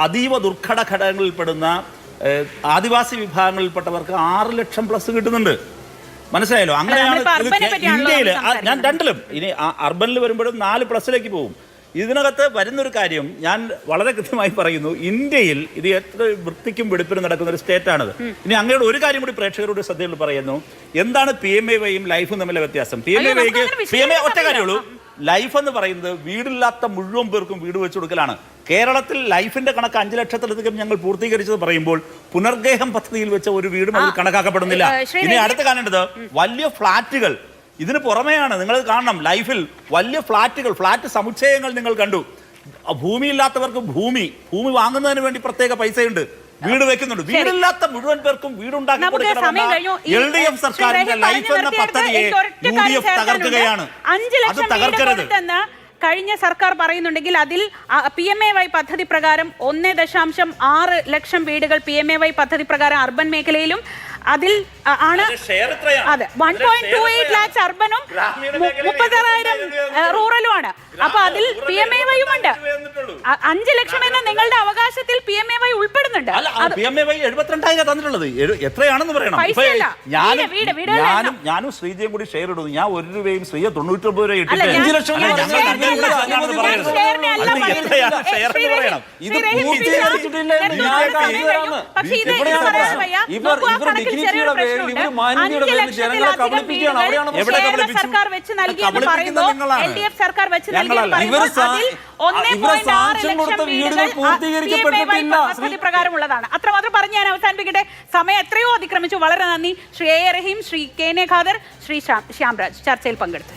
അതീവ ദുർഘട ഘടകങ്ങളിൽപ്പെടുന്ന ആദിവാസി വിഭാഗങ്ങളിൽപ്പെട്ടവർക്ക് 6 ലക്ഷം പ്ലസ് കിട്ടുന്നുണ്ട്. മനസ്സിലായല്ലോ? അങ്ങനെയാണ് ഇന്ത്യയിൽ. ഞാൻ 2ലും ഇനി അർബനിൽ വരുമ്പോഴും 4 പ്ലസിലേക്ക് പോകും. ഇതിനകത്ത് വരുന്നൊരു കാര്യം ഞാൻ വളരെ കൃത്യമായി പറയുന്നു, ഇന്ത്യയിൽ ഇത് എത്ര വൃത്തിക്കും വെടുപ്പിനും നടക്കുന്ന ഒരു സ്റ്റേറ്റാണത്. ഇനി അങ്ങയുടെ ഒരു കാര്യം കൂടി പ്രേക്ഷകരോട് ശ്രദ്ധയിൽ പറയുന്നു. എന്താണ് PMAYയും ലൈഫും തമ്മിലെ വ്യത്യാസം? PMAY ഒറ്റ കാര്യമുള്ളൂ. ലൈഫ് എന്ന് പറയുന്നത് വീടില്ലാത്ത മുഴുവൻ പേർക്കും വീട് വെച്ചു കൊടുക്കലാണ്. കേരളത്തിൽ ലൈഫിന്റെ കണക്ക് 5 ലക്ഷത്തിലധികം ഞങ്ങൾ പൂർത്തീകരിച്ചത് പറയുമ്പോൾ പുനർഗേഹം പദ്ധതിയിൽ വെച്ച ഒരു വീടും അതിൽ കണക്കാക്കപ്പെടുന്നില്ല. ഇനി അടുത്ത് കാണേണ്ടത് വലിയ ഫ്ളാറ്റുകൾ. ഇതിന് പുറമെയാണ് നിങ്ങൾ കാണണം, ലൈഫിൽ വലിയ ഫ്ലാറ്റ് സമുച്ചയങ്ങൾ നിങ്ങൾ കണ്ടു. ഭൂമിയില്ലാത്തവർക്ക് ഭൂമി വാങ്ങുന്നതിന് വേണ്ടി പ്രത്യേക പൈസയുണ്ട്. വീട് വെക്കുന്നുണ്ട്. വീടില്ലാത്ത മുഴുവൻ പേർക്കും വീടുണ്ടാക്കി കൊടുക്കണമെന്ന LDF സർക്കാരിന്റെ ലൈഫ് എന്ന പദ്ധതിയെ UDF തകർക്കുകയാണ്. അത് തകർക്കരുത്. കഴിഞ്ഞ സർക്കാർ പറയുന്നുണ്ടെങ്കിൽ അതിൽ PMAY പദ്ധതി പ്രകാരം 1.6 ലക്ഷം വീടുകൾ PMAY പദ്ധതി പ്രകാരം അർബൻ മേഖലയിലും അതിൽ ആണ്. അതെ, 1.28 ലാക്സ് അർബനും 36,000 റൂറലുമാണ്. അപ്പൊ അതിൽ PMAYയും ഉണ്ട്. 5 ലക്ഷം എന്ന നിങ്ങളുടെ അവകാശത്തിൽ PMAY ഉൾപ്പെടുന്നുണ്ട്. PMAY 72,000 തന്നിട്ടുള്ളത് എത്രയാണെന്ന് പറയണം. ഞാനും ശ്രീജയും കൂടി ഷെയർ ഇടുന്നു. ഞാൻ 1 രൂപയും ശ്രീജ 99 രൂപ ഇട്ടിട്ട് 5 ലക്ഷം സർക്കാർ വെച്ച് നൽകിയെന്ന് പറയുന്നു. LDF സർക്കാർ വെച്ച് നൽകിയെന്ന് പറയുന്നു. അതിൽ 1.6 ലക്ഷം വീടുകൾ പദ്ധതി പ്രകാരമുള്ളതാണ്. അത്രമാത്രം പറഞ്ഞ് ഞാൻ അവസാനിപ്പിക്കട്ടെ. സമയം എത്രയോ അതിക്രമിച്ചു. വളരെ നന്ദി Shri A. Rahim, Shri KN Khader, Shri Shyamraj ചർച്ചയിൽ പങ്കെടുത്തു.